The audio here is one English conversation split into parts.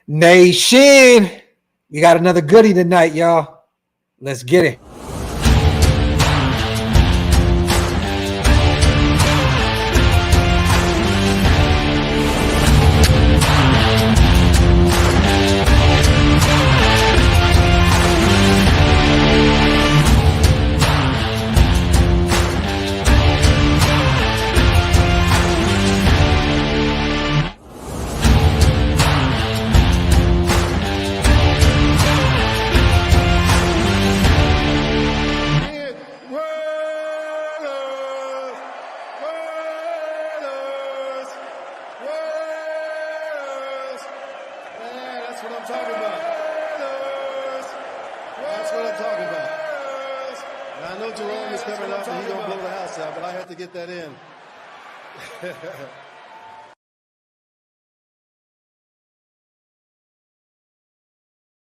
Nation, we got another goodie tonight, y'all. Let's get it.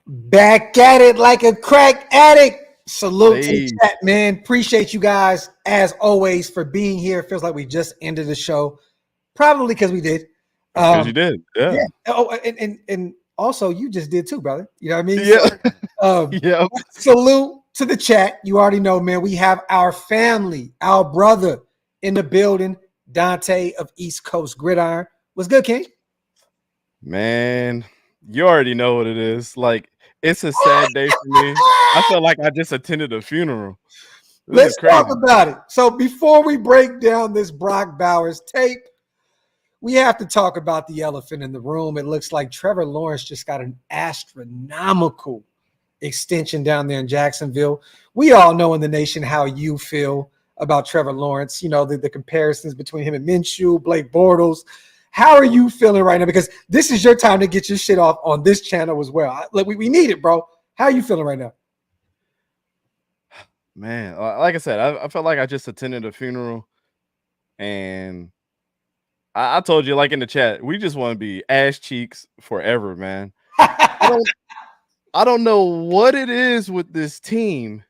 Back at it like a crack addict. Salute to the chat, man. Appreciate you guys, as always, for being here. It feels like we just ended the show. Probably because we did. Because you did, yeah. Oh, and also you just did too, brother. You know what I mean? Yeah. So, yeah. Salute to the chat. You already know, man. We have our family, our brother in the building, Dante of East Coast Gridiron. What's good, King? Man, you already know what it is. Like, it's a sad day for me. I felt like I just attended a funeral. Let's talk about it. So before we break down this Brock Bowers tape, we have to talk about the elephant in the room. It looks like Trevor Lawrence just got an astronomical extension down there in Jacksonville. We all know in the nation how you feel about Trevor Lawrence. You know, the comparisons between him and Minshew, Blake Bortles. How are you feeling right now? Because this is your time to get your shit off on this channel as well. We need it, bro. How are you feeling right now? Man, like I said, I felt like I just attended a funeral. And I told you, like in the chat, we just want to be ass cheeks forever, man. I don't know what it is with this team,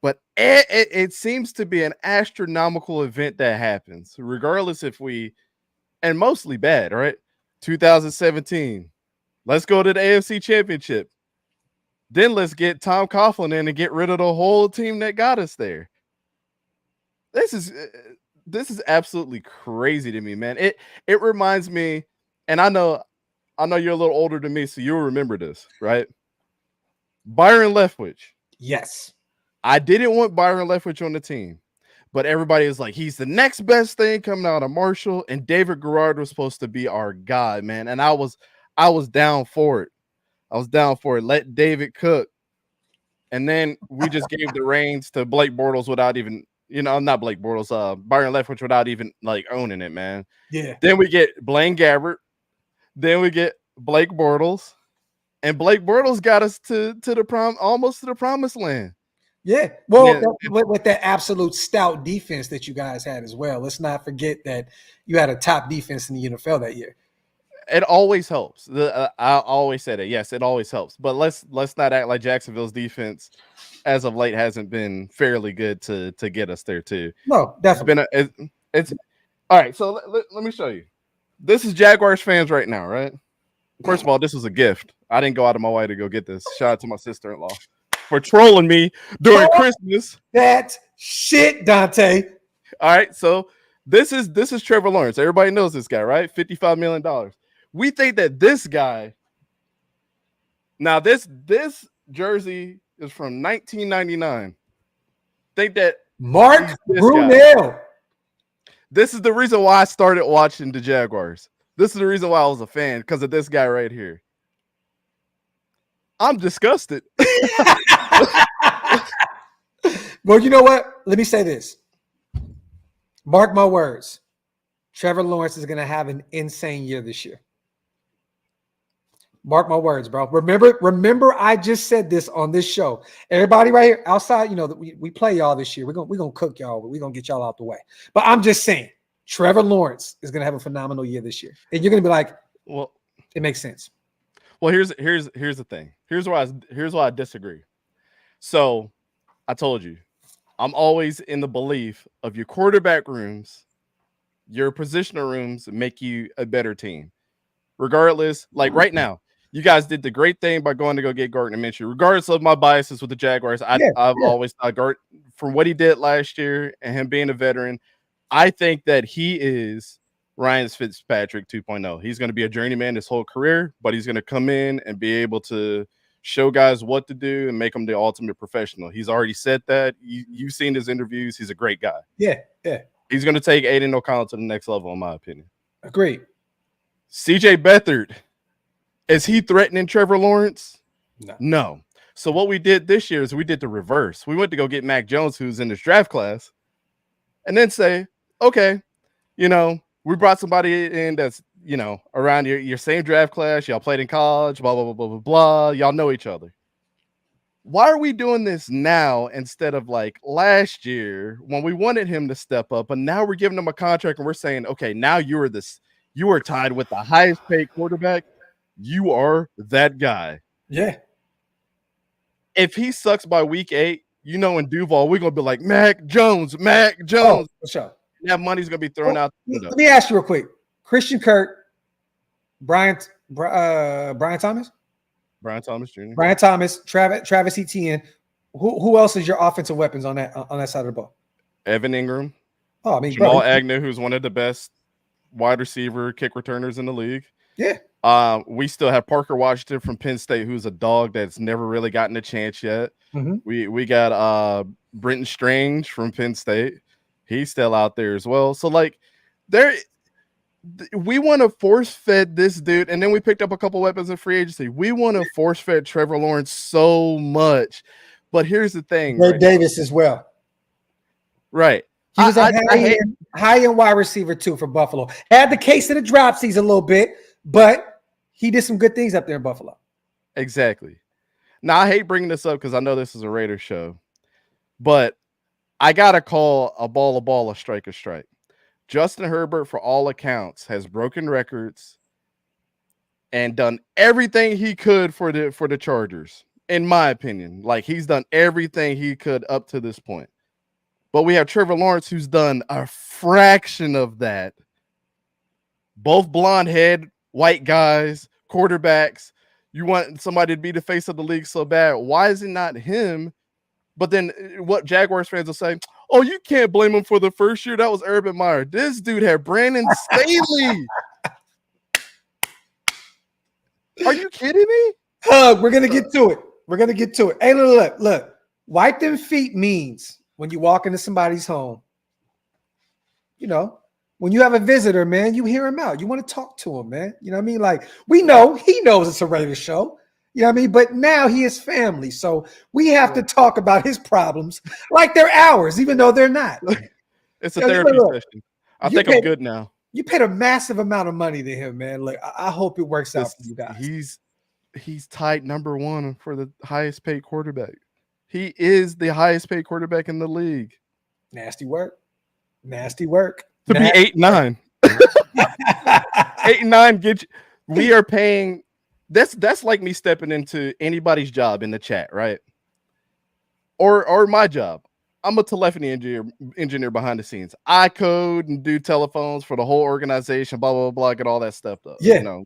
but it seems to be an astronomical event that happens, regardless if we... And mostly bad, right? 2017. Let's go to the AFC Championship. Then let's get Tom Coughlin in and get rid of the whole team that got us there. This is absolutely crazy to me, man. It reminds me, and I know you're a little older than me, so you'll remember this, right? Byron Leftwich. Yes. I didn't want Byron Leftwich on the team. But everybody is like, he's the next best thing coming out of Marshall, and David Garrard was supposed to be our guy, man. And I was down for it. I was down for it. Let David cook. And then we just gave the reins to Blake Bortles without even, not Blake Bortles, Byron Leftwich without even like owning it, man. Yeah. Then we get Blaine Gabbert. Then we get Blake Bortles. And Blake Bortles got us almost to the promised land. Yeah, well, with that absolute stout defense that you guys had as well. Let's not forget that you had a top defense in the NFL that year. It always helps. I always say that. Yes, it always helps. But let's not act like Jacksonville's defense, as of late, hasn't been fairly good to get us there too. No, definitely. It's all right. So let me show you. This is Jaguars fans right now, right? First of all, this was a gift. I didn't go out of my way to go get this. Shout out to my sister-in-law for trolling me during Christmas. That shit, Dante. All right, so this is Trevor Lawrence. Everybody knows this guy, right? $55 million. We think that this guy. Now this jersey is from 1999. Think that Mark Brunell. This is the reason why I started watching the Jaguars. This is the reason why I was a fan, because of this guy right here. I'm disgusted. Well, you know what? Let me say this. Mark my words. Trevor Lawrence is going to have an insane year this year. Mark my words, bro. Remember, I just said this on this show. Everybody right here outside, we play y'all this year. We're gonna cook y'all, but we're gonna get y'all out the way. But I'm just saying, Trevor Lawrence is gonna have a phenomenal year this year. And you're gonna be like, well, it makes sense. Well, here's the thing. Here's why I disagree. So I told you, I'm always in the belief of your quarterback rooms, your positional rooms make you a better team. Regardless, like right now, You guys did the great thing by going to go get Gardner Minshew. Regardless of my biases with the Jaguars, I've always thought from what he did last year and him being a veteran, I think that he is Ryan Fitzpatrick 2.0. He's going to be a journeyman his whole career, but he's going to come in and be able to show guys what to do and make them the ultimate professional. He's already said that. You've seen his interviews. He's a great guy. Yeah. He's going to take Aiden O'Connell to the next level, in my opinion. Agreed. CJ Beathard. Is he threatening Trevor Lawrence? No. So what we did this year is we did the reverse. We went to go get Mac Jones, who's in this draft class, and then say, okay, we brought somebody in that's, around your same draft class. Y'all played in college, blah, blah, blah, blah, blah, blah. Y'all know each other. Why are we doing this now instead of like last year when we wanted him to step up, but now we're giving him a contract and we're saying, okay, now you are tied with the highest paid quarterback. You are that guy. Yeah. If he sucks by week 8, in Duval, we're going to be like, Mac Jones. Oh, for sure. That money's going to be thrown out the window. Let me ask you real quick. Christian Kirk, Brian Thomas? Brian Thomas Jr. Brian Thomas, Travis Etienne. Who else is your offensive weapons on that side of the ball? Evan Ingram. Oh, I mean, Jamal Agnew, who's one of the best wide receiver kick returners in the league. Yeah. We still have Parker Washington from Penn State, who's a dog that's never really gotten a chance yet. Mm-hmm. We got Brenton Strange from Penn State. He's still out there as well. So like we want to force fed this dude, and then we picked up a couple weapons in free agency. We want to force fed Trevor Lawrence so much. But here's the thing. Ray Davis as well. Right. He was a high-end wide receiver too for Buffalo. Had the case of the dropsies a little bit, but he did some good things up there in Buffalo. Exactly. Now, I hate bringing this up because I know this is a Raiders show, but I got to call a ball, a strike a strike. Justin Herbert, for all accounts, has broken records and done everything he could for the Chargers, in my opinion. Like, he's done everything he could up to this point. But we have Trevor Lawrence, who's done a fraction of that. Both blonde head, white guys, quarterbacks. You want somebody to be the face of the league so bad. Why is it not him? But then what Jaguars fans will say, oh, you can't blame him for the first year. That was Urban Meyer. This dude had Brandon Staley. Are you kidding me? We're going to get to it. Hey, look. Wipe them feet means when you walk into somebody's home, when you have a visitor, man, you hear him out. You want to talk to him, man. You know what I mean? Like, he knows it's a Raiders show. You know what I mean? But now he is family. So we have to talk about his problems like they're ours, even though they're not. It's a therapy session. I think I'm good now. You paid a massive amount of money to him, man. Look, I hope it works out for you guys. He's tied number 1 for the highest paid quarterback. He is the highest paid quarterback in the league. Nasty work. To be 8-9. 8-9 get you. We are paying. That's like me stepping into anybody's job in the chat, right? Or my job. I'm a telephony engineer behind the scenes. I code and do telephones for the whole organization, blah, blah, blah, get all that stuff up. Yeah.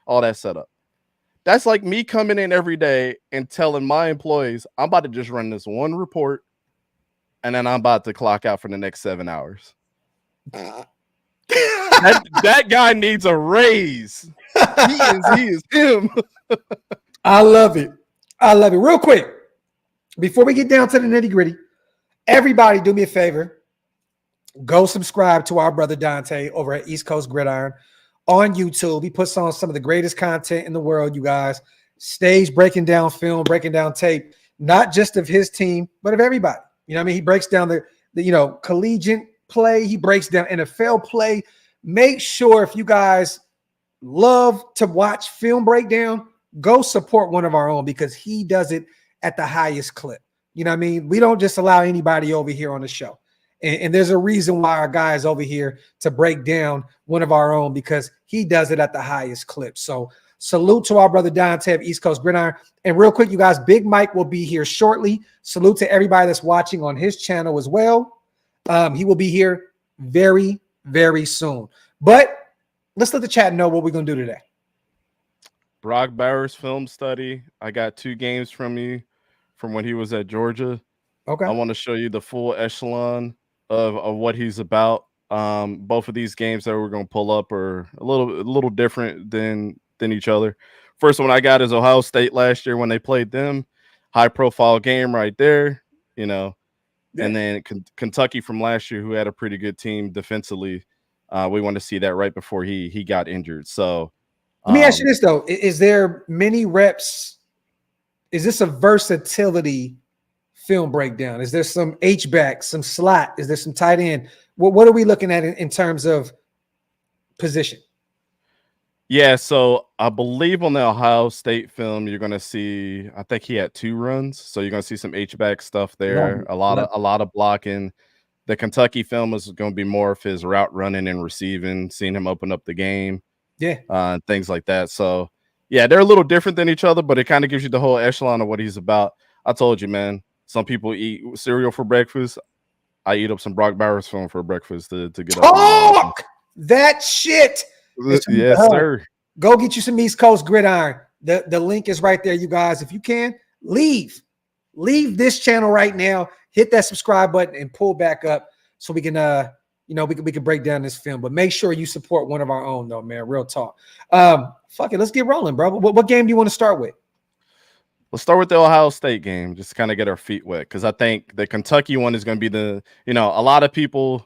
All that set up. That's like me coming in every day and telling my employees, I'm about to just run this one report, and then I'm about to clock out for the next 7 hours. That guy needs a raise. He is him. I love it. Real quick, before we get down to the nitty-gritty, everybody do me a favor. Go subscribe to our brother Dante over at East Coast Gridiron on YouTube. He puts on some of the greatest content in the world, you guys. Stage breaking down film, breaking down tape, not just of his team, but of everybody. You know what I mean? He breaks down the collegiate play. He breaks down NFL play. Make sure if you guys love to watch film breakdown, go support one of our own because he does it at the highest clip. You know what I mean? We don't just allow anybody over here on the show. And there's a reason why our guy is over here to break down one of our own because he does it at the highest clip. So salute to our brother Dante of East Coast Gridiron. And real quick, you guys, Big Mike will be here shortly. Salute to everybody that's watching on his channel as well. He will be here very, very soon. But let's let the chat know what we're going to do today. Brock Bowers film study. I got 2 games from you from when he was at Georgia. Okay. I want to show you the full echelon of what he's about. Both of these games that we're going to pull up are a little different than each other. First one I got is Ohio State last year when they played them. High profile game right there, you know. Yeah. And then Kentucky from last year, who had a pretty good team defensively. We want to see that right before he got injured. So let me ask you this though: is there many reps? Is this a versatility film breakdown? Is there some H-back, some slot? Is there some tight end? What are we looking at in terms of position? Yeah, so I believe on the Ohio State film, you're going to see, I think he had 2 runs. So you're going to see some H-back stuff there, a lot of blocking. The Kentucky film is going to be more of his route running and receiving, seeing him open up the game. Yeah. Things like that. So, yeah, they're a little different than each other, but it kind of gives you the whole echelon of what he's about. I told you, man, some people eat cereal for breakfast. I eat up some Brock Bowers film for breakfast to get up. Talk that shit. Yes, sir. Go get you some East Coast Gridiron. The link is right there, you guys. If you can, leave this channel right now. Hit that subscribe button and pull back up so we can we can break down this film. But make sure you support one of our own, though, man. Real talk. Fuck it, let's get rolling, bro. What game do you want to start with? Let's start with the Ohio State game. Just kind of get our feet wet, because I think the Kentucky one is going to be a lot of people.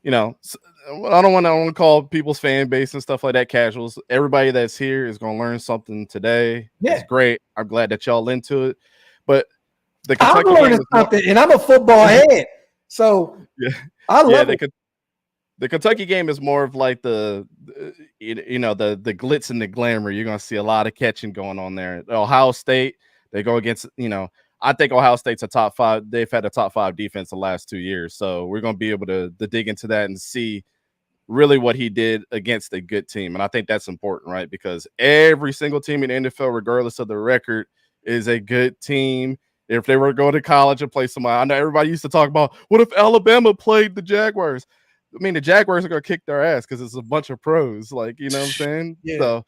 I don't want to call people's fan base and stuff like that casuals. Everybody that's here is going to learn something today. Yeah. It's great. I'm glad that y'all into it. But the Kentucky I'm learning something, and I'm a football head. So yeah, I love it. The Kentucky game is more of like the glitz and the glamour. You're going to see a lot of catching going on there. Ohio State, they go against, I think Ohio State's a top 5. They've had a top 5 defense the last 2 years. So we're going to be able to dig into that and see really what he did against a good team. And I think that's important, right? Because every single team in the NFL, regardless of the record, is a good team. If they were to go to college and play somebody, I know everybody used to talk about, what if Alabama played the Jaguars? I mean, the Jaguars are going to kick their ass because it's a bunch of pros. Like, you know what I'm saying? Yeah. So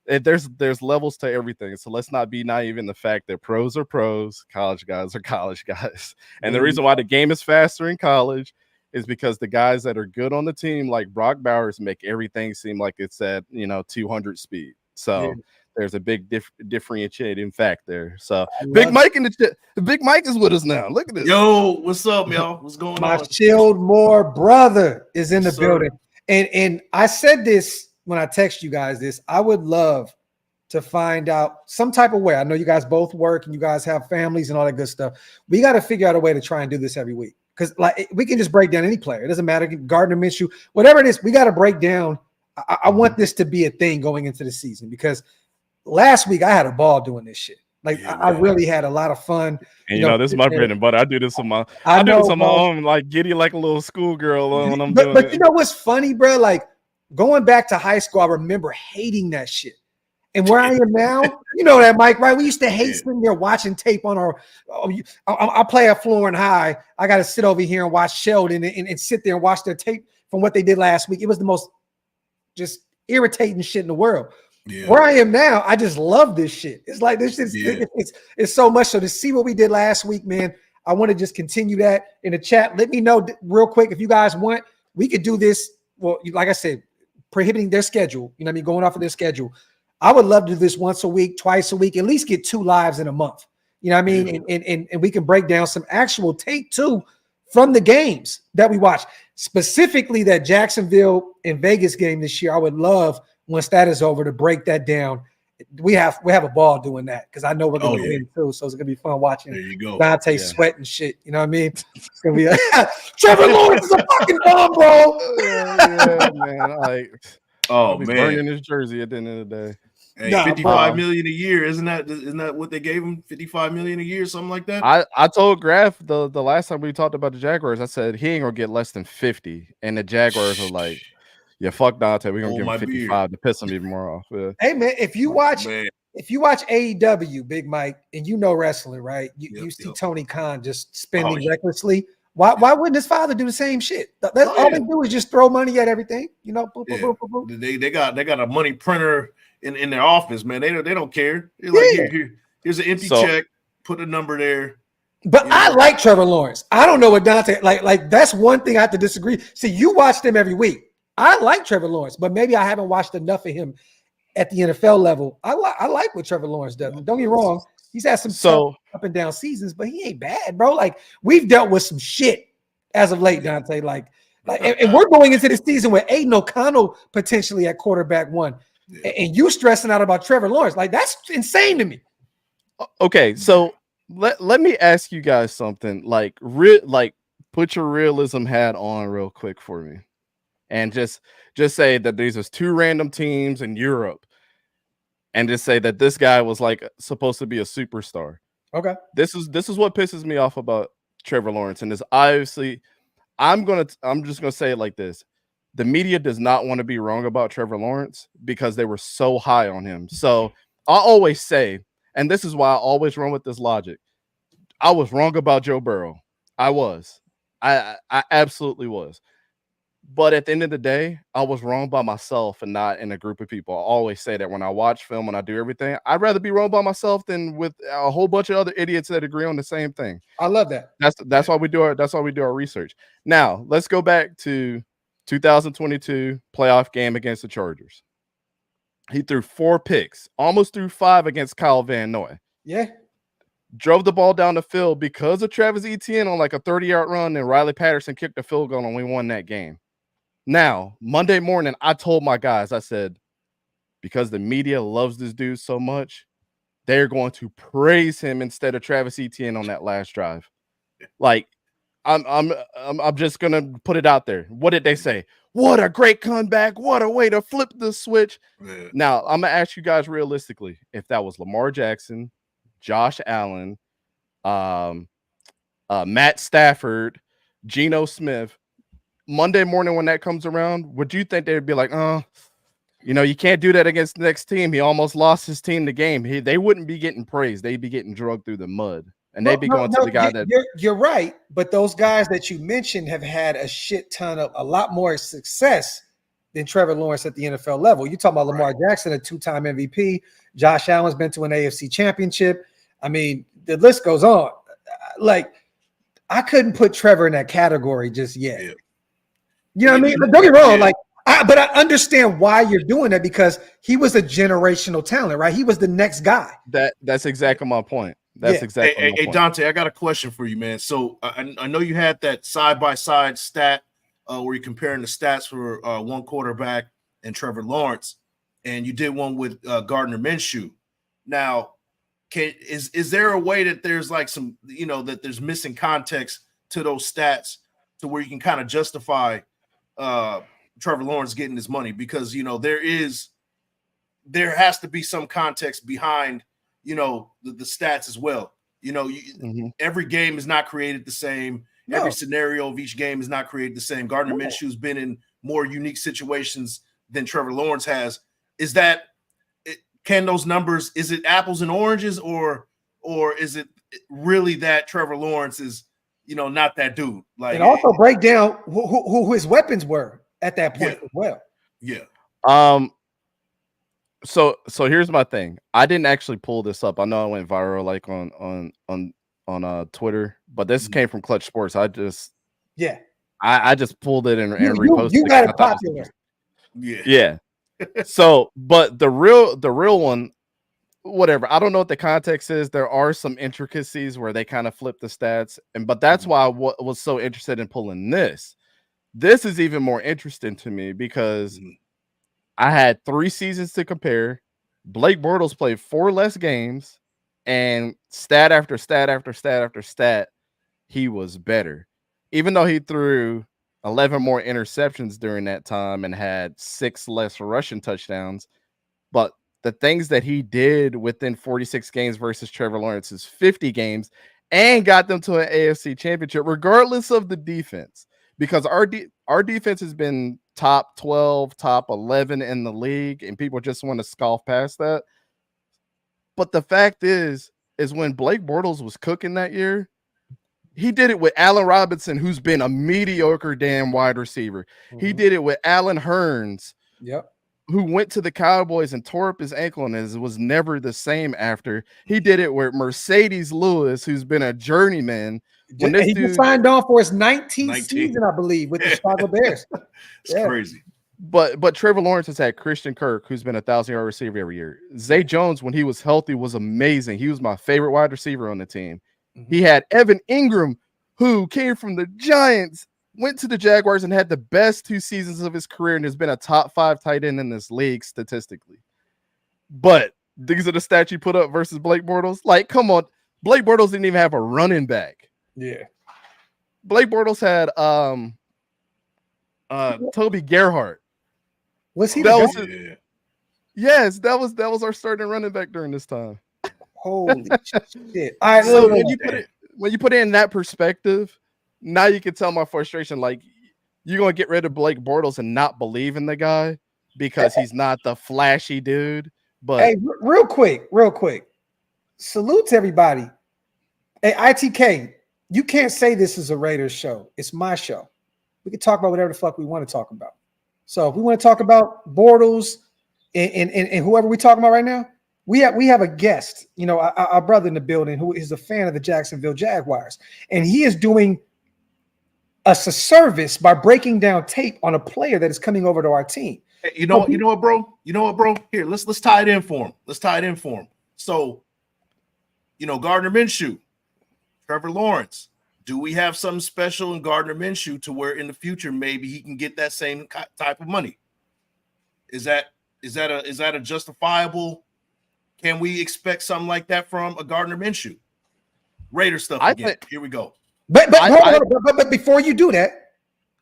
there's levels to everything. So let's not be naive in the fact that pros are pros, college guys are college guys. And the reason why the game is faster in college is because the guys that are good on the team, like Brock Bowers, make everything seem like it's at 200 speed. So there's a big differentiating fact there. So Big Mike Big Mike is with us now. Look at this. Yo, what's up, y'all? What's going on? My chilled more brother is in the building. And I said this when I text you guys this. I would love to find out some type of way. I know you guys both work and you guys have families and all that good stuff. We got to figure out a way to try and do this every week. Because like we can just break down any player. It doesn't matter. Gardner Minshew, whatever it is, we got to break down. I want this to be a thing going into the season, because last week I had a ball doing this shit. Like I really had a lot of fun. And this is my bread and butter. I do this on my own, like giddy like a little schoolgirl when I'm doing it. But you know what's funny, bro? Like going back to high school, I remember hating that shit. And where I am now, you know that, Mike, right? We used to hate sitting there watching tape on our I play at Florence High. I got to sit over here and watch Sheldon and sit there and watch their tape from what they did last week. It was the most just irritating shit in the world. Yeah. Where I am now, I just love this shit. It's like this is it's so much. So to see what we did last week, man, I want to just continue that in the chat. Let me know real quick if you guys want. We could do this. Well, like I said, prohibiting their schedule. You know what I mean? Going off of their schedule. I would love to do this once a week, twice a week, at least get 2 lives in a month. You know what I mean? Yeah. And we can break down some actual tape too from the games that we watch. Specifically that Jacksonville and Vegas game this year. I would love, once that is over, to break that down. We have a ball doing that, because I know we're going to win too. So it's going to be fun watching Dante sweat and shit. You know what I mean? It's going to be Trevor Lawrence is a fucking bomb, bro. Yeah, man. Burning his jersey at the end of the day. Hey, $55 million a year, isn't that what they gave him? $55 million a year, something like that. I told Graphk the last time we talked about the Jaguars, I said he ain't gonna get less than 50, and the Jaguars are like, yeah, fuck Dante, we're gonna give him 55 to piss him even more off. Yeah. Hey man, if you watch AEW, Big Mike, and you know wrestling, right? You see Tony Khan just spending recklessly. Why wouldn't his father do the same shit? All they do is just throw money at everything, Boop, boop, boop, boop, boop. They got a money printer in their offense, man. They don't care. They're like, here's an empty check. Put a number there. But I like Trevor Lawrence. I don't know what Dante like. That's one thing I have to disagree. See, you watched him every week. I like Trevor Lawrence, but maybe I haven't watched enough of him at the NFL level. I like what Trevor Lawrence does. Don't get me wrong. He's had some tough up and down seasons, but he ain't bad, bro. Like, we've dealt with some shit as of late, Dante. Like and we're going into the season with Aiden O'Connell potentially at quarterback 1. Yeah. And you stressing out about Trevor Lawrence. Like, that's insane to me. Okay, so let me ask you guys something. Like, put your realism hat on real quick for me. And just say that these are 2 random teams in Europe. And just say that this guy was like supposed to be a superstar. Okay. This is what pisses me off about Trevor Lawrence. And this obviously, I'm just gonna say it like this. The media does not want to be wrong about Trevor Lawrence because they were so high on him. So I always say, and this is why I always run with this logic. I was wrong about Joe Burrow. I was. I absolutely was. But at the end of the day, I was wrong by myself and not in a group of people. I always say that when I watch film, when I do everything, I'd rather be wrong by myself than with a whole bunch of other idiots that agree on the same thing. I love that. That's why we do our research. Now, let's go back to 2022 playoff game against the Chargers. He threw 4 picks, almost threw 5 against Kyle Van Noy. Yeah. Drove the ball down the field because of Travis Etienne on like a 30-yard run, and Riley Patterson kicked the field goal and we won that game. Now, Monday morning, I told my guys, I said, because the media loves this dude so much, they're going to praise him instead of Travis Etienne on that last drive. Like, I'm just gonna put it out there. What did they say? What a great comeback! What a way to flip the switch. Yeah. Now, I'm gonna ask you guys realistically: if that was Lamar Jackson, Josh Allen, Matt Stafford, Geno Smith, Monday morning when that comes around, would you think they'd be like, you can't do that against the next team. He almost lost his team the game. They wouldn't be getting praised. They'd be getting drugged through the mud. And they'd be going to the guy that you're right. But those guys that you mentioned have had a lot more success than Trevor Lawrence at the NFL level. You're talking about Lamar Jackson, a 2-time MVP. Josh Allen's been to an AFC championship. I mean, the list goes on. Like, I couldn't put Trevor in that category just yet. Yeah. You know what I mean? Don't get me wrong. Like, but I understand why you're doing that because he was a generational talent, right? He was the next guy. That's exactly my point. That's exactly my point. Hey, Dante, I got a question for you, man. So I know you had that side-by-side stat where you're comparing the stats for one quarterback and Trevor Lawrence, and you did one with Gardner Minshew. Now, is there a way that there's like some, that there's missing context to those stats to where you can kind of justify Trevor Lawrence getting his money? Because, there has to be some context behind, the stats as well. Every game is not created the same. No. Every scenario of each game is not created the same. Gardner Minshew's been in more unique situations than Trevor Lawrence has. Can those numbers, is it apples and oranges, or is it really that Trevor Lawrence is, not that dude? Like, and also break down who his weapons were at that point as well. Yeah. So here's my thing. I didn't actually pull this up. I know I went viral like on Twitter, but this came from Clutch Sports. I just pulled it and reposted. You got it popular. Yeah. So, but the real one, whatever. I don't know what the context is. There are some intricacies where they kind of flip the stats, but that's why I was so interested in pulling this. This is even more interesting to me because I had 3 seasons to compare. Blake Bortles played 4 less games, and stat after stat after stat after stat, he was better. Even though he threw 11 more interceptions during that time and had 6 less rushing touchdowns, but the things that he did within 46 games versus Trevor Lawrence's 50 games and got them to an AFC championship, regardless of the defense, because our defense has been top 12, top 11 in the league, and people just want to scoff past that. But the fact is when Blake Bortles was cooking that year, he did it with Allen Robinson, who's been a mediocre damn wide receiver. He did it with Allen Hurns, who went to the Cowboys and tore up his ankle and was never the same after. He did it with Mercedes Lewis, who's been a journeyman. When he just signed on for his 19th season, I believe, with the Chicago Bears. It's crazy. But Trevor Lawrence has had Christian Kirk, who's been a 1,000-yard receiver every year. Zay Jones, when he was healthy, was amazing. He was my favorite wide receiver on the team. He had Evan Ingram, who came from the Giants, went to the Jaguars, and had the best 2 seasons of his career, and has been a top 5 tight end in this league statistically. But these are the stats you put up versus Blake Bortles. Like, come on, Blake Bortles didn't even have a running back. Yeah, Blake Bortles had Toby Gerhart. Was he? Yes, that was our starting running back during this time. Holy shit! All right, so when you put it in that perspective, now you can tell my frustration. Like, you're gonna get rid of Blake Bortles and not believe in the guy because he's not the flashy dude. But hey, real quick, salute to everybody. Hey, ITK, you can't say this is a Raiders show. It's my show. We can talk about whatever the fuck we want to talk about. So if we want to talk about Bortles and whoever we're talking about right now, we have a guest, our brother in the building who is a fan of the Jacksonville Jaguars. And he is doing us a service by breaking down tape on a player that is coming over to our team. Hey, you know what, bro? Here, let's tie it in for him. So, Gardner Minshew, Trevor Lawrence. Do we have something special in Gardner Minshew to where in the future maybe he can get that same type of money? Is that a justifiable? Can we expect something like that from a Gardner Minshew? Raider stuff again. Here we go. But before you do that,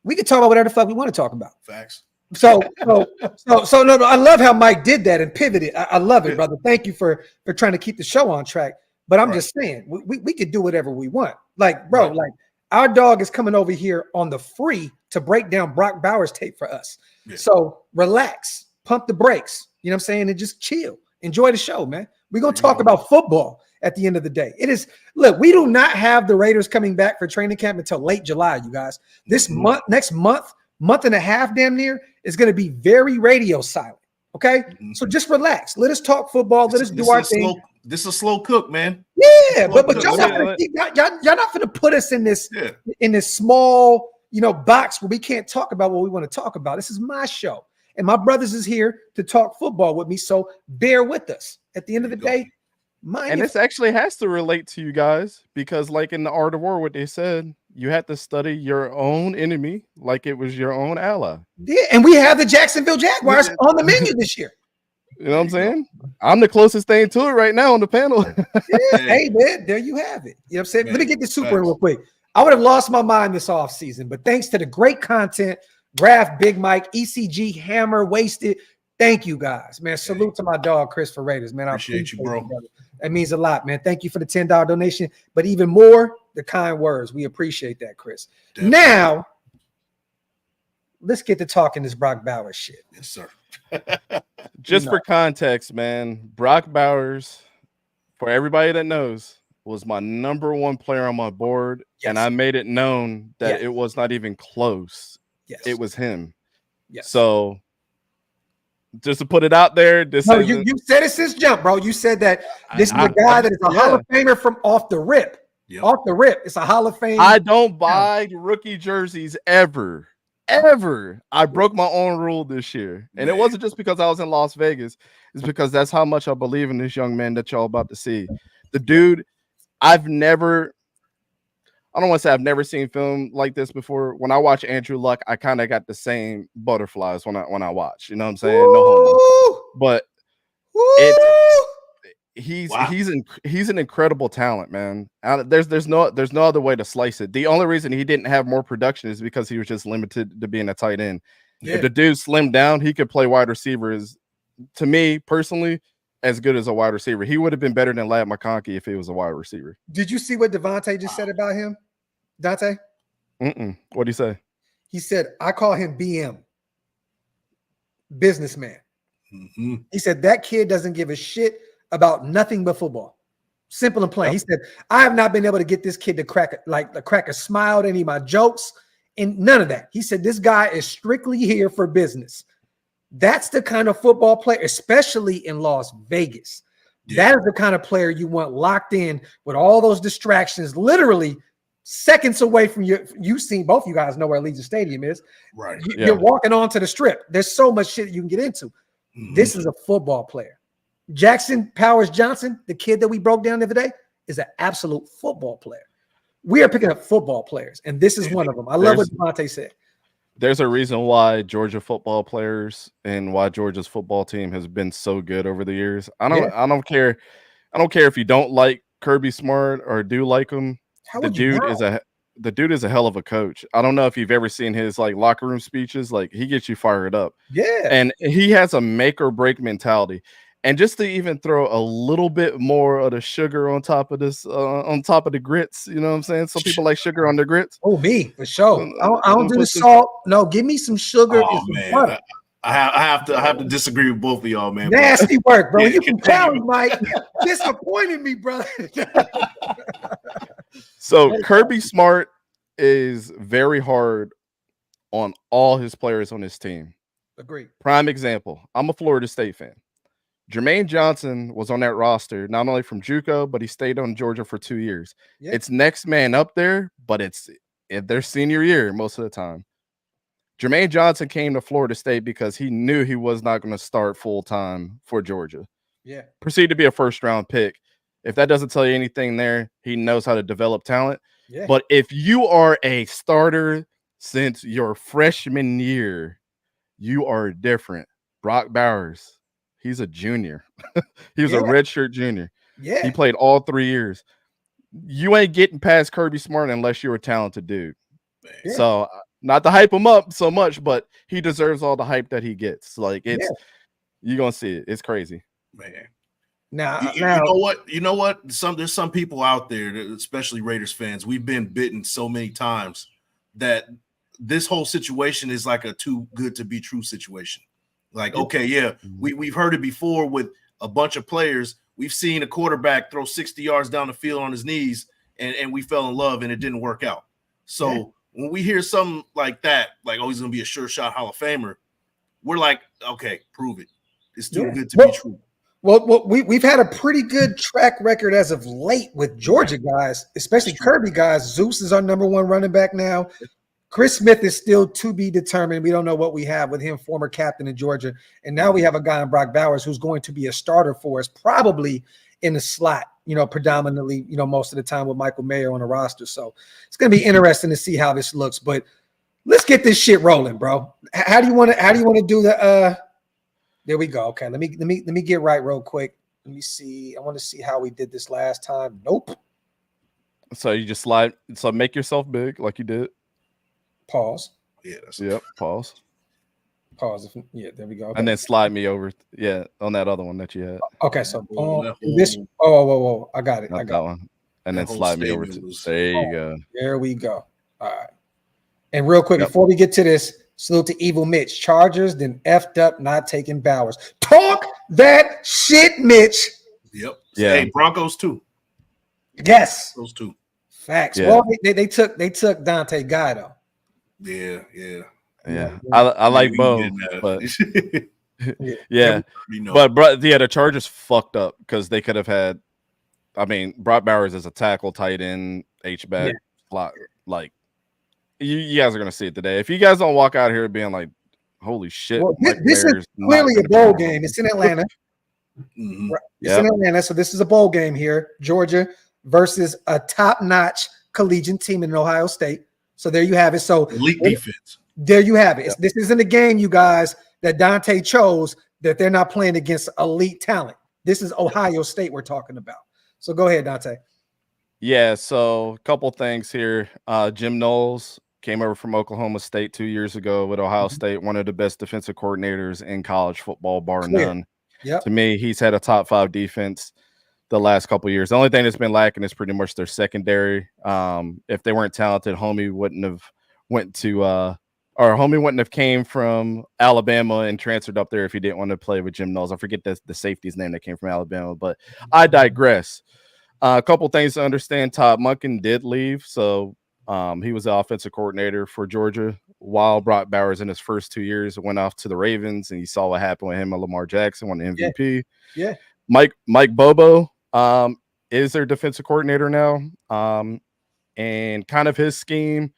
we can talk about whatever the fuck we want to talk about. Facts. So no. I love how Mike did that and pivoted. I love it, brother. Thank you for trying to keep the show on track. But I'm just saying, we could do whatever we want. Like, bro, like our dog is coming over here on the free to break down Brock Bowers tape for us. Yeah. So relax, pump the brakes, you know what I'm saying? And just chill. Enjoy the show, man. We're going to talk about football at the end of the day. Look, we do not have the Raiders coming back for training camp until late July, you guys. This next month and a half, damn near, is going to be very radio silent. Okay, so just relax. Let us talk football. Let us do our thing. This is a slow cook, man. Yeah, but y'all not gonna put us in this small box where we can't talk about what we want to talk about. This is my show, and my brothers is here to talk football with me. So bear with us. At the end of the day, this actually has to relate to you guys because, like in the Art of War, what they said, you had to study your own enemy like it was your own ally. Yeah, and we have the Jacksonville Jaguars on the menu this year. You know what I'm saying? I'm the closest thing to it right now on the panel. Hey, man, there you have it. You know what I'm saying? Let me get this super in real quick. I would have lost my mind this offseason, but thanks to the great content, Graphk, BIGMIKE, ECG, Hammer, Wasted. Thank you guys, man. Salute to my dog, Chris for Raiders, man. I appreciate you, bro. That means a lot, man. Thank you for the $10 donation, but even more, the kind words. We appreciate that, Chris. Definitely. Now, let's get to talking this Brock Bowers shit. Yes, sir. Just for context, man, Brock Bowers, for everybody that knows, was my number 1 player on my board, and I made it known that it was not even close. Yes. It was him. Yes. So, just to put it out there, you said it since jump, bro. You said that this is a guy that is a Hall of Famer from off the rip. Yep. Off the rip, it's a Hall of Fame. I don't buy rookie jerseys ever. I broke my own rule this year, and it wasn't just because I was in Las Vegas. It's because that's how much I believe in this young man that y'all about to see. The dude, I don't want to say I've never seen film like this before. When I watch Andrew Luck, I kind of got the same butterflies when I watch. You know what I'm saying? No homo. But he's an incredible talent, man. There's no other way to slice it. The only reason he didn't have more production is because he was just limited to being a tight end. Yeah. If the dude slimmed down, he could play wide receiver. To me personally, as good as a wide receiver. He would have been better than Ladd McConkey if he was a wide receiver. Did you see what Devontae just said about him, Dante? What'd he say? He said, I call him BM, businessman. Mm-hmm. He said that kid doesn't give a shit about nothing but football. Simple and plain. Yep. He said, I have not been able to get this kid to crack a smile to any of my jokes and none of that. He said, this guy is strictly here for business. That's the kind of football player, especially in Las Vegas. Yeah. That is the kind of player you want locked in with all those distractions, literally seconds away from you. You've seen, both you guys know where Allegiant Stadium is. Right. You're walking onto the strip. There's so much shit you can get into. Mm-hmm. This is a football player. Jackson Powers Johnson, the kid that we broke down the other day, is an absolute football player. We are picking up football players, and this is one of them. I love what Devontae said. There's a reason why Georgia football players and why Georgia's football team has been so good over the years. I don't care. I don't care if you don't like Kirby Smart or do like him. The dude is a hell of a coach. I don't know if you've ever seen his like locker room speeches. Like, he gets you fired up. Yeah. And he has a make or break mentality. And just to even throw a little bit more of the sugar on top of this, on top of the grits, you know what I'm saying? Some people like sugar on their grits. Oh, me, for sure. I don't do the salt. No, give me some sugar and some butter. I have to disagree with both of y'all, man. Nasty work, bro. You can tell, Mike. Disappointed me, brother. So Kirby Smart is very hard on all his players on his team. Agreed. Prime example. I'm a Florida State fan. Jermaine Johnson was on that roster, not only from JUCO, but he stayed on Georgia for 2 years. Yeah. It's next man up there, but it's their senior year most of the time. Jermaine Johnson came to Florida State because he knew he was not going to start full-time for Georgia. Yeah. Proceed to be a first-round pick. If that doesn't tell you anything there, he knows how to develop talent. Yeah. But if you are a starter since your freshman year, you are different. Brock Bowers. He's a junior. He was a redshirt junior. Yeah. He played all 3 years. You ain't getting past Kirby Smart unless you're a talented dude. Yeah. So, not to hype him up so much, but he deserves all the hype that he gets. Like, it's you're gonna see it. It's crazy. Man. Now, you know what? There's some people out there, especially Raiders fans, we've been bitten so many times that this whole situation is like a too good to be true situation. Like, okay, yeah, we've heard it before with a bunch of players. We've seen a quarterback throw 60 yards down the field on his knees, and we fell in love, and it didn't work out. So when we hear something like that, like, oh, he's going to be a sure shot Hall of Famer, we're like, okay, prove it. It's too good to be true. Well, we've had a pretty good track record as of late with Georgia guys, especially Kirby guys. Zeus is our number one running back now. Chris Smith is still to be determined. We don't know what we have with him, former captain in Georgia. And now we have a guy in Brock Bowers who's going to be a starter for us, probably in the slot, predominantly, most of the time with Michael Mayer on the roster. So it's going to be interesting to see how this looks. But let's get this shit rolling, bro. How do you want to do the there we go. Okay, let me get right real quick. Let me see. I want to see how we did this last time. Nope. So you just slide. So make yourself big like you did. Pause. Yeah. Pause. Pause. Yeah, there we go. Okay. And then slide me over. Yeah, on that other one that you had. Okay, so this. Oh, I got it. I got that one. And then slide me over to. There you go. There we go. All right. And real quick, before we get to this, salute to Evil Mitch. Chargers then effed up not taking Bowers. Talk that shit, Mitch. Yep. Yeah. Hey, Broncos too. Yes. Those two. Facts. Yeah. Well, they took Dante Guy though. Yeah. I like both, but yeah. But the Chargers fucked up because they could have had. I mean, Brock Bowers is a tackle, tight end, H-back, slot. Like, you guys are gonna see it today. If you guys don't walk out here being like, "Holy shit!" Well, this is clearly a bowl game. It's in Atlanta. Mm-hmm. It's in Atlanta, so this is a bowl game here. Georgia versus a top-notch collegiate team in Ohio State. So there you have it. So elite defense. There you have it. Yep. This isn't a game, you guys, that Dante chose that they're not playing against elite talent. This is Ohio State we're talking about. So go ahead, Dante. Yeah, so a couple things here. Jim Knowles came over from Oklahoma State 2 years ago with Ohio State, one of the best defensive coordinators in college football, bar none. Yep. To me, he's had a top 5 defense the last couple of years. The only thing that's been lacking is pretty much their secondary. If they weren't talented, Homie wouldn't have came from Alabama and transferred up there if he didn't want to play with Jim Knowles. I forget the safety's name that came from Alabama, but I digress. A couple things to understand. Todd Monken did leave, so He was the offensive coordinator for Georgia while Brock Bowers in his first 2 years went off to the Ravens, and you saw what happened with him and Lamar Jackson won the MVP. Yeah. Mike Bobo is their defensive coordinator now. And kind of his scheme,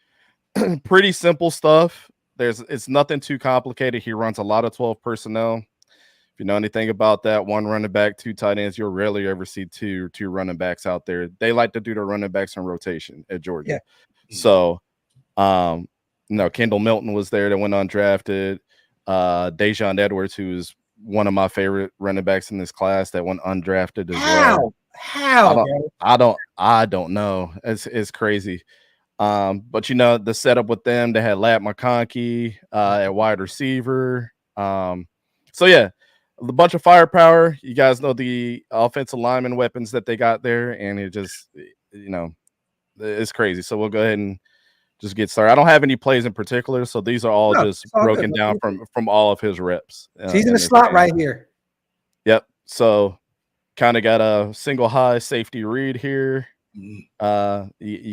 pretty simple stuff. It's nothing too complicated. He runs a lot of 12 personnel. If you know anything about that, 1 running back, 2 tight ends, you'll rarely ever see two running backs out there. They like to do the running backs in rotation at Georgia. Yeah. So, Kendall Milton was there that went undrafted. Dejon Edwards, who is one of my favorite running backs in this class, that went undrafted as well. How? I don't know. It's crazy. But the setup with them, they had Ladd McConkey at wide receiver. So yeah, a bunch of firepower. You guys know the offensive lineman weapons that they got there, and it just it's crazy. So we'll go ahead and just get started. I don't have any plays in particular, so these are all just broken down from all of his reps. He's in the slot right here. Yep. So kind of got a single high safety read here. You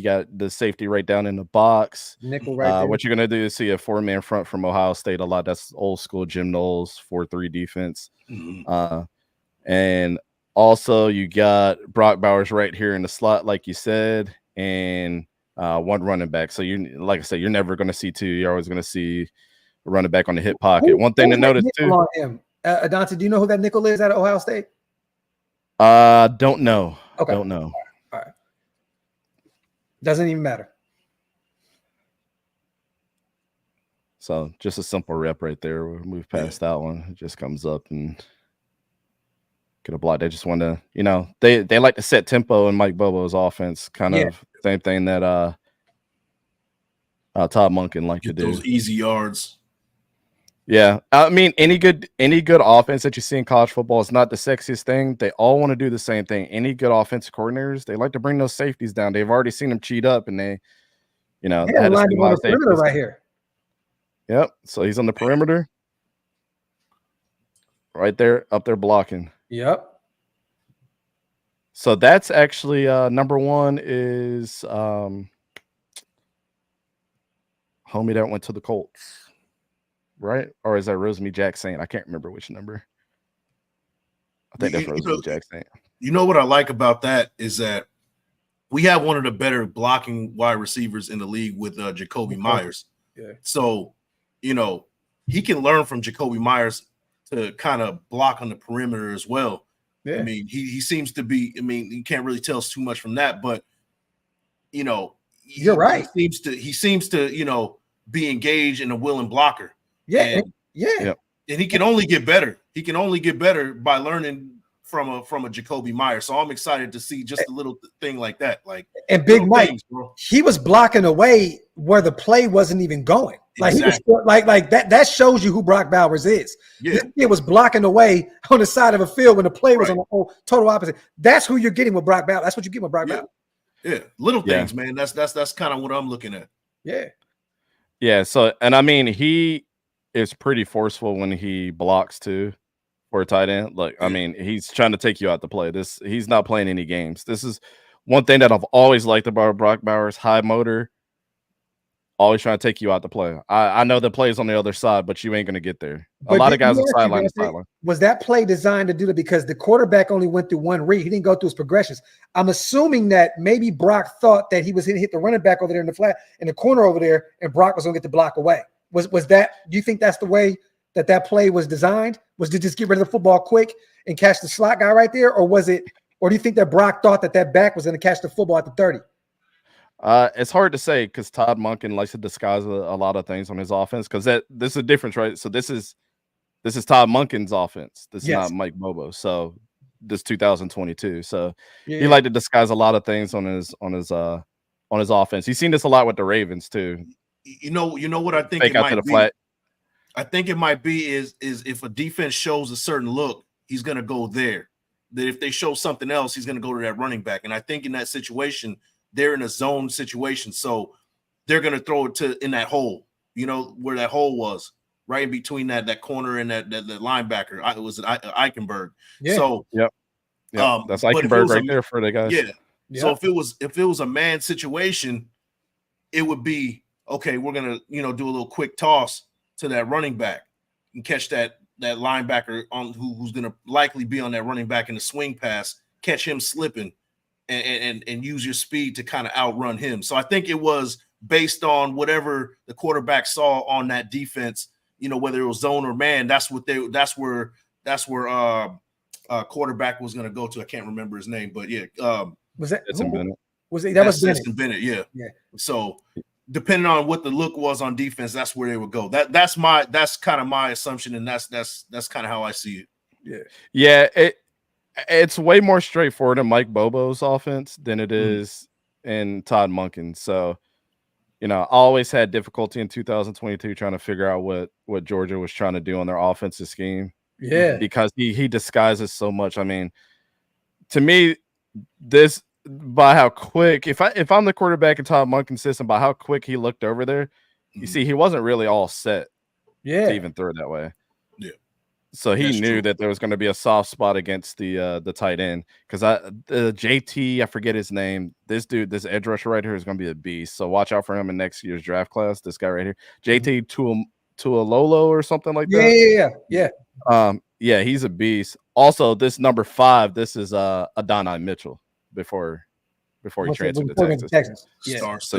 got the safety right down in the box. Nickel right there. What you're gonna do is see a 4-man front from Ohio State a lot. That's old school Jim Knowles 4-3 defense. And also you got Brock Bowers right here in the slot, like you said, and 1 running back. So like I said, you're never gonna see 2. You're always gonna see a running back on the hip pocket. One thing to notice too. Adante, do you know who that nickel is at Ohio State? Don't know. Okay. Don't know. All right. Doesn't even matter. So just a simple rep right there. We'll move past that one. It just comes up and get a block. They just want to, they like to set tempo in Mike Bobo's offense. Kind of same thing that Todd Monken like to do. Those easy yards. Yeah, I mean, any good offense that you see in college football is not the sexiest thing. They all want to do the same thing. Any good offensive coordinators, they like to bring those safeties down. They've already seen them cheat up, and they had a line on the perimeter right here. Yep. So he's on the perimeter, right there, up there blocking. Yep. So that's actually number 1 is homie that went to the Colts. Right? Or is that Rosemary Jackson? I can't remember which number. I think that's Rosemary Jackson. You know what I like about that is that we have one of the better blocking wide receivers in the league with Jacoby Myers. Yeah. So, he can learn from Jacoby Myers to kind of block on the perimeter as well. Yeah. I mean, he seems to be, you can't really tell us too much from that, but, you're right. He seems to, be engaged in a willing blocker. Yeah, and he can only get better. He can only get better by learning from a Jacoby Myers. So I'm excited to see just a little thing like that. And Big Mike, he was blocking away where the play wasn't even going. He was like that. That shows you who Brock Bowers is. Yeah. This kid was blocking away on the side of a field when the play was on the whole total opposite. That's who you're getting with Brock Bowers. That's what you get with Brock Bowers. Yeah, little things, man. That's kind of what I'm looking at. Yeah. Yeah. So, and I mean, he is pretty forceful when he blocks too for a tight end. I mean, he's trying to take you out the play. He's not playing any games. This is one thing that I've always liked about Brock Bowers, high motor, always trying to take you out the play. I know the play's on the other side, but you ain't going to get there. A lot of guys are sideline to sideline. Was that play designed to do that because the quarterback only went through 1 read? He didn't go through his progressions. I'm assuming that maybe Brock thought that he was going to hit the running back over there in the flat, in the corner over there, and Brock was going to get the block away. Was that? Do you think that's the way that play was designed? Was to just get rid of the football quick and catch the slot guy right there, or was it? Or do you think that Brock thought that back was going to catch the football at the 30? It's hard to say because Todd Monken likes to disguise a lot of things on his offense. Because this is a difference, right? So this is Todd Monken's offense. This is not Mike Bobo. So this 2022. So he liked to disguise a lot of things on his offense. He's seen this a lot with the Ravens too. You know what I think it might be? I think it might be is if a defense shows a certain look, he's going to go there. That if they show something else, he's going to go to that running back. And I think in that situation, they're in a zone situation, so they're going to throw it in that hole. Where that hole was, right in between that corner and that linebacker. It was Eichenberg. Yeah. So that's Eichenberg right there for the guys. Yeah. So if it was a man situation, it would be, okay, we're going to, do a little quick toss to that running back and catch that linebacker on who's going to likely be on that running back in the swing pass, catch him slipping and use your speed to kind of outrun him. So I think it was based on whatever the quarterback saw on that defense, whether it was zone or man. That's where quarterback was going to go to. I can't remember his name, but yeah. Was that Bennett? Was it? That was Bennett. Yeah. So depending on what the look was on defense, that's where they would go. That's kind of my assumption, and that's kind of how I see it. Yeah. It's way more straightforward in Mike Bobo's offense than it is in Todd Monken. So, I always had difficulty in 2022 trying to figure out what Georgia was trying to do on their offensive scheme. Yeah, because he disguises so much. I mean, to me, this by how quick, if I'm the quarterback in Todd Monken's system, by how quick he looked over there, you see he wasn't really all set to even throw it that way. Yeah. So he knew that there was going to be a soft spot against the tight end because JT, I forget his name. This dude, this edge rusher right here is going to be a beast. So watch out for him in next year's draft class. This guy right here, JT Tualolo or something like that. Yeah, he's a beast. Also, this number 5, this is Adonai Mitchell before he transferred to Texas. Yeah. So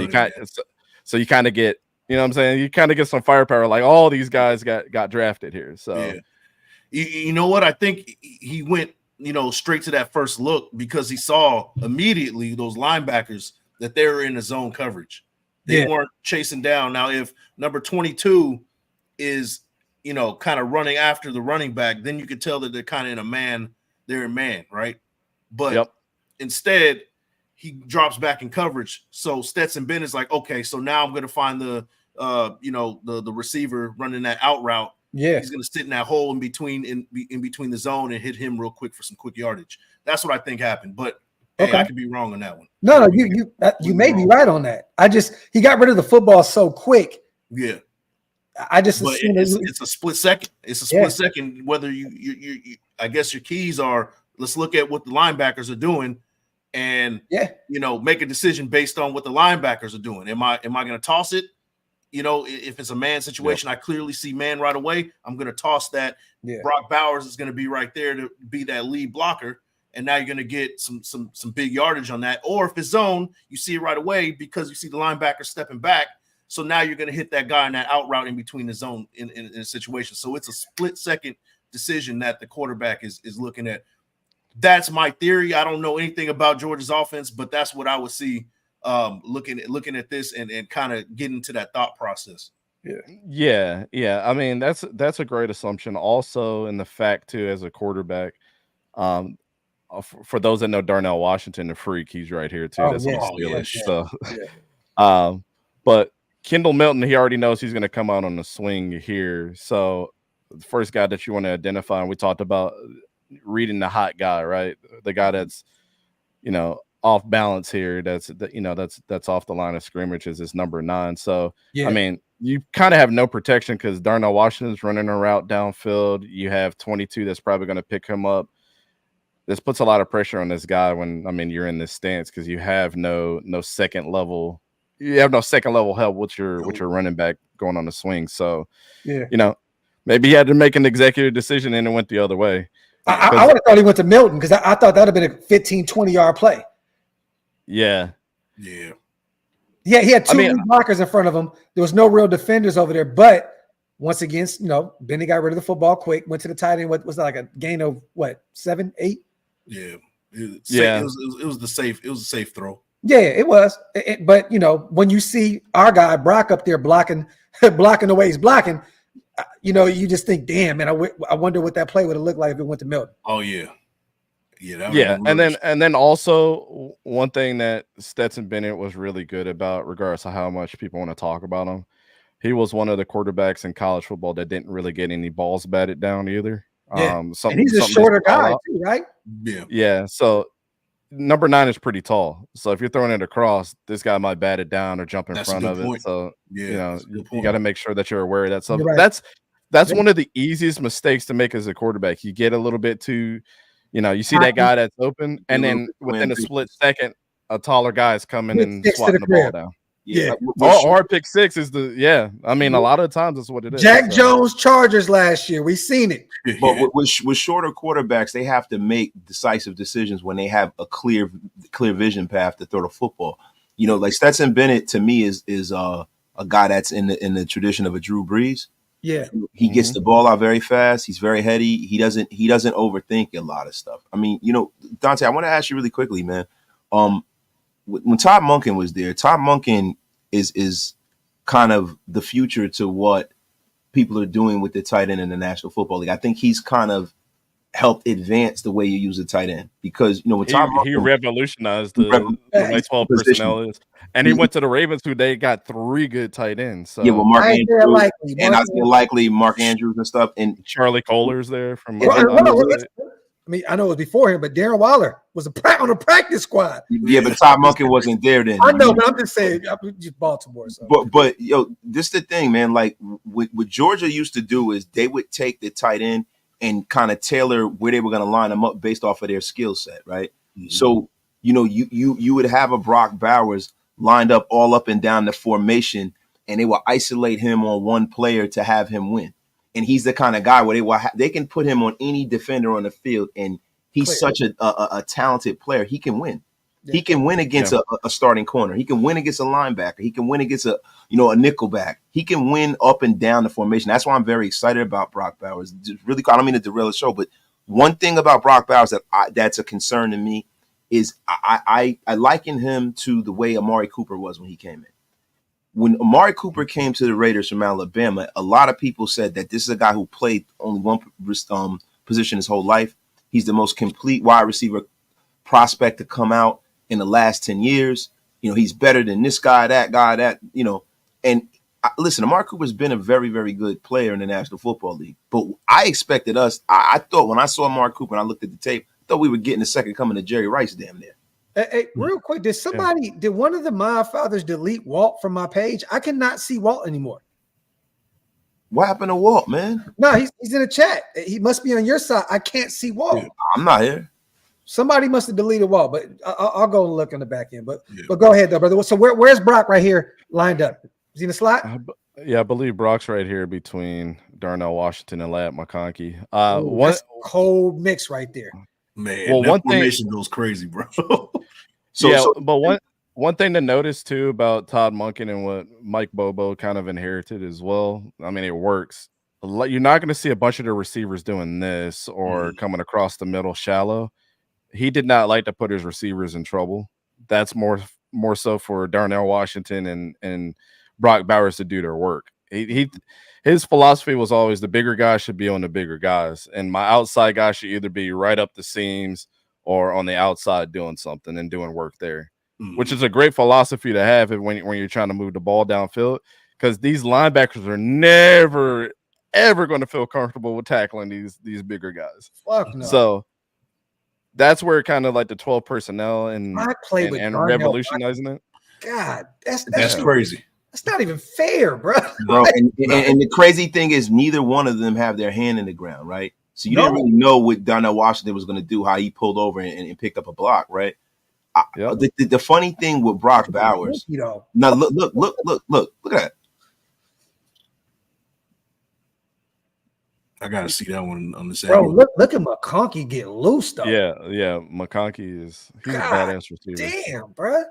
you kind of get, you know what I'm saying? You kind of get some firepower. Like all these guys got drafted here. So. Yeah. You know what? I think he went, straight to that first look because he saw immediately those linebackers that they were in the zone coverage. They weren't chasing down. Now, if number 22 is, kind of running after the running back, then you could tell that they're kind of they're in man, right? But instead, he drops back in coverage. So Stetson Bennett's like, okay, so now I'm going to find the receiver running that out route. Yeah, he's going to sit in that hole in between the zone and hit him real quick for some quick yardage. That's what I think happened. But hey, I could be wrong on that one. No, you may be right on that. He got rid of the football so quick. Yeah, I just assumed it's a split second. It's a split second. Whether you I guess your keys are, let's look at what the linebackers are doing, and make a decision based on what the linebackers are doing. Am I going to toss it? If it's a man situation, I clearly see man right away. I'm going to toss that. Yeah. Brock Bowers is going to be right there to be that lead blocker, and now you're going to get some big yardage on that. Or if it's zone, you see it right away because you see the linebacker stepping back. So now you're going to hit that guy in that out route in between the zone in a situation. So it's a split second decision that the quarterback is looking at. That's my theory. I don't know anything about Georgia's offense, but that's what I would see. Looking at this and kind of getting to that thought process. Yeah. I mean, that's a great assumption. Also, in the fact too, as a quarterback, for those that know Darnell Washington, the freak, he's right here too. That's on the Steelers. So, but Kendall Milton, he already knows he's going to come out on the swing here. So, the first guy that you want to identify, and we talked about reading the hot guy, right? The guy that's, off balance here, that's off the line of scrimmage is number 9. So I mean, you kind of have no protection because Darnell Washington's running a route downfield. You have 22 that's probably going to pick him up. This puts a lot of pressure on this guy when you're in this stance because you have no second level. You have no second level help with your running back going on the swing. So maybe he had to make an executive decision and it went the other way. I would have thought he went to Milton because I thought that would have been a 15, 20-yard play. Yeah. He had 2 blockers in front of him. There was no real defenders over there. But once again, Benny got rid of the football quick, went to the tight end. What was that, like a gain of 7, 8? Yeah. It was the safe throw. Yeah, it was. But when you see our guy Brock up there blocking the way he's blocking, you just think, damn, man, I wonder what that play would have looked like if it went to Milton. Oh yeah. And then also one thing that Stetson Bennett was really good about, regardless of how much people want to talk about him, he was one of the quarterbacks in college football that didn't really get any balls batted down either. And he's a shorter guy too, right? Yeah. So number 9 is pretty tall. So if you're throwing it across, this guy might bat it down or jump in front of it. So you got to make sure that you're aware of that. So that's one of the easiest mistakes to make as a quarterback. You get a little bit too. You see that guy that's open, and then within a split second, a taller guy is coming and swatting the ball down. Yeah. Or pick six is the I mean, a lot of times that's what it is. Jack Jones Chargers last year. We seen it. But with shorter quarterbacks, they have to make decisive decisions when they have a clear vision path to throw the football. You know, like Stetson Bennett to me is a guy that's in the tradition of a Drew Brees. Yeah. He gets the ball out very fast. He's very heady. He doesn't overthink a lot of stuff. I mean, you know, Dante, I want to ask you really quickly, man. When Todd Monken was there, Todd Monken is kind of the future to what people are doing with the tight end in the National Football League. I think he's kind of helped advance the way you use a tight end because, you know, when Todd Monken, he revolutionized the way 12 personnel is. And he went to the Ravens, who they got 3 good tight ends. So. Yeah, well, Mark Andrews and Mark Andrews and stuff, and Charlie Kohler's there from. I mean, I know it was before him, but Darren Waller was on a practice squad. Yeah, but Todd Monken wasn't there then. I know, but I'm just saying, just Baltimore. So. But yo, this is the thing, man. Like what Georgia used to do is they would take the tight end and kind of tailor where they were going to line them up based off of their skill set, right? Mm-hmm. So you know, you would have a Brock Bowers lined up all up and down the formation, and they will isolate him on one player to have him win. And he's the kind of guy where they can put him on any defender on the field, and he's such a talented player. He can win. Yeah. He can win against a starting corner. He can win against a linebacker. He can win against a nickelback. He can win up and down the formation. That's why I'm very excited about Brock Bowers. Just really, I don't mean to derail the show, but one thing about Brock Bowers that's a concern to me is I liken him to the way Amari Cooper was when he came in. When Amari Cooper came to the Raiders from Alabama, a lot of people said that this is a guy who played only one position his whole life. He's the most complete wide receiver prospect to come out in the last 10 years. You know, he's better than this guy, that, you know. And listen, Amari Cooper's been a very, very good player in the National Football League. But I expected I thought when I saw Amari Cooper and I looked at the tape, I thought we were getting the second coming of Jerry Rice damn near. Hey, real quick, did one of the My Fathers delete Walt from my page? I cannot see Walt anymore. What happened to Walt, man? No, he's in the chat. He must be on your side. I can't see Walt. Yeah, I'm not here. Somebody must have deleted Walt, but I'll go and look in the back end. But go ahead, though, brother. So where's Brock right here lined up? Is he in the slot? I believe Brock's right here between Darnell Washington and Ladd McConkey. That's a cold mix right there. Man, well, one formation goes crazy, bro. But one thing to notice too about Todd Monken and what Mike Bobo kind of inherited as well. I mean, it works. You're not going to see a bunch of the receivers doing this or coming across the middle shallow. He did not like to put his receivers in trouble. That's more so for Darnell Washington and Brock Bowers to do their work. His philosophy was always the bigger guys should be on the bigger guys, and my outside guy should either be right up the seams or on the outside doing something and doing work there, which is a great philosophy to have when you're trying to move the ball downfield, because these linebackers are never, ever going to feel comfortable with tackling these bigger guys. Fuck no. So that's where kind of like the 12 personnel and revolutionizing it. God, that's crazy. That's not even fair, bro. And the crazy thing is neither one of them have their hand in the ground, right? So you didn't really know what Darnell Washington was going to do, how he pulled over and picked up a block, right? The funny thing with Brock Bowers, now look at that. I gotta see that one on the same. Bro, look at McConkey get loose though. Yeah, McConkey he's a badass receiver. Damn, bro.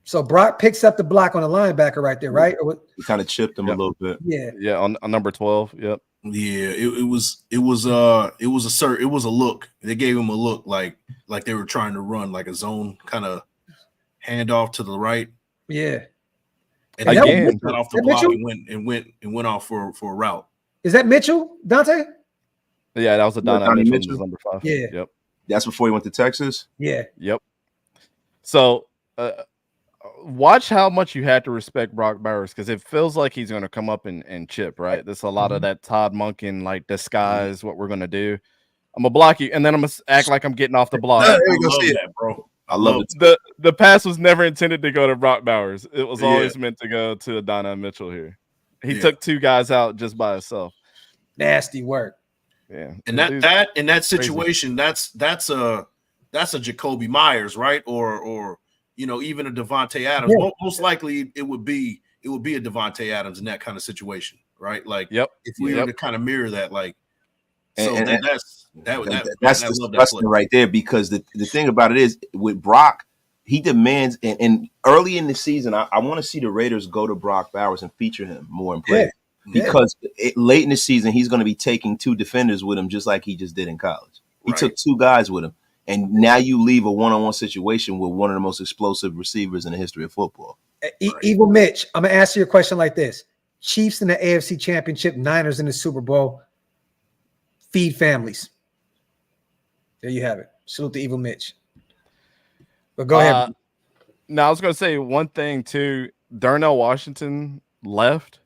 So Brock picks up the block on the linebacker right there, right? He kind of chipped him a little bit. Yeah, on number 12. Yep. Yeah, it was a look. They gave him a look like they were trying to run like a zone kind of handoff to the right. Yeah. And again, got off the block and went off for a route. Is that Mitchell, Dante? Yeah, that was a Donnie Mitchell, number 5. Yeah. Yep. That's before he went to Texas. Yeah. Yep. So watch how much you had to respect Brock Bowers, because it feels like he's going to come up and chip, right? There's a lot of that Todd Monken, like, disguise what we're going to do. I'm going to block you, and then I'm going to act like I'm getting off the block. I love that, bro. I love it. The pass was never intended to go to Brock Bowers. It was always meant to go to Adonai Mitchell here. He took 2 guys out just by himself. Nasty work. Yeah. And that in that situation, crazy. that's a Jacoby Myers, right? Or even a Devontae Adams. Yeah. Most likely it would be a Devontae Adams in that kind of situation, right? Like, if we were to kind of mirror that, like, that's disgusting right there, because the thing about it is with Brock, he demands, and early in the season, I want to see the Raiders go to Brock Bowers and feature him more in play, because late in the season he's going to be taking 2 defenders with him, just like he just did in college. He took 2 guys with him, and now you leave a one-on-one situation with one of the most explosive receivers in the history of football. Evil Mitch, I'm gonna answer your question like this: Chiefs in the AFC Championship, Niners in the Super Bowl. Feed families. There you have it. Salute to Evil Mitch. But go ahead. Now I was gonna say one thing too. Darnell Washington left,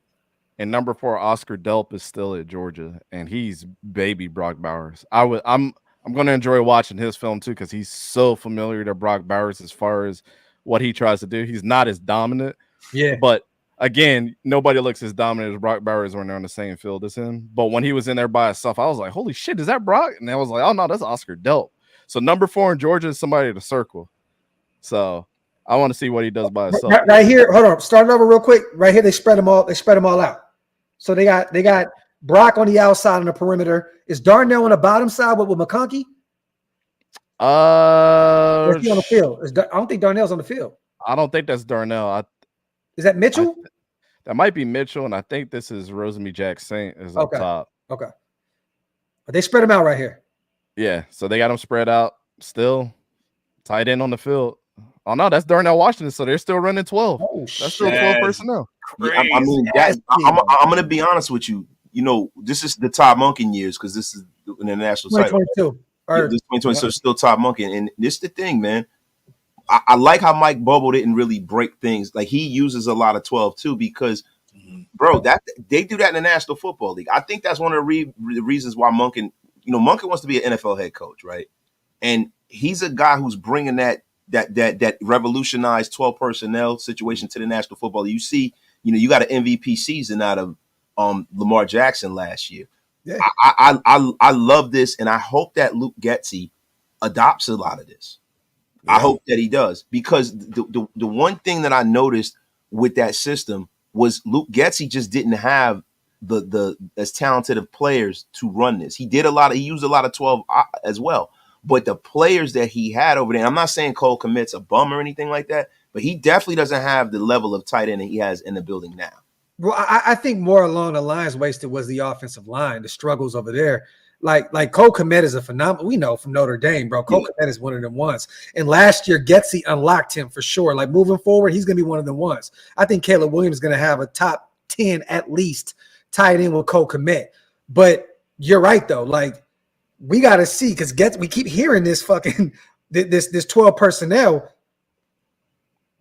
and number 4 Oscar Delp is still at Georgia, and he's baby Brock Bowers. I'm gonna enjoy watching his film too, because he's so familiar to Brock Bowers as far as what he tries to do. He's not as dominant, but again, nobody looks as dominant as Brock Bowers when they're on the same field as him. But when he was in there by himself, I was like, holy shit, is that Brock? And I was like, oh no, that's Oscar Delp. So number 4 in Georgia is somebody to circle. So I want to see what he does by himself. Right here, hold on. Start it over real quick. Right here, they spread them all out. So they got Brock on the outside on the perimeter. Is Darnell on the bottom side with McConkey? Or is he on the field? I don't think Darnell's on the field. I don't think that's Darnell. Is that Mitchell? That might be Mitchell, and I think this is Rosemary Jack Saint is up top. Okay. But they spread them out right here. Yeah, so they got them spread out still. Tight end on the field. Oh, no, that's Darnell Washington, so they're still running 12. Oh, that's still 12 personnel. Yeah, I mean, I'm going to be honest with you. This is the Todd Monken years, because this is an international title. 2022. This 2020, so it's still Todd Monken. And this is the thing, man. I like how Mike Bobo didn't really break things. Like, he uses a lot of 12 too, because, bro, that they do that in the National Football League. I think that's one of the reasons why Monken wants to be an NFL head coach, right? And he's a guy who's bringing that revolutionized 12 personnel situation to the National Football League. You see, you got an MVP season out of Lamar Jackson last year. Yeah. I love this, and I hope that Luke Getsy adopts a lot of this. Yeah. I hope that he does, because the one thing that I noticed with that system was Luke Getsy just didn't have the as talented of players to run this. He used a lot of 12 as well, but the players that he had over there, I'm not saying Cole Kmet's a bum or anything like that, but he definitely doesn't have the level of tight end that he has in the building now. Well, I think more along the lines wasted was the offensive line, the struggles over there. Like Cole Kmet is a phenomenal. We know from Notre Dame, bro. Cole Kmet is one of them ones. And last year, Getsy unlocked him for sure. Like, moving forward, he's going to be one of them ones. I think Caleb Williams is going to have a top 10 at least tied in with Cole Kmet. But you're right, though. Like, we got to see, because we keep hearing this fucking this 12 personnel.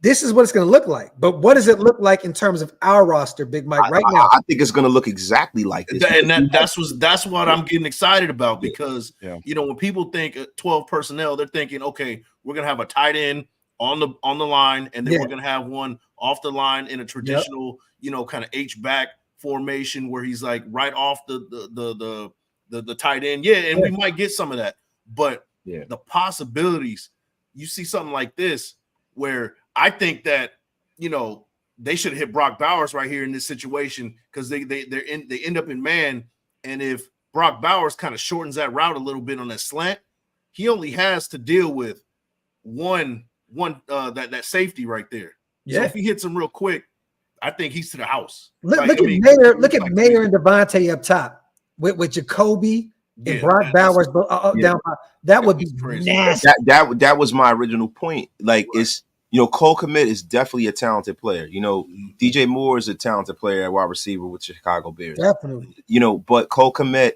This is what it's going to look like. But what does it look like in terms of our roster, Big Mike, right now? I think it's going to look exactly like this. And that's what I'm getting excited about, because when people think 12 personnel, they're thinking, okay, we're going to have a tight end on the line, and then we're going to have one off the line in a traditional, kind of H-back formation where he's like right off the tight end. Yeah, and we might get some of that. But the possibilities, you see something like this where I think that they should hit Brock Bowers right here in this situation, because they end up in man, and if Brock Bowers kind of shortens that route a little bit on that slant, he only has to deal with one that safety right there. Yeah. So if he hits him real quick, I think he's to the house. Look at Mayer and Devontae up top with Jacoby and Brock Bowers down. That would be nasty. That was my original point. Like, it's. Cole Kmet is definitely a talented player. DJ Moore is a talented player at wide receiver with Chicago Bears. Definitely. But Cole Kmet,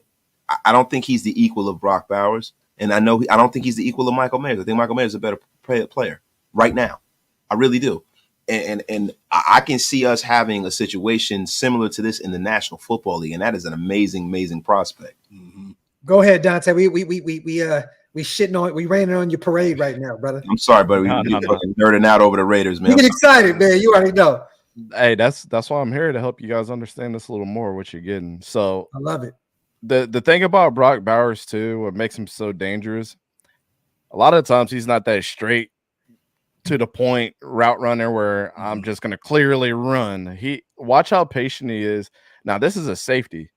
I don't think he's the equal of Brock Bowers. And I don't think he's the equal of Michael Mayer. I think Michael Mayer is a better player right now. I really do. And I can see us having a situation similar to this in the National Football League. And that is an amazing, amazing prospect. Mm-hmm. Go ahead, Dante. We shitting on, we raining on your parade right now, brother. I'm sorry, but we're nerding out over the Raiders, man. You get excited, man. You already know. Hey, that's why I'm here, to help you guys understand this a little more, what you're getting. So I love it. The thing about Brock Bowers too, what makes him so dangerous, a lot of times he's not that straight to the point route runner where I'm just going to clearly run. Watch how patient he is. Now, this is a safety.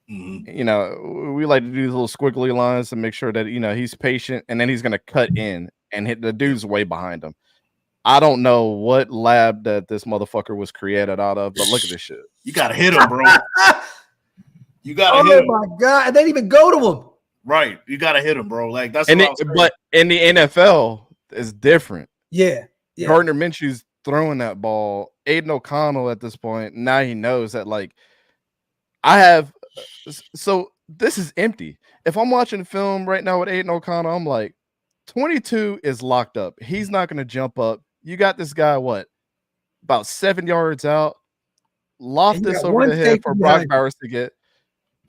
You know, we like to do these little squiggly lines to make sure that, you know, he's patient, and then he's going to cut in and hit the dude's way behind him. I don't know what lab that this motherfucker was created out of, but look at this shit. You got to hit him, bro. You got to hit him. Oh, my God. And they didn't even go to him. Right. You got to hit him, bro. Like, that's but in the NFL, it's different. Yeah. Gardner Minshew's throwing that ball. Aiden O'Connell at this point, now he knows that, like, so this is empty. If I'm watching film right now with Aiden O'Connell, I'm like, 22 is locked up. He's not going to jump up. You got this guy, about 7 yards out. Loft this over the head for Brock Bowers to get.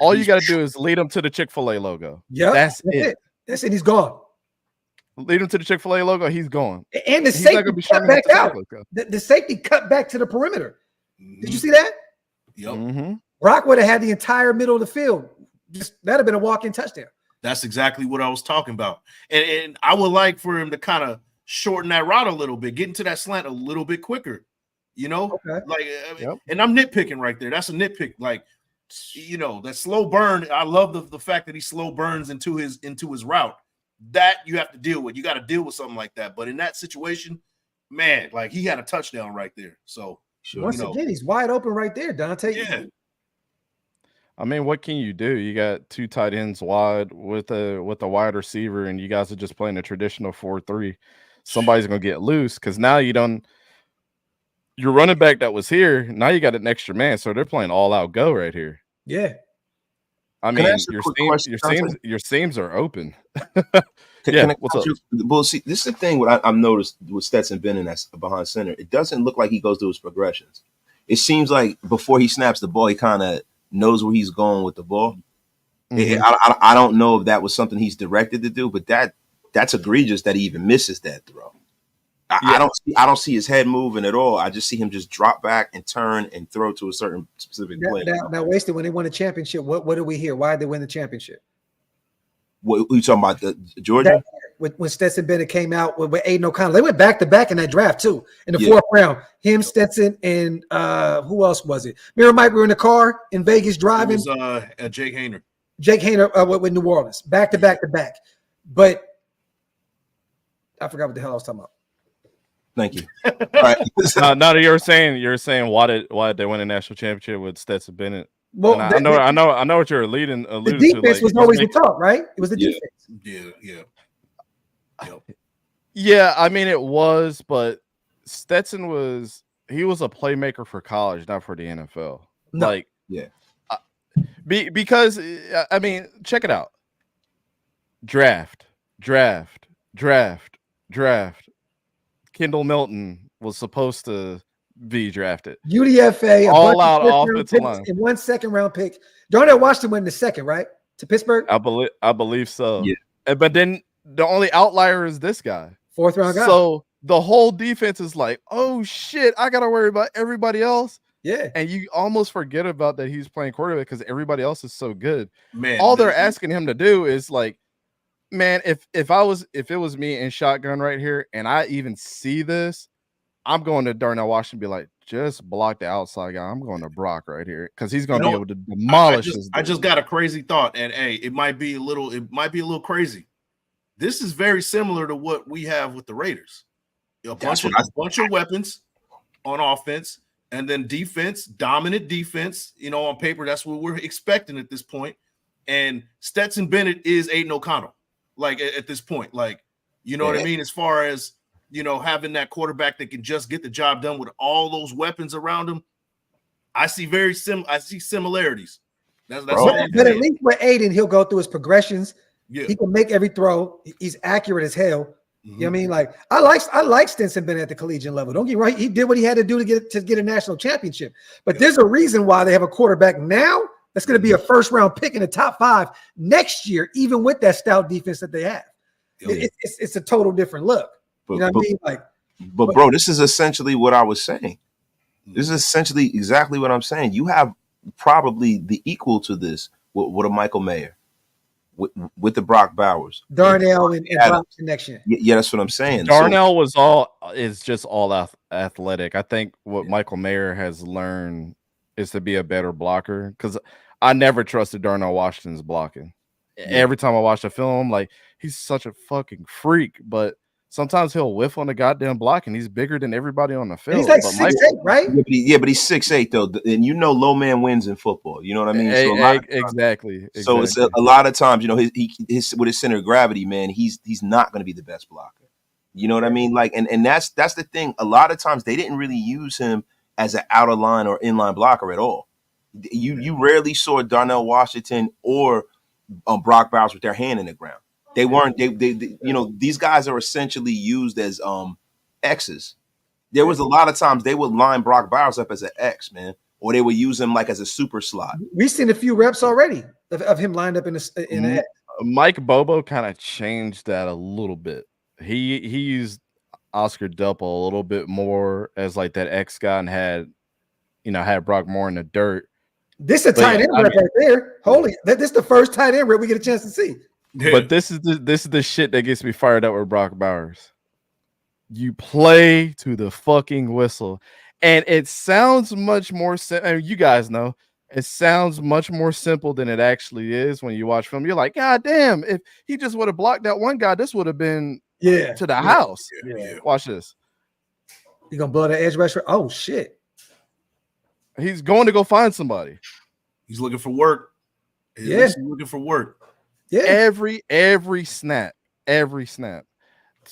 All you got to do is lead him to the Chick-fil-A logo. Yeah, that's it. That's it. He's gone. Lead him to the Chick-fil-A logo. He's gone. And the safety cut back out. The safety cut back to the perimeter. Did you see that? Yep. Brock would have had the entire middle of the field. That'd have been a walk-in touchdown. That's exactly what I was talking about. And I would like for him to kind of shorten that route a little bit, get into that slant a little bit quicker. You know, and I'm nitpicking right there. That's a nitpick. Like, you know, that slow burn. I love the fact that he slow burns into his route. That you have to deal with. You got to deal with something like that. But in that situation, man, like, he had a touchdown right there. So once again, he's wide open right there, Dante. Yeah. I mean, what can you do? You got two tight ends wide with a wide receiver, and you guys are just playing a traditional 4-3. Somebody's gonna get loose because now your running back that was here, now you got an extra man, so they're playing all out go right here. Yeah. I mean, your seams are open. What's up? Well, see, this is the thing. What I've noticed with Stetson Bennett that's behind center, it doesn't look like he goes through his progressions. It seems like before he snaps the ball, he kind of knows where he's going with the ball. I don't know if that was something he's directed to do, but that's egregious that he even misses that throw. I don't see his head moving at all. I just see him just drop back and turn and throw to a certain specific play. Now, Wasted, when they won the championship, what do we hear? Why did they win the championship? What are you talking about? Georgia? When Stetson Bennett came out with Aiden O'Connell, they went back to back in that draft too. In the fourth round, him, Stetson, and who else was it? Remember, Mike, we were in the car in Vegas driving. It was Jake Haener. Jake Haener with New Orleans, back to back to back. But I forgot what the hell I was talking about. Thank you. All right. No, you're saying why did they win a national championship with Stetson Bennett? Well, I know what you're alluding to. The defense was always the talk, right? It was the defense. Yeah, I mean it was, but Stetson was a playmaker for college, not for the NFL. No. Because I mean, check it out. Draft. Kendall Milton was supposed to be drafted. UDFA, all out offensive line, and 1 second-round pick. Darnell Washington went in the second, right? To Pittsburgh? I believe so. Yeah. But then the only outlier is this guy. Fourth-round guy. So the whole defense is like, oh shit, I gotta worry about everybody else. Yeah. And you almost forget about that he's playing quarterback because everybody else is so good. Man, all they're asking him to do is like, man, if it was me in shotgun right here and I even see this, I'm going to Darnell Washington and be like, just block the outside guy. I'm going to Brock right here because he's going to be able to demolish his. I just got a crazy thought, and hey, it might be a little crazy. This is very similar to what we have with the Raiders. A bunch of weapons on offense, and then defense, dominant defense. You know, on paper, that's what we're expecting at this point. And Stetson Bennett is Aiden O'Connell. Like at this point, like, you know what I mean? As far as, you know, having that quarterback that can just get the job done with all those weapons around him, I see similarities. That's but at least with Aiden, he'll go through his progressions. Yeah. He can make every throw. He's accurate as hell. You know what I mean? Like I like Stetson Bennett at the collegiate level. Don't get me right. He did what he had to do to get a national championship. But there's a reason why they have a quarterback now that's going to be a first-round pick in the top 5 next year, even with that stout defense that they have. It's a total different look. You know what I mean? Like, but bro, this is essentially what I was saying. This is essentially exactly what I'm saying. You have probably the equal to this with a Michael Mayer. with the Brock Bowers. Darnell and Brock's connection. Yeah, that's what I'm saying. Darnell is just all athletic. I think what Michael Mayer has learned is to be a better blocker, because I never trusted Darnell Washington's blocking. Yeah. Every time I watch a film, like, he's such a fucking freak, but sometimes he'll whiff on the goddamn block, and he's bigger than everybody on the field. And he's like 6'8", right? But he's 6'8", though, and low man wins in football. You know what I mean? Exactly. So it's a lot of times, his with his center of gravity, man, he's not going to be the best blocker. You know what I mean? Like, and that's the thing. A lot of times they didn't really use him as an out of line or inline blocker at all. You rarely saw Darnell Washington or Brock Bowers with their hand in the ground. They weren't. They these guys are essentially used as X's. There was a lot of times they would line Brock Bowers up as an X, man, or they would use him like as a super slot. We've seen a few reps already of him lined up in an X. Mike Bobo kind of changed that a little bit. He used Oscar Delpo a little bit more as like that X guy and had Brock more in the dirt. This is a tight end rep right there. Holy, this is the first tight end rep we get a chance to see. But this is the shit that gets me fired up with Brock Bowers. You play to the fucking whistle, and it sounds much more simple. You guys know it sounds much more simple than it actually is when you watch film. You're like, God damn! If he just would have blocked that one guy, this would have been to the house. Yeah. Watch this. You gonna blow the edge rusher? Oh shit! He's going to go find somebody. He's looking for work. He's looking for work. Yeah. Every snap.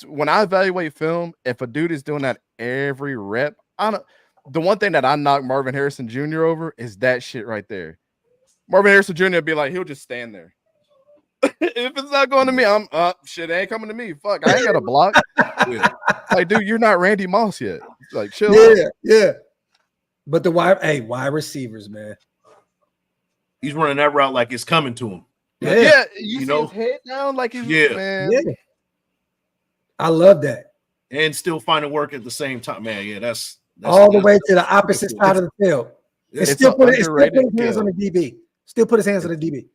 When I evaluate film, if a dude is doing that every rep, the one thing that I knock Marvin Harrison Jr. over is that shit right there. Marvin Harrison Jr. would be like, he'll just stand there. If it's not going to me, I'm shit, it ain't coming to me. Fuck, I ain't got a block. Like, dude, you're not Randy Moss yet. Like, chill. Yeah. But the wide receivers, man. He's running that route like it's coming to him. Yeah, you see his head down like he's man. Yeah. I love that. And still finding work at the same time. Man, yeah, that's all the way to the opposite side of the field. It's still put his hands on the DB. Still put his hands on the DB.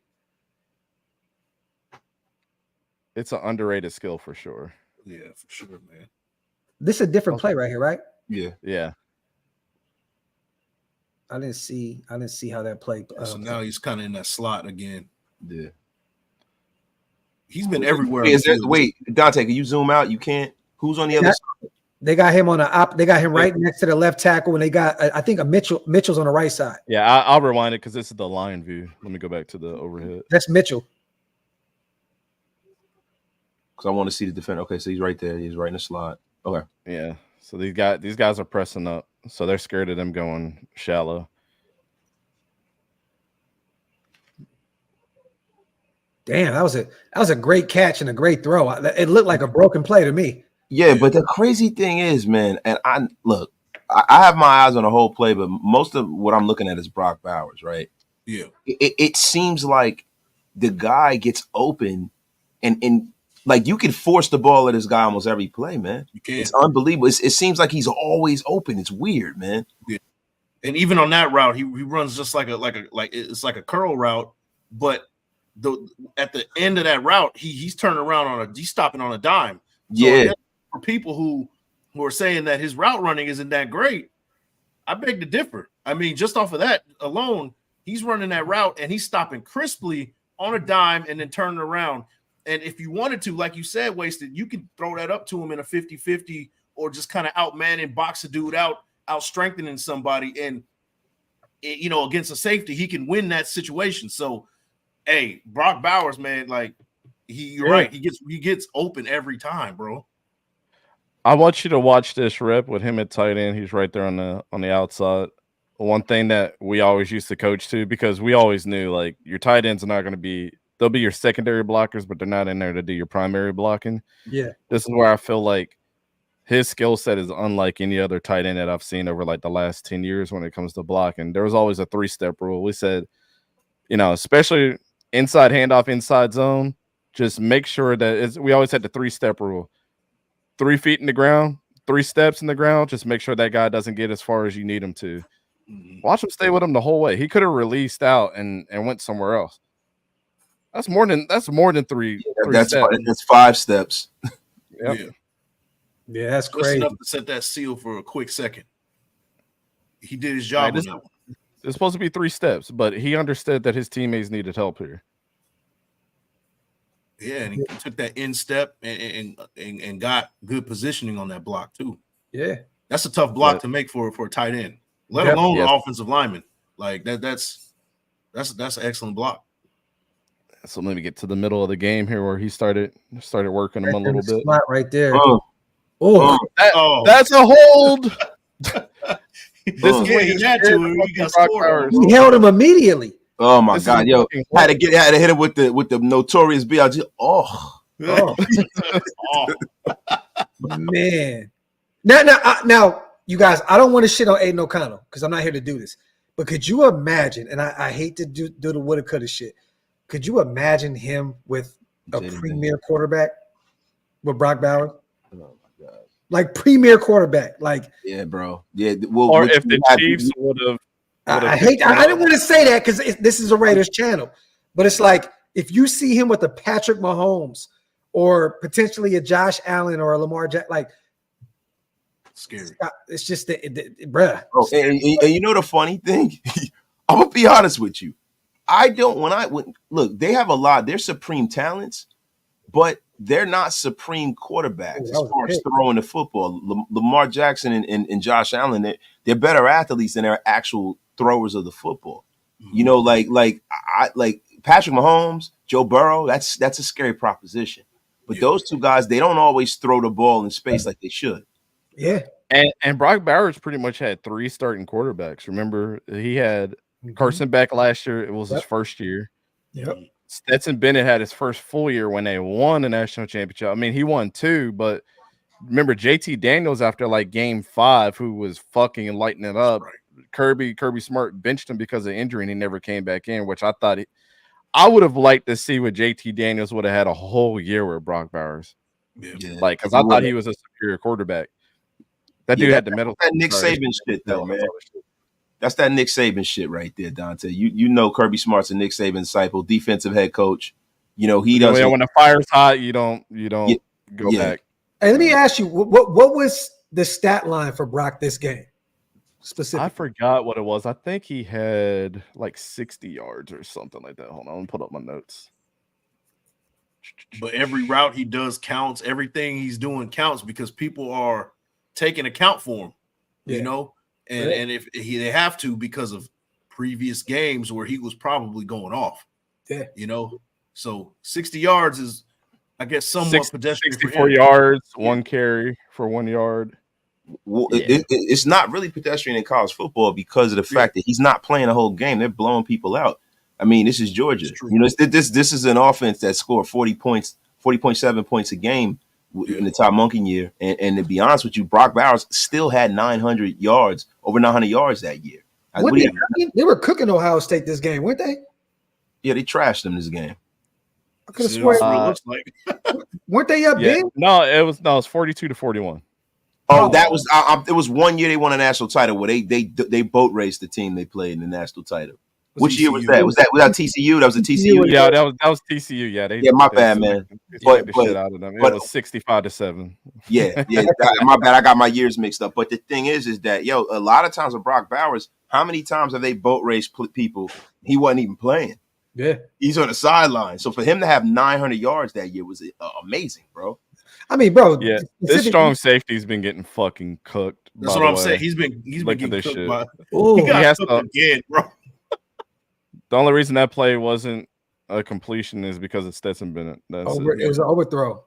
It's an underrated skill for sure. Yeah, for sure, man. This is a different play right here, right? Yeah. I didn't see how that played. So now he's kind of in that slot again. Yeah. He's been everywhere. Wait, Dante, can you zoom out? You can't. Who's on the other side? They got him on the They got him right next to the left tackle, and they got I think a Mitchell's on the right side. Yeah, I'll rewind it because this is the line view. Let me go back to the overhead. That's Mitchell. Because I want to see the defender. Okay, so he's right there. He's right in the slot. Okay. Yeah. So these guys are pressing up, so they're scared of them going shallow. Damn, that was a great catch and a great throw. It looked like a broken play to me. Yeah, but the crazy thing is, man, and I have my eyes on the whole play, but most of what I'm looking at is Brock Bowers, right? Yeah. It seems like the guy gets open and like you can force the ball at this guy almost every play, man. You can. It's unbelievable. It seems like he's always open. It's weird, man. Yeah. And even on that route, he runs just like it's like a curl route, but at the end of that route, he's turning around he's stopping on a dime. So yeah. For people who are saying that his route running isn't that great, I beg to differ. I mean, just off of that alone, he's running that route and he's stopping crisply on a dime and then turning around. And if you wanted to, like you said, Wasted, you can throw that up to him in a 50-50 or just kind of outmanning, box a dude out strengthening somebody. And, against a safety, he can win that situation. So, hey, Brock Bowers, man, like you're right. He gets open every time, bro. I want you to watch this rep with him at tight end. He's right there on the outside. One thing that we always used to coach to, because we always knew like your tight ends are not going to be, they'll be your secondary blockers, but they're not in there to do your primary blocking. Yeah. This is where I feel like his skill set is unlike any other tight end that I've seen over like the last 10 years when it comes to blocking. There was always a 3-step rule. We said, especially inside handoff, inside zone, just make sure that we always had the 3-step rule. 3 feet in the ground, 3 steps in the ground. Just make sure that guy doesn't get as far as you need him to. Watch him stay with him the whole way. He could have released out and went somewhere else. That's more than three. That's steps. that's 5 steps. Yep. Yeah, that's Just crazy. enough to set that seal for a quick second. He did his job on that one. It's supposed to be 3 steps, but he understood that his teammates needed help here. Yeah, and he took that in step and got good positioning on that block too. Yeah, that's a tough block to make for a tight end, let alone an offensive lineman. Like that's an excellent block. So let me get to the middle of the game here where he started working him a little bit. Right there. That's a hold. This is when he had to. He got scored. He held him immediately. Oh my God, yo! Had to hit him with the notorious BLG. Oh. Man. Now, you guys, I don't want to shit on Aiden O'Connell because I'm not here to do this. But could you imagine? And I hate to do the woulda coulda shit. Could you imagine him with a premier quarterback with Brock Bowers? Oh my God! Like premier quarterback, like yeah, bro. Yeah, well, or if the Chiefs would have. I didn't want to say that because this is a Raiders channel, but it's like if you see him with a Patrick Mahomes or potentially a Josh Allen or a Lamar Jackson, like scary. It's just bruh. Oh, and you know the funny thing, I'm gonna be honest with you. I don't look. They have a lot. They're supreme talents, but they're not supreme quarterbacks as far as throwing the football. Lamar Jackson and Josh Allen, they're better athletes than they're actual throwers of the football. Mm-hmm. You know, like Patrick Mahomes, Joe Burrow. That's a scary proposition. But those two guys, they don't always throw the ball in space like they should. Yeah. And Brock Bowers pretty much had 3 starting quarterbacks. Remember, he had Carson Beck last year. It was his first year. Yep. Stetson Bennett had his first full year when they won the national championship. I mean, he won 2, but remember JT Daniels after like game 5, who was fucking lighting it up. Right. Kirby Smart benched him because of injury, and he never came back in, which I thought I would have liked to see what JT Daniels would have had a whole year with Brock Bowers. Yeah. Like, because I thought he was a superior quarterback. That dude had the metal. That Nick Saban shit, though, man. That's that Nick Saban shit right there, Dante. You know Kirby Smart's a Nick Saban disciple, defensive head coach. You know he doesn't. When the fire's hot, you don't go back. Hey, let me ask you, what was the stat line for Brock this game? Specifically, I forgot what it was. I think he had like 60 yards or something like that. Hold on, let me pull up my notes. But every route he does counts. Everything he's doing counts because people are taking account for him. You know. And if they have to because of previous games where he was probably going off, you know, so 60 yards is, I guess, somewhat pedestrian. 64 yards, 1 carry for 1 yard. Well, it's not really pedestrian in college football because of the fact that he's not playing the whole game. They're blowing people out. I mean, this is Georgia. You know, this is an offense that scored 40.7 points a game in the Todd Monken year, and to be honest with you, Brock Bowers still had over 900 yards that year. They were cooking Ohio State this game, weren't they? Yeah, they trashed them this game. I could have sworn weren't they up big? No, it was 42-41. Oh, that was it was 1 year they won a national title where they boat raced the team they played in the national title. Which year was that? Was that TCU? That was a TCU. Yeah, that was TCU. Yeah, my bad, man. But shit out of them. It was 65-7. Yeah. My bad. I got my years mixed up. But the thing is that a lot of times with Brock Bowers, how many times have they boat raced people? He wasn't even playing. Yeah, he's on the sideline. So for him to have 900 yards that year was amazing, bro. I mean, bro. Yeah, this strong safety's been getting fucking cooked. That's what I'm saying. He's been getting cooked. He got cooked again, bro. The only reason that play wasn't a completion is because of Stetson Bennett. It was an overthrow.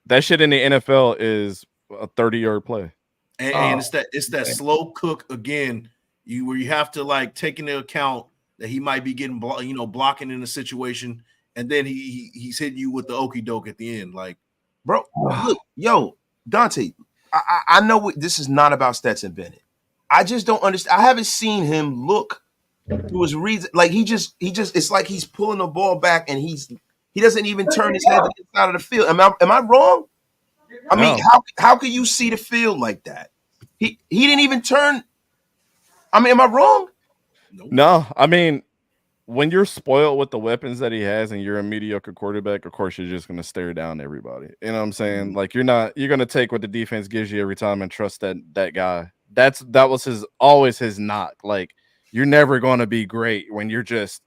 That shit in the NFL is a 30-yard play. And it's that slow cook again, where you have to like take into account that he might be getting blocking in a situation, and then he's hitting you with the okie doke at the end. Like, bro, look, Dante, I know this is not about Stetson Bennett. I just don't understand. I haven't seen him look to his reason. Like he just it's like he's pulling the ball back and he doesn't even turn his head to the side of the field. Am I wrong? I mean, how can you see the field like that? He didn't even turn. I mean, am I wrong? No, I mean, when you're spoiled with the weapons that he has and you're a mediocre quarterback, of course, you're just going to stare down everybody. You know what I'm saying? Like, you're going to take what the defense gives you every time and trust that guy. That was always his knock. Like, you're never going to be great when you're just,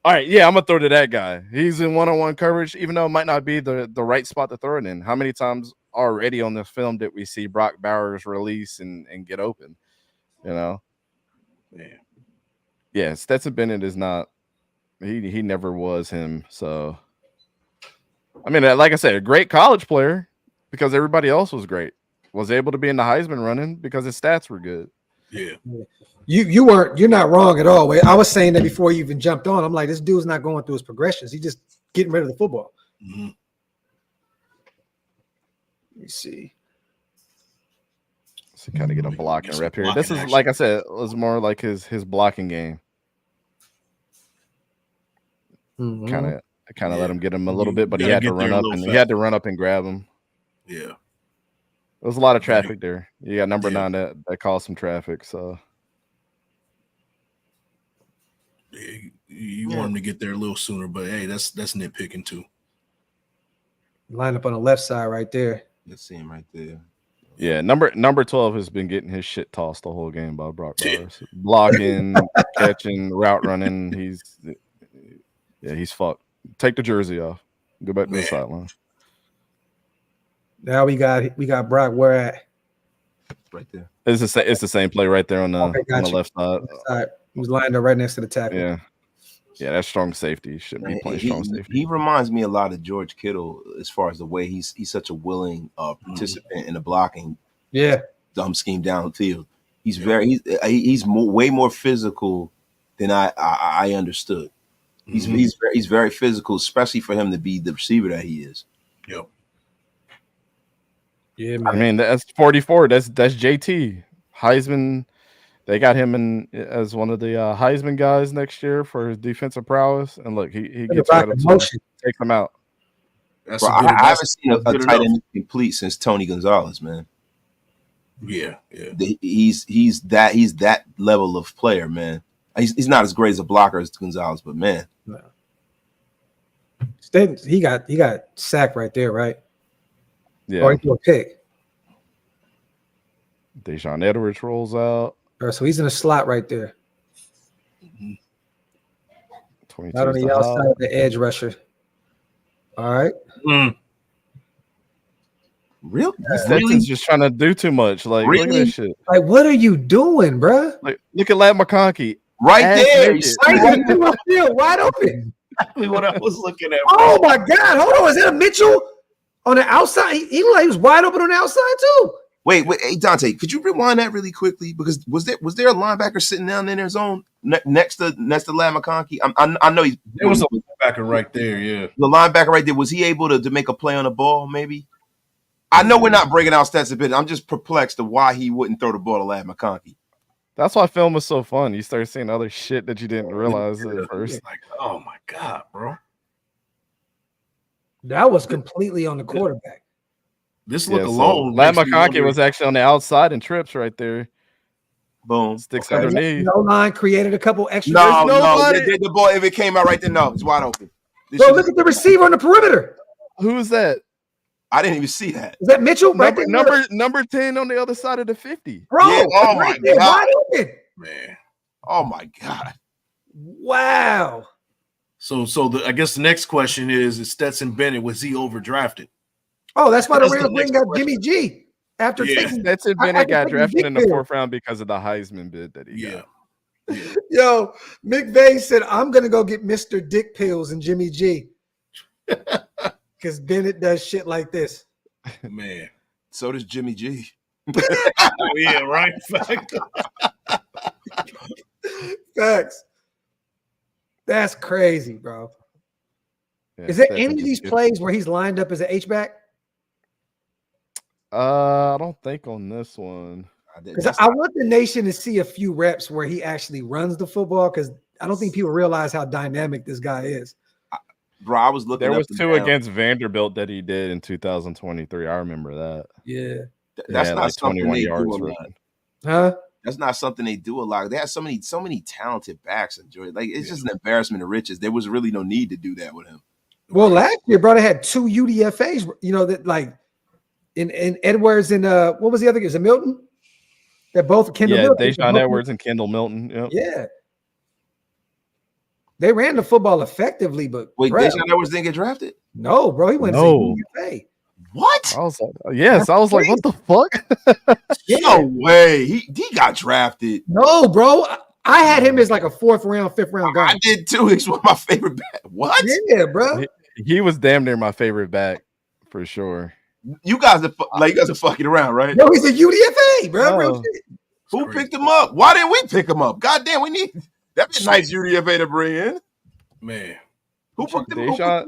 all right, yeah, I'm going to throw to that guy. He's in one-on-one coverage, even though it might not be the right spot to throw it in. How many times already on this film did we see Brock Bowers release and get open? You know? Yeah, Stetson Bennett is not. He never was him. So, I mean, like I said, a great college player because everybody else was great. Was able to be in the Heisman running because his stats were good. Yeah. You're not wrong at all. I was saying that before you even jumped on. I'm like, this dude's not going through his progressions. He's just getting rid of the football. Mm-hmm. Let me see. So kind of get a blocking rep here. This is, like I said, it was more like his blocking game. Mm-hmm. Kind of let him get him a little bit, but he had to run up and grab him. Yeah, there was a lot of traffic there. You got number 9 that caused some traffic. So you want him to get there a little sooner, but hey, that's nitpicking too. Line up on the left side right there. Let's see him right there. Yeah, number 12 has been getting his shit tossed the whole game by Brock Bowers. Blocking, catching, route running. He's fucked. Take the jersey off. Go back to the sideline. Now we got Brock where at? Right there. It's the same play right there on the left side. He was lined up right next to the tackle. Yeah, that's strong safety. Should be playing strong safety. He reminds me a lot of George Kittle as far as the way he's such a willing participant in the blocking. Yeah, dumb scheme downfield. He's way more physical than I understood. He's very physical, especially for him to be the receiver that he is. Yep. Yeah, man. I mean, that's 44. That's JT Heisman. They got him as one of the Heisman guys next year for his defensive prowess. And look, he gets right up to take him out. I haven't seen a tight end complete since Tony Gonzalez, man. Yeah. He's that level of player, man. He's not as great as a blocker as Gonzalez, but man. No. He got sacked right there, right? Yeah. Or he threw a pick. Deshaun Edwards rolls out. All right, so he's in a slot right there. Not on the outside of the edge rusher. All right. Really? Stetson's just trying to do too much. Like, look at this shit. Like, what are you doing, bro? Like, look at Ladd McConkey. Right there. Wide open. Exactly what I was looking at. Oh, my God. Hold on. Is that a Mitchell on the outside? He looked like he was wide open on the outside, too. Wait, hey Dante, could you rewind that really quickly? Because was there a linebacker sitting down in their zone next to Ladd McConkey? I know there was a linebacker right there. Yeah, the linebacker right there. Was he able to make a play on the ball? Maybe. I know we're not breaking out stats a bit. I'm just perplexed to why he wouldn't throw the ball to Ladd McConkey. That's why film was so fun. You start seeing other shit that you didn't realize at first. Like, oh my God, bro, that was completely on the quarterback. This look alone. Ladd McConkey was actually on the outside and trips right there. Boom. Sticks underneath. No line created a couple extra. No. The ball, if it came out right there, no, it's wide open. Bro, look at the receiver on the perimeter. Who is that? I didn't even see that. Is that Mitchell? Number 10 on the other side of the 50. Bro, yeah, oh my God. Wide open. Man. Oh my God. Wow. So I guess the next question is Stetson Bennett, was he overdrafted? Oh, that's why the Raiders bring up Jimmy G after taking. Stetson Bennett got drafted in the 4th round because of the Heisman bid that he got. Yeah. Yo, McVay said, I'm going to go get Mr. Dick Pills and Jimmy G. Because Bennett does shit like this. Man. So does Jimmy G. Oh, yeah, right. Facts. That's crazy, bro. Yeah, is there any of these plays where he's lined up as an H-back? I don't think on this one. Because I want the nation to see a few reps where he actually runs the football, because I don't think people realize how dynamic this guy is. Bro, I was looking. There was 2 against Vanderbilt that he did in 2023. I remember that. Yeah. That's not like something 21 they yards do a for lot. Huh? That's not something they do a lot. They have so many talented backs. Like it's just an embarrassment of riches. There was really no need to do that with him. Well, last year, brother had 2 UDFAs. That like in Edwards and what was the other? Is it Milton? They're both Kendall. Yeah, Milton. Deshaun Edwards and Kendall Milton. Yep. Yeah. They ran the football effectively, but wait, Deshaun Edwards didn't get drafted? No, bro, he went to UDFA. What? I was like, yes, I was like, what the fuck? No way. He got drafted. No, bro. I had him as like a 4th round, 5th round guy. I did too. He's one of my favorite back. What? Yeah, bro. He was damn near my favorite back for sure. You guys are fucking around, right? No, he's a UDFA, bro. Real shit. Who picked him up? Why didn't we pick him up? God damn, we need that'd be a nice UDFA to bring in. Man. Who picked him up?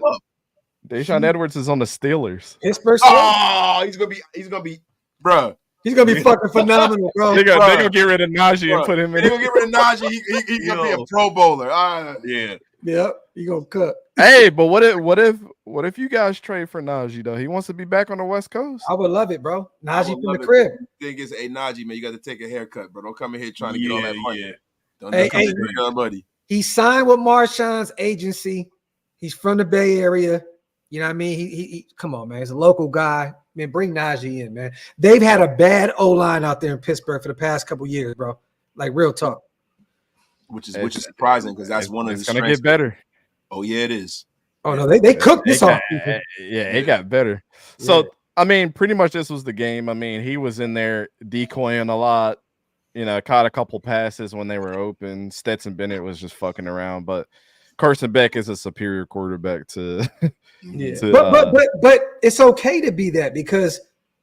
Deshaun Edwards is on the Steelers. Pittsburgh. Oh, he's gonna be, bro. He's gonna be fucking phenomenal, bro. They're gonna get rid of Najee and put him in. They're gonna get rid of Najee. He's gonna be a Pro Bowler. Yeah. Yep. He gonna cut. Hey, but what if you guys trade for Najee though? He wants to be back on the West Coast. I would love it, bro. Najee from the crib. Thing is, hey Najee, man, you got to take a haircut, bro. Don't come in here trying to get all that money. Yeah. Don't come in here with money. He signed with Marshawn's agency. He's from the Bay Area. You know what I mean? He come on, man. He's a local guy. Man, bring Najee in, man. They've had a bad O-line out there in Pittsburgh for the past couple years, bro. Like real talk. Which is surprising because that's one of the. It's gonna get better. Oh yeah, it is. Oh no, they cooked this off. Yeah, it got better. So I mean, pretty much this was the game. I mean, he was in there decoying a lot. Caught a couple passes when they were open. Stetson Bennett was just fucking around, but Carson Beck is a superior quarterback to. But it's okay to be that because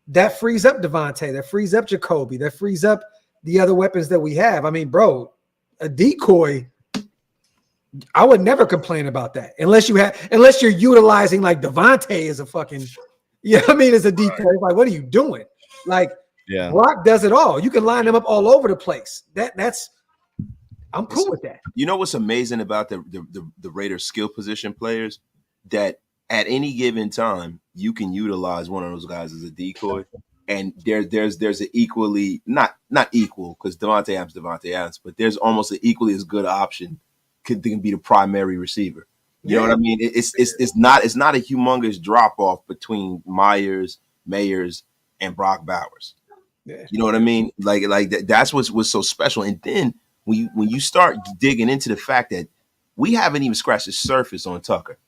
that frees up Devontae, that frees up Jacoby, that frees up the other weapons that we have. I mean, bro, a decoy. I would never complain about that unless you're utilizing like Devontae as a fucking, as a decoy. Like, what are you doing? Like, Brock does it all. You can line them up all over the place. I'm cool with that. You know what's amazing about the Raiders skill position players? That at any given time you can utilize one of those guys as a decoy, and there's an equally not equal because Devontae Adams, but there's almost an equally as good option can be the primary receiver. You know what I mean? It's not a humongous drop off between Mayers, and Brock Bowers. Yeah. You know what I mean? Like that's what's so special. And then when you start digging into the fact that we haven't even scratched the surface on Tucker.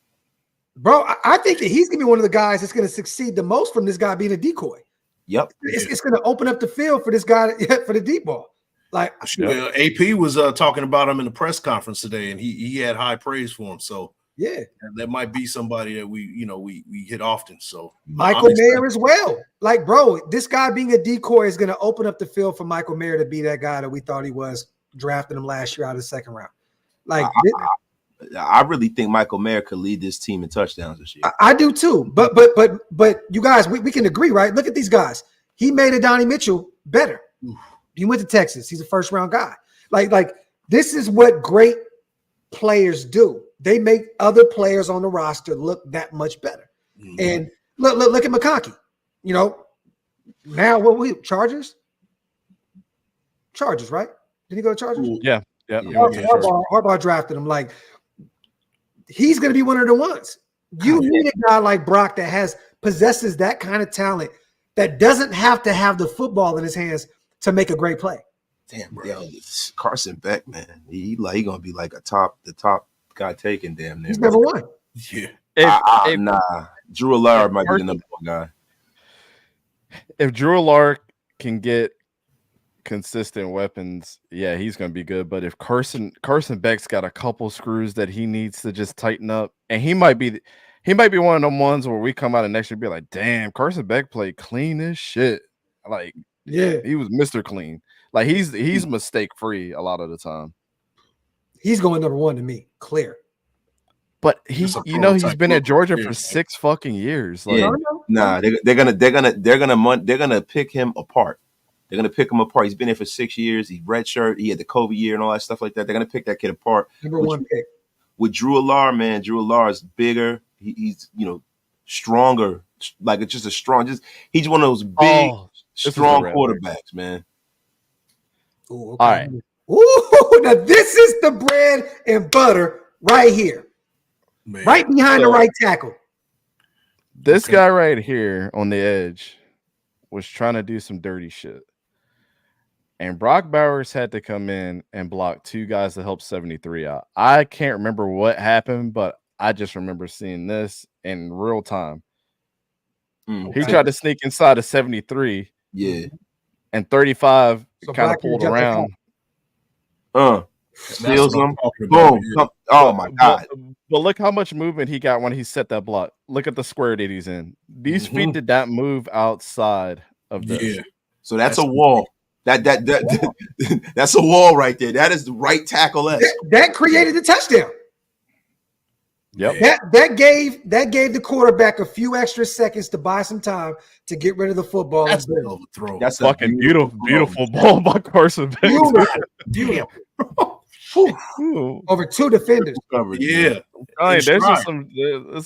Bro, I think that he's gonna be one of the guys that's gonna succeed the most from this guy being a decoy. Yep. It's gonna open up the field for this guy for the deep ball. Like AP was talking about him in the press conference today, and he had high praise for him. So that might be somebody that we hit often. So Michael Mayer as well. Like, bro, this guy being a decoy is gonna open up the field for Michael Mayer to be that guy that we thought he was, drafting him last year out of the second round. Like I really think Michael Mayer could lead this team in touchdowns this year. I do too. But you guys, we can agree, right? Look at these guys. He made Adonai Mitchell better. He went to Texas. He's a first round guy. Like this is what great players do. They make other players on the roster look that much better. Mm-hmm. And look at McConkey. Now what we Chargers? Chargers, right? Did he go to Chargers? Yeah. Harbaugh drafted him. Like, he's going to be one of the ones. You need a guy like Brock that possesses that kind of talent that doesn't have to have the football in his hands to make a great play. Damn, Carson Beck, man, he gonna be like the top guy taken. Damn near. He's number one. Yeah. Nah, Drew Allard might be the number one guy. If Drew Allard can get consistent weapons, he's gonna be good. But if Carson Beck's got a couple screws that he needs to just tighten up, and he might be one of them ones where we come out and next year be like, damn, Carson Beck played clean as shit. Like, he was Mr. Clean. Like he's mistake free a lot of the time. He's going number one to me, clear. But he's been at Georgia for 6 fucking years. Like, nah, they're gonna pick him apart. They're gonna pick him apart. He's been there for 6 years. He redshirt. He had the COVID year and all that stuff like that. They're gonna pick that kid apart. Number one pick with Drew Allard, man. Drew Allard's bigger. He's stronger. Like it's just he's one of those big, strong quarterbacks, man. Ooh, okay. All right. Ooh, now this is the bread and butter right here. Man. Right behind the right tackle. This guy right here on the edge was trying to do some dirty shit. And Brock Bowers had to come in and block two guys to help 73 out. I can't remember what happened, but I just remember seeing this in real time. He tried to sneak inside of 73. Yeah. And 35 So kind Brock of pulled jumped around. Steals him. Boom. Oh, my God. But look how much movement he got when he set that block. Look at the square that he's in. These feet did not move outside of this. Yeah. So that's a wall. That's a wall right there. That is the right tackle. That created the touchdown. Yep. That gave the quarterback a few extra seconds to buy some time to get rid of the football. That's a hell of a throw. That's fucking beautiful ball by Carson Banks. Beautiful. Over two defenders. Yeah. There's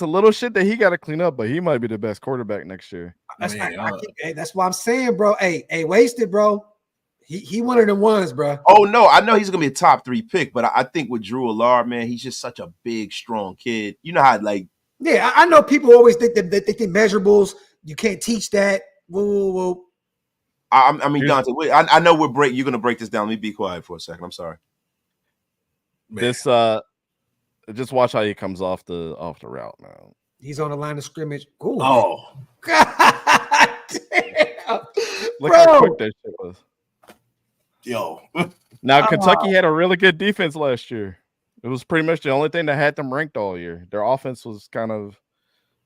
a little shit that he got to clean up, but he might be the best quarterback next year. That's why I'm saying, bro. Hey, wasted, bro. He one of them ones, bro. Oh no, I know he's gonna be a top 3 pick, but I think with Drew Allard, man, he's just such a big, strong kid. You know how Yeah, I know people always think that they think measurables. You can't teach that. Whoa. I mean, Dante, I know you're gonna break this down. Let me be quiet for a second. I'm sorry. Man. This just watch how he comes off the route now. He's on the line of scrimmage. Ooh. Oh, God damn. Look how quick that shit was. Yo. Now Kentucky had a really good defense last year. It was pretty much the only thing that had them ranked all year. Their offense was kind of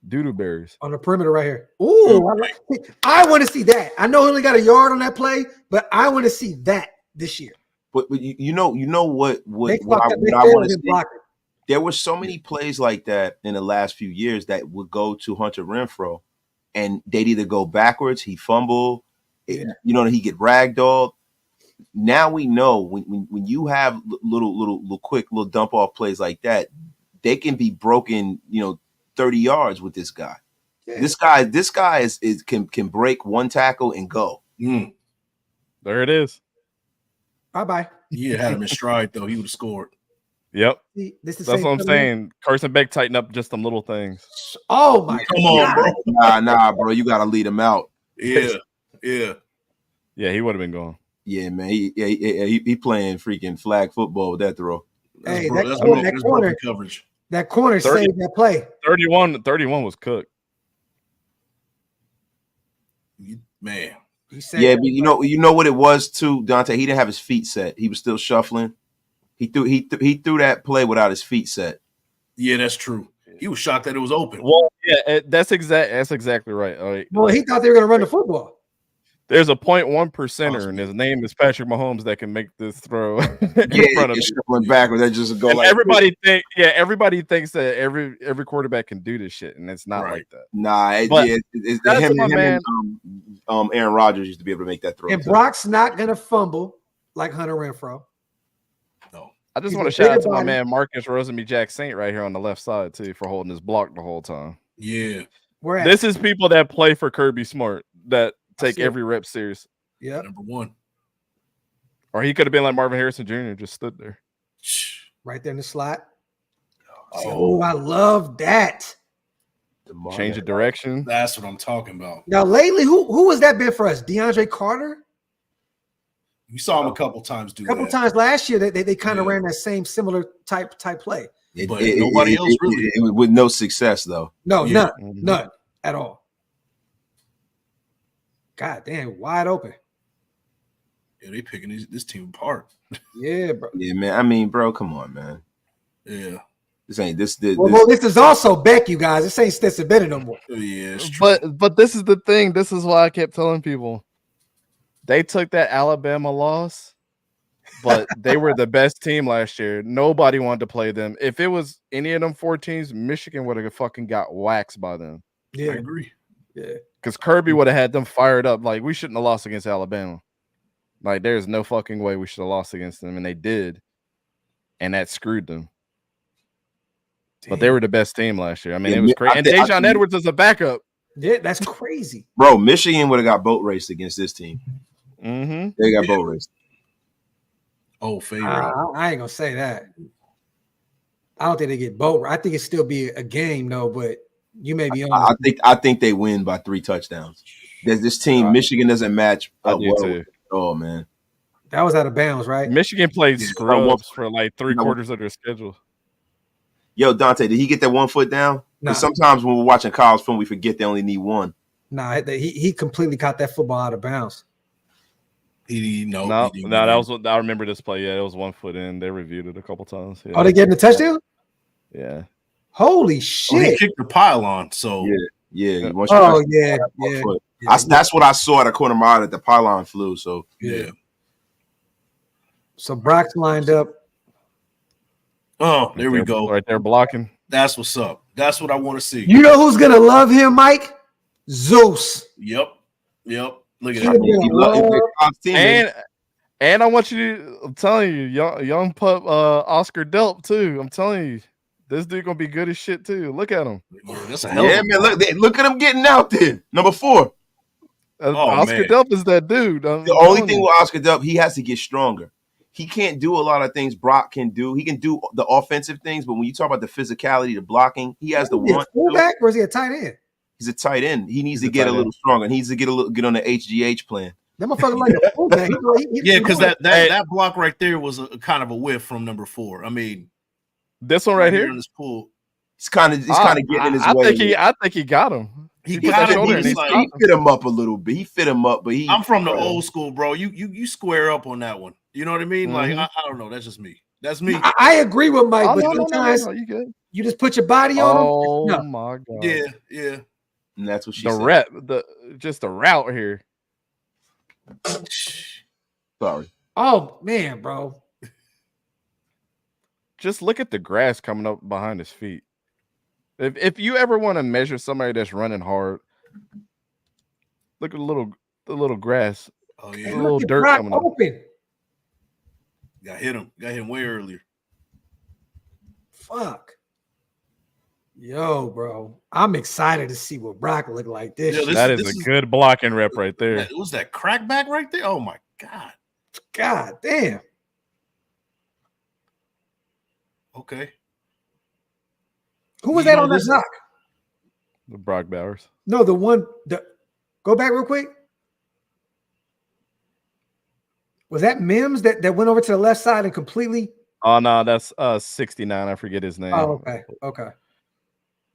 doo-doo berries. On the perimeter right here. Ooh, I want to see that. I know he only got a yard on that play, but I want to see that this year. But you know what I want to see? There were so many plays like that in the last few years that would go to Hunter Renfrow, and they'd either go backwards, he fumble, he get ragdolled. Now we know when you have little quick dump off plays like that, they can be broken, 30 yards with this guy. Yeah. This guy can break one tackle and go. There it is. Bye. He had him in stride though. He would have scored. Yep. That's what I'm saying. Carson Beck tighten up just some little things. Oh my Come on, bro. Nah, bro. You gotta lead him out. Yeah. Yeah, he would have been going. Yeah, man. He playing freaking flag football with that throw. Hey, that corner coverage. That corner saved that play. 31 was cooked. Man. Yeah, but you know what it was too, Dante. He didn't have his feet set. He was still shuffling. He threw that play without his feet set. Yeah, that's true. He was shocked that it was open. Well, yeah, that's exactly right. All right. Well, he thought they were going to run the football. There's a 0.1%er, and his name is Patrick Mahomes that can make this throw in front of shuffling backwards. That just go and like everybody thinks that every quarterback can do this shit, and it's not like that. Nah, it's him and Aaron Rodgers used to be able to make that throw. And Brock's not going to fumble like Hunter Renfrow. No, I just want to shout out to my man Marcus Rosenby-Jack Saint right here on the left side too for holding his block the whole time. Yeah, this is people that play for Kirby Smart that take every rep serious. Yeah, number one. Or he could have been like Marvin Harrison Jr. just stood there, right there in the slot. Oh, I love that. Change of direction. That's what I'm talking about. Now, lately, who has that been for us? DeAndre Carter. We saw him a couple times do that. A couple times last year. They kind of ran that same similar type play. But nobody else really. With no success though. No, none at all. God damn, wide open. Yeah, they picking this team apart. Yeah, bro. Yeah, man. I mean, bro, come on, man. Yeah. This ain't this. Well, this is also Beck, you guys. This ain't Stetson Bennett no more. Yeah, it's true. But this is the thing. This is why I kept telling people they took that Alabama loss, but they were the best team last year. Nobody wanted to play them. If it was any of them 4 teams, Michigan would have fucking got waxed by them. Yeah, I agree. Yeah, because Kirby would have had them fired up. Like, we shouldn't have lost against Alabama. Like, there's no fucking way we should have lost against them, and they did, and that screwed them. Damn. But they were the best team last year. I mean, it was crazy. And Dejon Edwards is a backup. Yeah, that's crazy, bro. Michigan would have got boat raced against this team. Mm-hmm. They got boat raced. Oh, favorite. I ain't gonna say that. I don't think they get both. I think it still be a game though, but you may be on. I think they win by 3 touchdowns. There's this team. Michigan doesn't match up well. Oh man, that was out of bounds, right? Michigan played scrubs for like 3/4 of their schedule. Yo, Dante, did he get that 1 foot down? Because sometimes when we're watching college film, we forget they only need one. He completely caught that football out of bounds. No, that was what I remember this play. Yeah, it was 1 foot in. They reviewed it a couple times. Yeah. Oh, they getting the touchdown? Yeah. Holy shit! He kicked the pylon. So yeah. That's what I saw at a corner mile that the pylon flew. So yeah. So Brock's lined up. Oh, there we go. Right there blocking. That's what's up. That's what I want to see. You know who's gonna love him, Mike? Zeus. Yep. Look at that. And I want you to, I'm telling you, young pup Oscar Delp too. I'm telling you, this dude gonna be good as shit too. Look at him. That's a hell of a man. Look at him getting out there. Number 4. Oscar Delp is that dude. The only thing with Oscar Delp, he has to get stronger. He can't do a lot of things Brock can do. He can do the offensive things, but when you talk about the physicality, the blocking, he has the one. Fullback, or is he a tight end? He's a tight end. He needs to get a little stronger. He needs to get on the HGH plan. That motherfucker like a fullback. Yeah, because that block right there was a kind of a whiff from number 4. I mean, this one right here in this pool. He's kind of getting in his way. I think he got him. He fit him up a little bit. He fit him up, but I'm from the old school, bro. You square up on that one. You know what I mean? Mm-hmm. Like I don't know. That's just me. That's me. I agree with Mike, but sometimes you just put your body on him. Oh my god. Yeah. And that's what she said. Just the route here. Sorry. Oh man, bro. Just look at the grass coming up behind his feet. If you ever want to measure somebody that's running hard, look at the little grass. Oh yeah, a little dirt coming up. Got him way earlier. Fuck. Yo, bro. I'm excited to see what Brock look like this. Yeah, that is a good blocking rep right there. Was that crackback right there? Oh my god. God damn. Okay. Who was that on that knock? The Brock Bowers. No, the one. Go back real quick. Was that Mims that went over to the left side and completely? Oh no, that's 69. I forget his name. Oh, okay.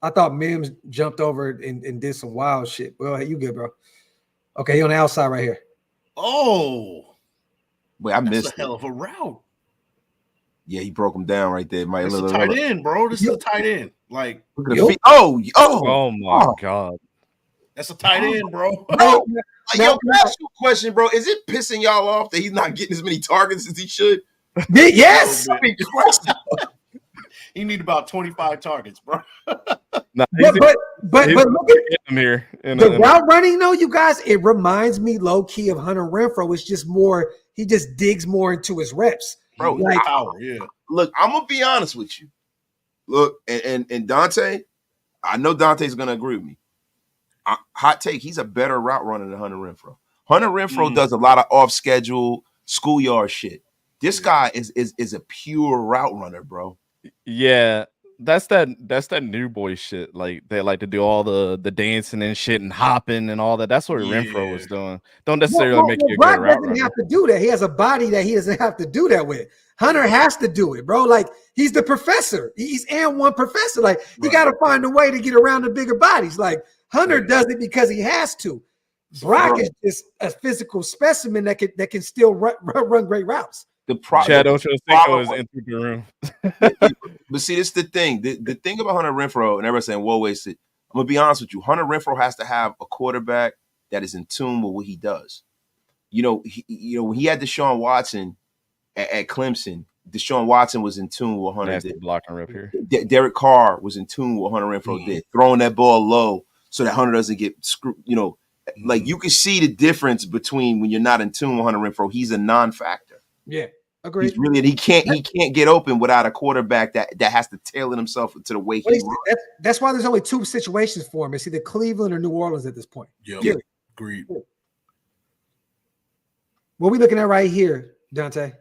I thought Mims jumped over and did some wild shit. Well, you good, bro? Okay, he on the outside right here. Oh, wait, I missed a hell of a route. Yeah, he broke him down right there. This is a tight end, bro. This is a tight end. Like, oh my god. That's a tight end, bro. Yo, can I ask you a question, bro? Is it pissing y'all off that he's not getting as many targets as he should? Yes. I mean, Christ. He need about 25 targets, bro. But look at him here. The route running, though, you guys, it reminds me low key of Hunter Renfrow. It's just more, he just digs more into his reps. Bro, like power, yeah. Look, I'm gonna be honest with you. Look, and Dante, I know Dante's gonna agree with me. Hot take, he's a better route runner than Hunter Renfrow. Hunter Renfrow does a lot of off-schedule schoolyard shit. This guy is a pure route runner, bro. Yeah, that's that new boy shit. Like they like to do all the dancing and shit and hopping and all that. That's what Renfrow was doing. Don't necessarily make you a good route runner. Doesn't have to do that. He has a body that he doesn't have to do that with. Hunter has to do it, bro. Like he's the professor. He's one professor. Like he got to find a way to get around the bigger bodies. Like Hunter does it because he has to. Brock is just a physical specimen that can still run great routes. Chad Ochocinco is into the room. But see, this is the thing. The thing about Hunter Renfrow, and everybody's saying, "Whoa, wait, I'm gonna be honest with you. Hunter Renfrow has to have a quarterback that is in tune with what he does. When he had Deshaun Watson at Clemson, Deshaun Watson was in tune with what Hunter did. Blocking rep here. Derek Carr was in tune with what Hunter Renfrow did, throwing that ball low so that Hunter doesn't get screwed. Like you can see the difference between when you're not in tune with Hunter Renfrow. He's a non-factor. Yeah. Agreed. He can't get open without a quarterback that has to tailor himself to the way he runs. That's why there's only two situations for him. It's either Cleveland or New Orleans at this point. Yeah. Agreed. What we looking at right here, Dante?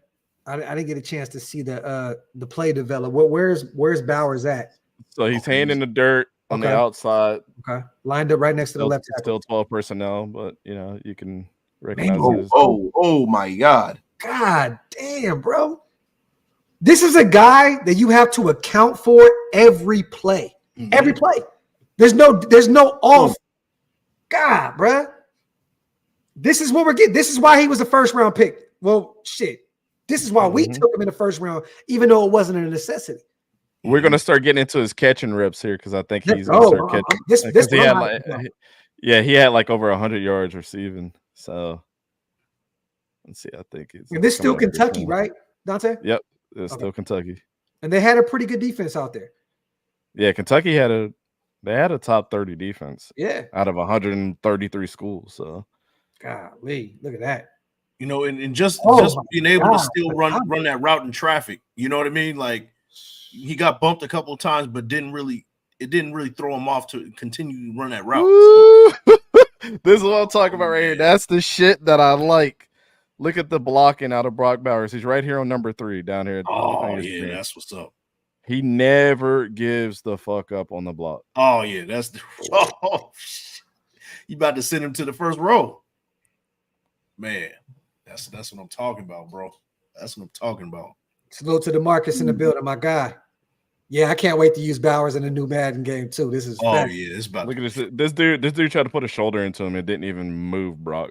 I didn't get a chance to see the play develop. Where's Bowers at? So he's hand in the dirt on the outside. Okay, lined up right next to the left tackle. Still 12 personnel, but you can recognize it. Oh my God. God damn, bro. This is a guy that you have to account for every play. Mm-hmm. Every play. There's no off. God, bro. This is what we're getting. This is why he was a first round pick. Well, shit. This is why we took him in the first round, even though it wasn't a necessity. We're gonna start getting into his catching reps here because I think he's gonna start catching. He had like over 100 yards receiving. So let's see. I think it's and this still Kentucky, right, Dante? Yep, it's still Kentucky. And they had a pretty good defense out there. Yeah, Kentucky had a top 30 defense. Yeah, out of 133 schools. So, golly, look at that. You know, and just being able to still run that route in traffic. You know what I mean? Like he got bumped a couple of times, but it didn't really throw him off to continue to run that route. This is what I'm talking about right here. That's the shit that I like. Look at the blocking out of Brock Bowers. He's right here on number 3 down here. Yeah, that's what's up. He never gives the fuck up on the block. Oh yeah, you about to send him to the first row, man. That's what I'm talking about, bro. That's what I'm talking about. Salute to DeMarcus in the building, my guy. Yeah, I can't wait to use Bowers in the new Madden game too. This is yeah, it's about. Look at this. This dude tried to put a shoulder into him. It didn't even move Brock.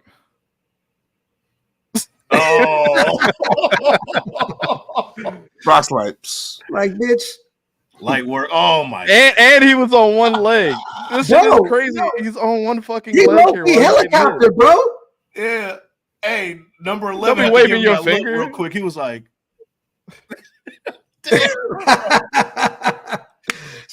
Oh, Brock's like bitch. Like we're my and he was on one leg. This shit is crazy. He's on one fucking leg here. He helicopter, bro. Yeah. Hey, number 11. Don't be waving your finger real quick. He was like,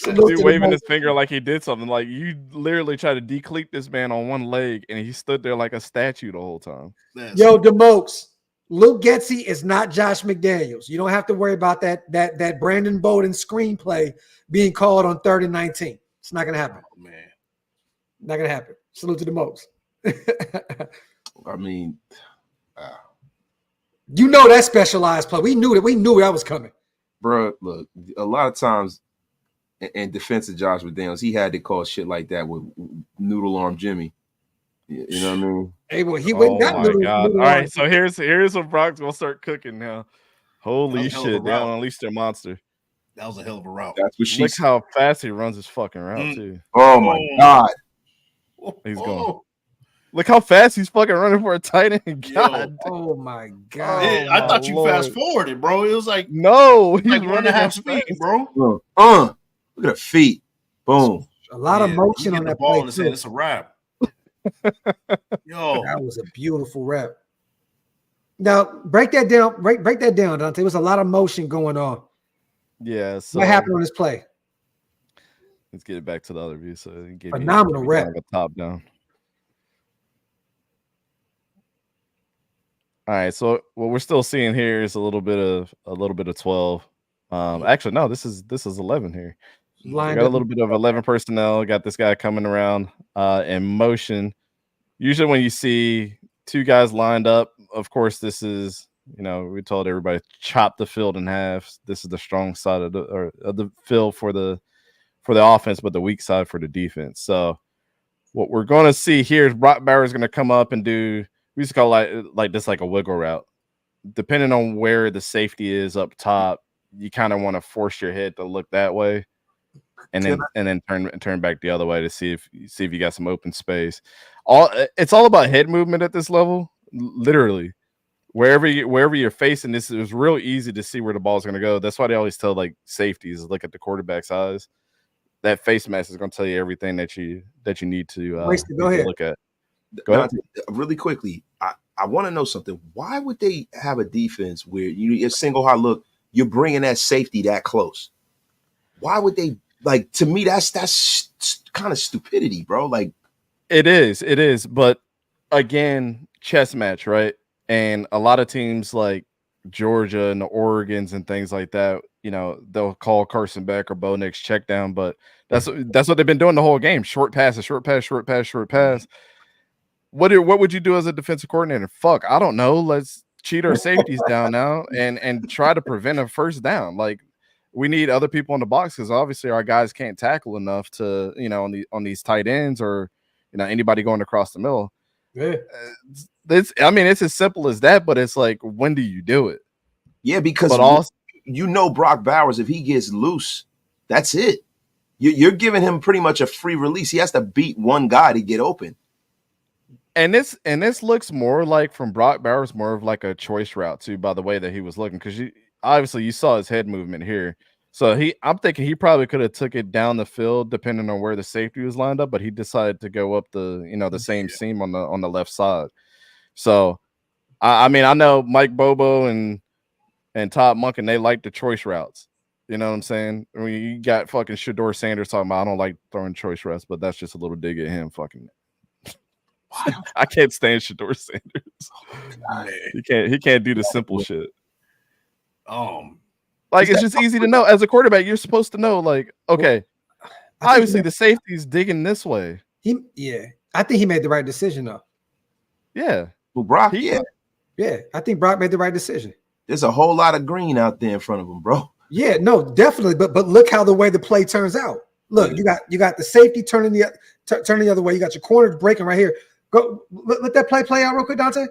dude waving his finger like he did something. Like you literally tried to decleat this man on one leg, and he stood there like a statue the whole time. Yo, DeMokes, Luke Getsy is not Josh McDaniels. You don't have to worry about that Brandon Bowden screenplay being called on 3rd and 19. It's not gonna happen. Oh, man, not gonna happen. Salute to DeMokes. I mean, you know that specialized play. We knew that was coming. Bro, look, a lot of times in defense of Josh McDaniels, he had to call shit like that with Noodle Arm Jimmy. You know what I mean? Hey, well, he went down. Noodle All right, so here's what Brock's gonna start cooking now. Holy shit, they unleashed their monster. That was a hell of a route. That's what she Look how fast he runs his fucking route, too. Oh my God. He's going. Look how fast he's fucking running for a tight end. God. Oh my God. I thought you fast forwarded, bro. It was like no, he's like 1.5 speed, bro. Look at the feet. Boom. A lot of motion on that ball play. In his hand. It's a wrap. Yo, that was a beautiful rep. Now break that down. Break that down, Dante. There was a lot of motion going on. Yeah. So what happened on this play? Let's get it back to the other view. So phenomenal rep. Like a top down. All right, so what we're still seeing here is a little bit of 12. Actually, no, this is 11 here. We got a little bit of 11 personnel. Got this guy coming around in motion. Usually, when you see 2 guys lined up, of course, this is we told everybody chop the field in half. This is the strong side of the field for the offense, but the weak side for the defense. So, what we're going to see here is Brock Bowers is going to come up and do. We used to call like this like a wiggle route. Depending on where the safety is up top, you kind of want to force your head to look that way, and then turn back the other way to see if you got some open space. It's all about head movement at this level. Literally, wherever you're facing, this is real easy to see where the ball's going to go. That's why they always tell like safeties look at the quarterback's eyes. That face mask is going to tell you everything that you need to go ahead. Look at. Go ahead. Really quickly, I want to know something. Why would they have a defense where you single high look, you're bringing that safety that close? Why would they to me, that's kind of stupidity, bro. Like it is. But again, chess match, right? And a lot of teams like Georgia and the Oregons and things like that, they'll call Carson Beck or Bo Nix check down, but that's what they've been doing the whole game. Short passes, short pass, short pass, short pass. What would you do as a defensive coordinator? Fuck, I don't know. Let's cheat our safeties down now and try to prevent a first down. Like, we need other people in the box because obviously our guys can't tackle enough to, on these tight ends or, anybody going across the middle. Yeah. It's as simple as that, but it's like, when do you do it? Yeah, because but also, Brock Bowers, if he gets loose, that's it. You're giving him pretty much a free release. He has to beat one guy to get open. And this looks more like from Brock Bowers, more of like a choice route too, by the way that he was looking, because you saw his head movement here. So I'm thinking he probably could have took it down the field depending on where the safety was lined up, but he decided to go up the same seam on the left side. So I know Mike Bobo and Todd Monken, they like the choice routes. You know what I'm saying? I mean, you got fucking Shedeur Sanders talking about, I don't like throwing choice routes, but that's just a little dig at him. Fucking, I can't stand Shedeur Sanders. He can't do the simple shit. Like, it's just easy to know. As a quarterback, you're supposed to know, like, okay, obviously the safety's digging this way. I think he made the right decision though. Yeah. Well, Brock, yeah, I think Brock made the right decision. There's a whole lot of green out there in front of him, bro. Yeah, no, definitely. But look how the way the play turns out. Look, you got the safety turning the other way. You got your corner breaking right here. Go let that play out real quick, Dante. I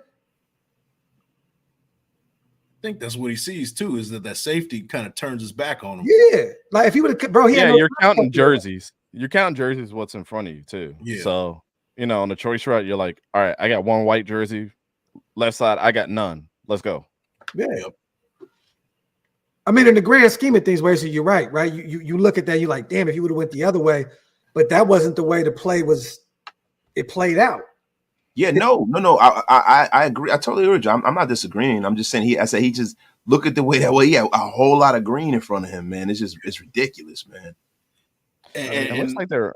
think that's what he sees too, is that safety kind of turns his back on him. Yeah, like if he would have, bro. You're counting jerseys. You're counting jerseys. What's in front of you too. Yeah. So on the choice route, you're like, all right, I got one white jersey, left side, I got none. Let's go. Yeah. I mean, in the grand scheme of things, Wesley, you're right? You look at that, you're like, damn, if you would have went the other way, but that wasn't the way the play was. It played out. Yeah, no. I agree. I totally agree. I'm not disagreeing. I'm just saying he just look at the way that way. He had a whole lot of green in front of him, man. It's ridiculous, man. And it looks like they're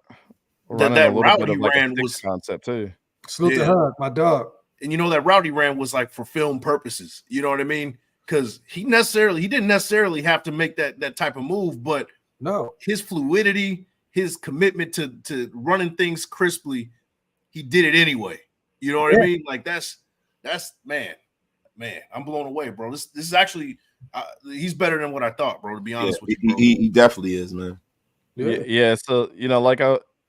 that route he ran was concept too. Salute to Hug, my dog. And that route he ran was like for film purposes. You know what I mean? Because he didn't necessarily have to make that type of move, but no, his fluidity, his commitment to running things crisply, he did it anyway. You know what I mean? Like that's man, I'm blown away, bro. This is actually he's better than what I thought, bro. To be honest with you, bro. He definitely is, man. Yeah. So like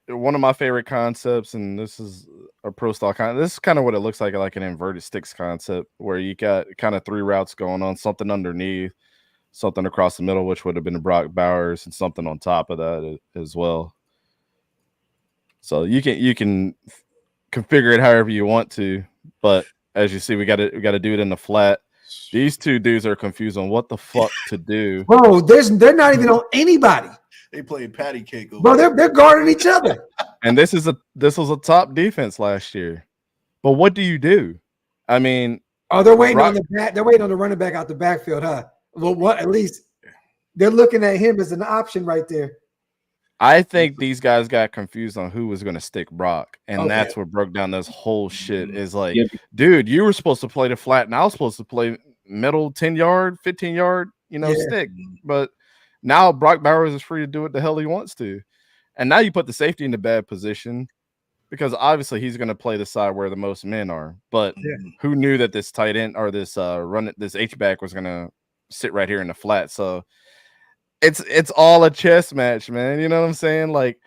one of my favorite concepts, and this is a pro style concept. This is kind of what it looks like an inverted sticks concept, where you got kind of three routes going on, something underneath, something across the middle, which would have been Brock Bowers, and something on top of that as well. So you can configure it however you want to, but as you see, we got to do it in the flat. These two dudes are confused on what the fuck to do. Bro, they're not even on anybody. They played patty cake over. Bro, they're guarding each other. And this was a top defense last year. But what do you do? I mean, they're waiting on they're waiting on the running back out the backfield, huh? Well, what at least they're looking at him as an option right there. I think these guys got confused on who was going to stick Brock, and that's what broke down this whole shit. Is like, dude, you were supposed to play the flat, and I was supposed to play middle 10-yard, 15-yard, stick. But now Brock Bowers is free to do what the hell he wants to, and now you put the safety in a bad position because obviously he's going to play the side where the most men are. But who knew that this tight end or this this H-back was going to sit right here in the flat? So. It's all a chess match, man. You know what I'm saying? Like,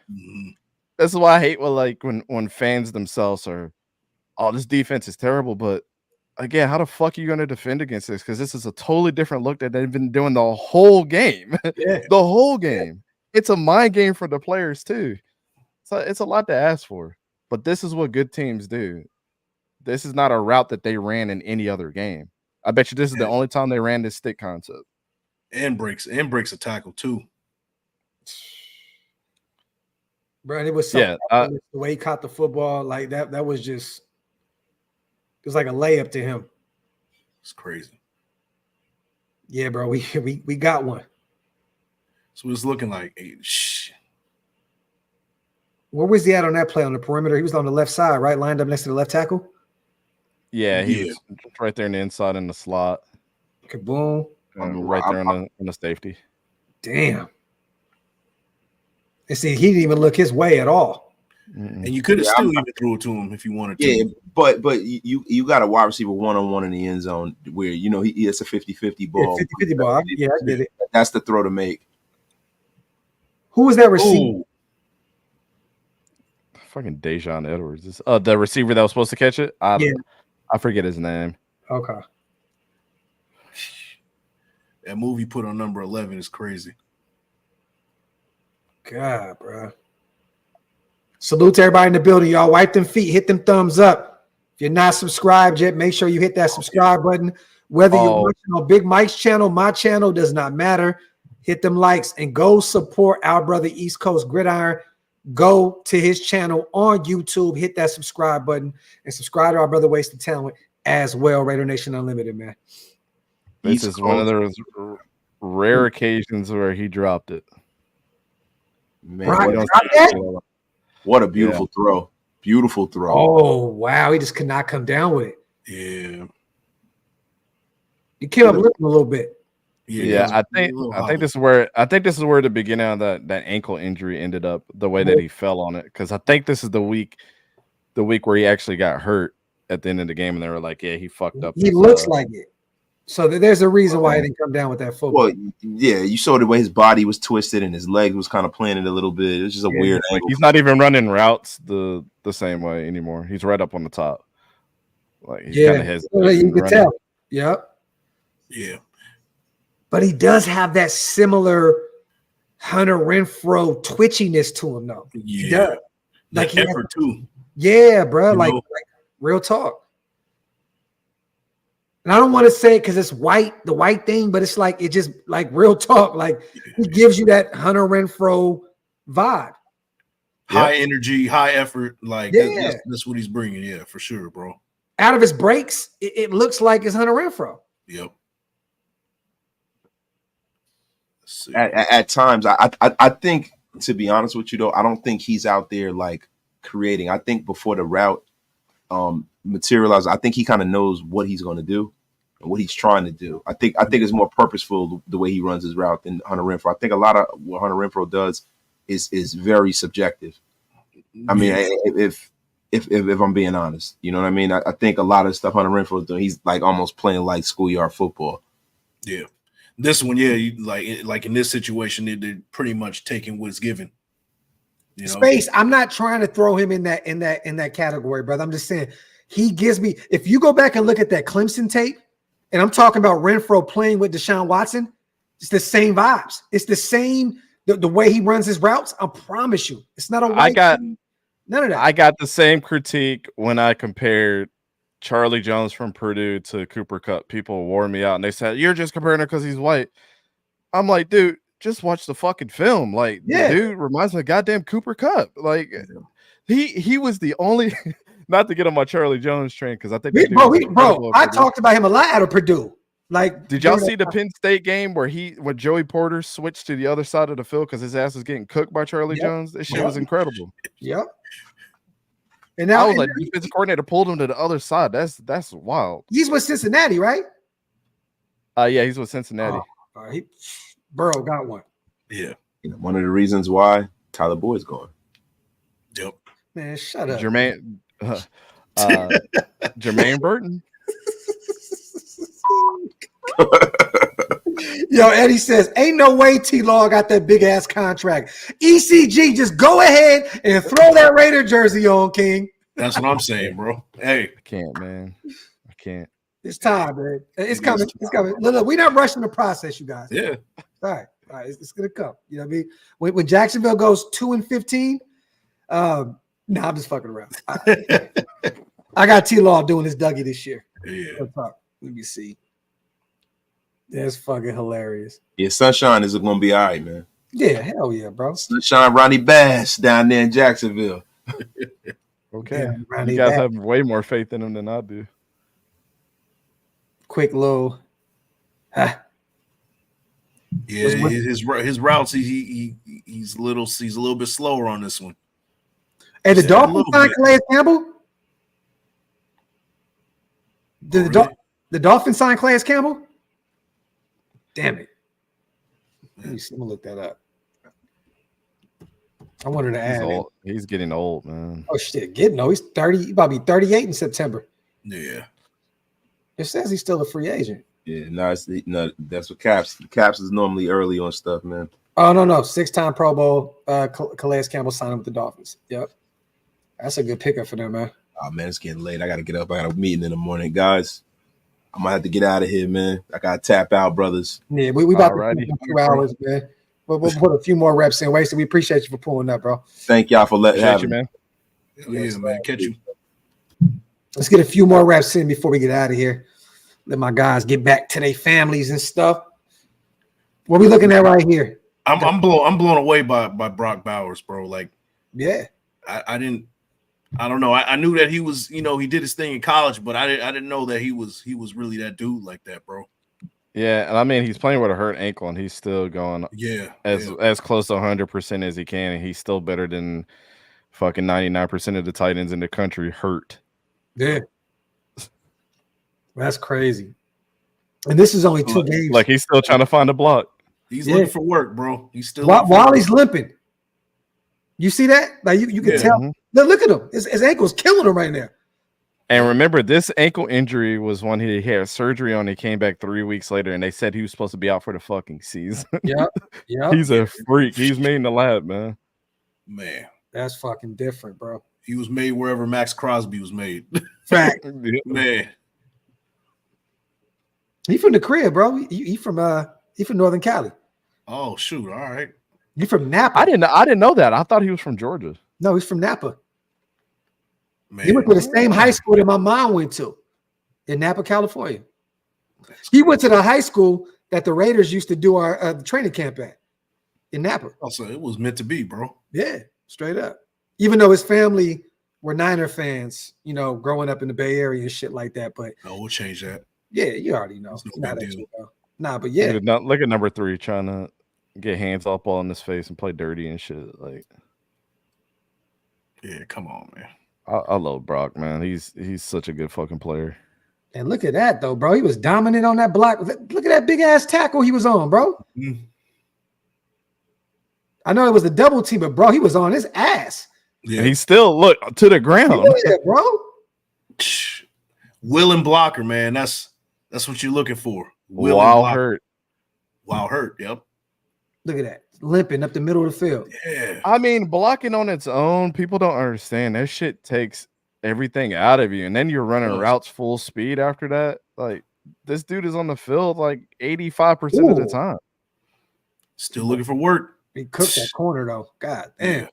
this is why I hate when fans themselves are, this defense is terrible. But again, how the fuck are you going to defend against this? Because this is a totally different look that they've been doing the whole game. The whole game. It's a mind game for the players too. So it's a lot to ask for. But this is what good teams do. This is not a route that they ran in any other game. I bet you this is the only time they ran this stick concept. And breaks a tackle too. Bro, it was something the way he caught the football, like that was just it was like a layup to him. It's crazy. Yeah, bro, we got one. So it's looking like where was he at on that play on the perimeter? He was on the left side, right? Lined up next to the left tackle. Yeah, he was right there in the inside in the slot. Kaboom. Right there on the safety. Damn. And see, he didn't even look his way at all. And you could have still even threw it to him if you wanted to. Yeah, but you got a wide receiver one-on-one in the end zone where it's a 50-50 ball. 50-50 ball. Yeah, I get it. That's the throw to make. Who was that receiver? Fucking Dejon Edwards. The receiver that was supposed to catch it. I forget his name. Okay. That movie put on number 11 is crazy. God, bro. Salute to everybody in the building. Y'all wipe them feet, hit them thumbs up. If you're not subscribed yet, make sure you hit that subscribe button. Whether you're watching on Big Mike's channel, my channel, does not matter. Hit them likes and go support our brother East Coast Gridiron. Go to his channel on YouTube, hit that subscribe button, and subscribe to our brother Wasted Talent as well. Raider Nation Unlimited, man. This is one of those rare occasions where he dropped it. Man, What a beautiful throw. Beautiful throw. Oh, wow. He just could not come down with it. Yeah. He came up looking a little bit. Yeah, I think this is where the beginning of that ankle injury ended up, the way that he fell on it. Because I think this is the week where he actually got hurt at the end of the game, and they were like, yeah, he fucked up. He looks like it. So there's a reason why he didn't come down with that football. Well, yeah, you saw the way his body was twisted and his leg was kind of planted a little bit. It was just a weird angle. He's not even running routes the same way anymore. He's right up on the top. Like he's kind of hesitant. You can tell. Yep. Yeah. But he does have that similar Hunter Renfrow twitchiness to him, though. Yeah. He does. Like the effort too. Yeah, bro. Like real talk. And I don't want to say it because it's the white thing, but it's like it just like real talk. Like he gives you that Hunter Renfrow vibe. High energy, high effort. Like that's what he's bringing. Yeah, for sure, bro. Out of his breaks, it looks like it's Hunter Renfrow. Yep. At times, I think, to be honest with you though, I don't think he's out there like creating. I think before the route materializes, I think he kind of knows what he's going to do and what he's trying to do. I think it's more purposeful the way he runs his route than Hunter Renfrow. I think a lot of what Hunter Renfrow does is very subjective. I mean, if I'm being honest, you know what I mean? I think a lot of stuff Hunter Renfrow is doing, he's like almost playing like schoolyard football. Yeah. This one, you like in this situation, they're pretty much taking what's given. You know? Space. I'm not trying to throw him in that category, brother. I'm just saying he gives me. If you go back and look at that Clemson tape, and I'm talking about Renfrow playing with Deshaun Watson, it's the same vibes. It's the same the way he runs his routes. I promise you, it's not a. None of that. I got the same critique when I compared Charlie Jones from Purdue to Cooper Kupp. People wore me out and they said, you're just comparing him because he's white. I'm like, dude, just watch the fucking film. Like, the dude reminds me of goddamn Cooper Kupp. Like, he was the only, not to get on my Charlie Jones train, because I think I talked about him a lot out of Purdue. Like, did y'all see the Penn State game where Joey Porter switched to the other side of the field because his ass was getting cooked by Charlie Jones? This shit was incredible. Yep. And now I was like, defensive coordinator pulled him to the other side. That's wild. He's with Cincinnati, right? Yeah, he's with Cincinnati. Burrow got one. Yeah. One of the reasons why Tyler Boyd's gone. Yep. Man, shut up. Jermaine Burton. Yo, Eddie says, ain't no way T-Law got that big ass contract. ECG, just go ahead and throw that Raider jersey on, King. That's what I'm saying, bro. Hey, I can't, man. I can't. It's time, man. It's coming. It's coming. Look, we're not rushing the process, you guys. Yeah. All right. It's gonna come. You know what I mean? When Jacksonville goes 2-15, I'm just fucking around. I got T-Law doing his Dougie this year. Yeah. Let me see. That's fucking hilarious. Yeah, Sunshine is going to be all right, man. Yeah, hell yeah, bro. Sunshine Ronnie Bass down there in Jacksonville. Okay. Yeah, you guys have way more faith in him than I do. Quick little. Yeah, his routes, he's a little bit slower on this one. And the Dolphins signed Calais Campbell? Did the Dolphins sign Calais Campbell? Damn it. Let me look that up. I wanted to add it. He's getting old, man. Oh shit, he's 30. He about to be 38 in September. Yeah. It says he's still a free agent. Yeah, no, that's what Caps is normally early on stuff, man. Oh no, 6-time Pro Bowl. Calais Campbell signed with the Dolphins. Yep, that's a good pickup for them, man. Oh man, it's getting late. I gotta get up. I got a meeting in the morning, guys. I'm gonna have to get out of here, man. I gotta tap out, brothers. Yeah, we about to do 2 hours, man. We'll put a few more reps in. Wasted. We appreciate you for pulling up, bro. Thank y'all for letting me, man. Yeah, man. Catch you. Let's get a few more reps in before we get out of here. Let my guys get back to their families and stuff. What we looking at right here? I'm blown away by Brock Bowers, bro. Like, yeah, I don't know. I knew that he was, he did his thing in college, but I didn't know that he was really that dude like that, bro. Yeah, and I mean he's playing with a hurt ankle and he's still going as close to 100% as he can, and he's still better than fucking 99% of the tight ends in the country hurt. Yeah. That's crazy. And this is only 2 games. Like he's still trying to find a block. He's looking for work, bro. He's still while he's limping. You see that? Like you can tell. Look at him. His ankle's killing him right now. And remember, this ankle injury was when he had surgery on. He came back 3 weeks later, and they said he was supposed to be out for the fucking season. Yeah. He's a freak. He's made in the lab, man. Man, that's fucking different, bro. He was made wherever Max Crosby was made. Fact, man. He from the crib, bro. He from Northern Cali. Oh shoot! All right. You from Napa? I didn't know that. I thought he was from Georgia. No, he's from Napa. Man. He went to the same high school that my mom went to in Napa, California. He went to the high school that the Raiders used to do our training camp at in Napa. Also, it was meant to be, bro. Yeah, straight up. Even though his family were Niner fans, growing up in the Bay Area and shit like that. But no, we'll change that. Yeah, you already know. No big deal. Nah, but yeah. Look at number 3 trying to get hands up all in his face and play dirty and shit. Like, yeah, come on, man. I love Brock, man. He's such a good fucking player. And look at that, though, bro. He was dominant on that block. Look at that big ass tackle he was on, bro. Mm-hmm. I know it was a double team, but bro, he was on his ass. Yeah, he still look to the ground. Yeah, bro. Willing blocker, man. That's what you're looking for. While hurt. While hurt. Yep. Look at that. Limping up the middle of the field. Yeah. I mean, blocking on its own, people don't understand. That shit takes everything out of you. And then you're running routes full speed after that. Like, this dude is on the field like 85% of the time. Still looking for work. He cooked that corner, though. God damn.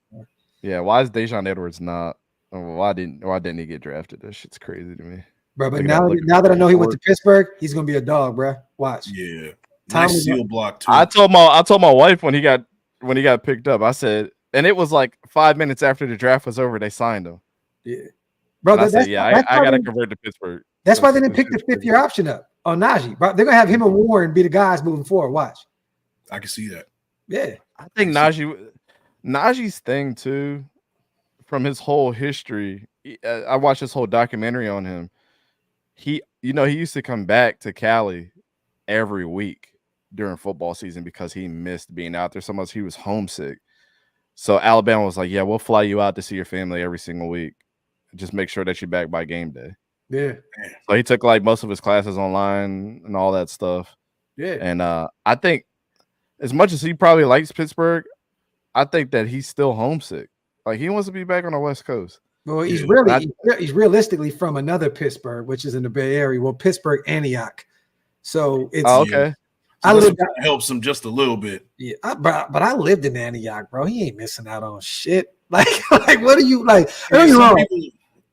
Yeah, why is Dejon Edwards not? Why didn't he get drafted? That shit's crazy to me. Bro, but now that I know he went to Pittsburgh, he's gonna be a dog, bro. Watch. Yeah. Nice seal block too. I told my wife when he got picked up, I said, and it was like 5 minutes after the draft was over, they signed him. Yeah, bro. I said, I gotta convert to Pittsburgh. That's why they didn't pick the 5th-year option up on Najee. Bro, they're gonna have him and Warren be the guys moving forward. Watch. I can see that. Yeah, I think Najee's thing too, from his whole history. I watched this whole documentary on him. He used to come back to Cali every week during football season because he missed being out there so much. He was homesick. So Alabama was like, yeah, we'll fly you out to see your family every single week. Just make sure that you're back by game day. Yeah. So he took like most of his classes online and all that stuff. Yeah. And I think as much as he probably likes Pittsburgh, I think that he's still homesick. Like, he wants to be back on the West Coast. Well, he's realistically from another Pittsburgh, which is in the Bay Area. Well, Pittsburgh, Antioch. So it's okay. I lived helps him just a little bit. Yeah, but I lived in Antioch, bro. He ain't missing out on shit. Like what are you like?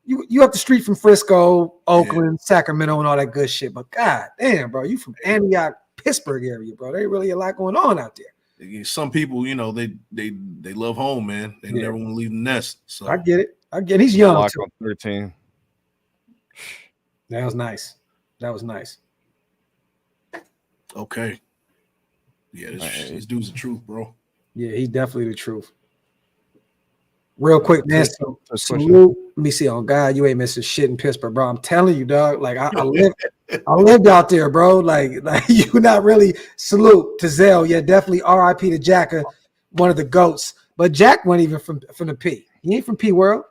You up the street from Frisco, Oakland, Sacramento, and all that good shit. But god damn, bro, you from Antioch, Pittsburgh area, bro. There really a lot going on out there. Some people, they love home, man. They never want to leave the nest. So I get it. He's young too. 13. That was nice. Okay. Yeah, this dude's the truth, bro. Yeah, he's definitely the truth. Real quick, man. Salute. Let me see. On God, you ain't missing shit in Pittsburgh, bro. I'm telling you, dog. Like I lived out there, bro. Like you not really salute to Zell. Yeah, definitely R.I.P. to Jacka, one of the GOATs. But Jack wasn't even from the P. He ain't from P World.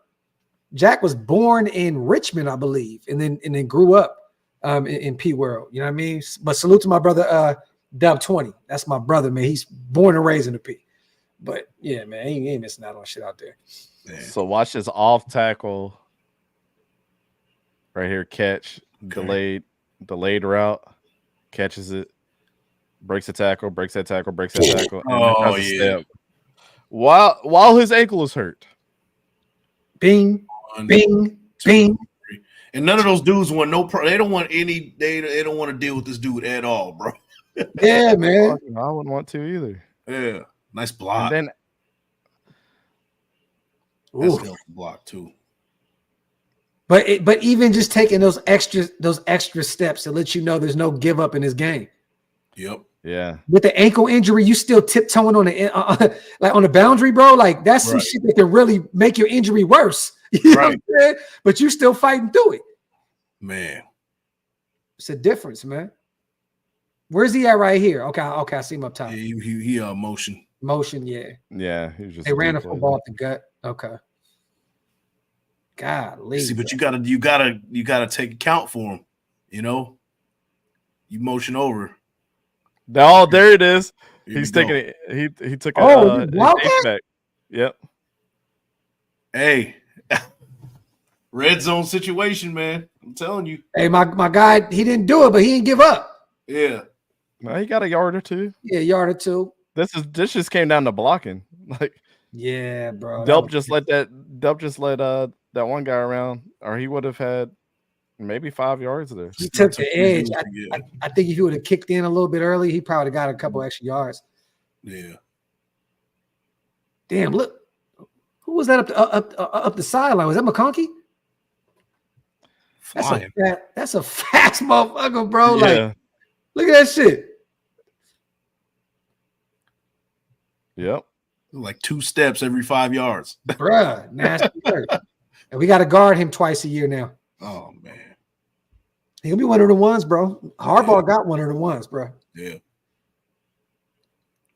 Jack was born in Richmond, I believe, and then grew up in P World. You know what I mean? But salute to my brother Dub 20. That's my brother, man. He's born and raised in the P. But yeah, man, he ain't missing out on shit out there. Man. So watch this off tackle right here. Catch delayed route, catches it, breaks the tackle, breaks that tackle, breaks that tackle, and then tries to step while his ankle is hurt. Bing, bing, bing. And none of those dudes want they don't want any. They don't want to deal with this dude at all, bro. Yeah, man. I wouldn't want to either. Yeah, nice block. And then that's a block too. But even just taking those extra steps to let you know there's no give up in this game. Yep. Yeah. With the ankle injury, you still tiptoeing on the like on the boundary, bro. Like that's some shit that can really make your injury worse. You know what I'm saying? But you still fighting through it. Man, it's a difference, man. Where's he at right here? Okay, I see him up top. Yeah, he motion. Motion, yeah. Yeah, he was just they ran a football at the gut. Okay. Golly. See, but you gotta take account for him. You know, you motion over. Oh, there it is. He's taking it. He took a back. Yep. Hey, red zone situation, man. I'm telling you. Hey, my guy, he didn't do it, but he didn't give up. Yeah. No, he got a yard or two. Yeah, yard or two. This just came down to blocking. Like, yeah, bro. Delp just let that one guy around, or he would have had maybe 5 yards there. He took the edge. I think if he would have kicked in a little bit early, he probably got a couple extra yards. Yeah. Damn, look. Who was that up the sideline? Was that McConkey? That's a fast motherfucker, bro. Yeah. Like, look at that shit. Yep. Like 2 steps every 5 yards. Bruh, nasty work. And we got to guard him twice a year now. Oh, man. He'll be one of the ones, bro. Harbaugh got one of the ones, bro. Yeah.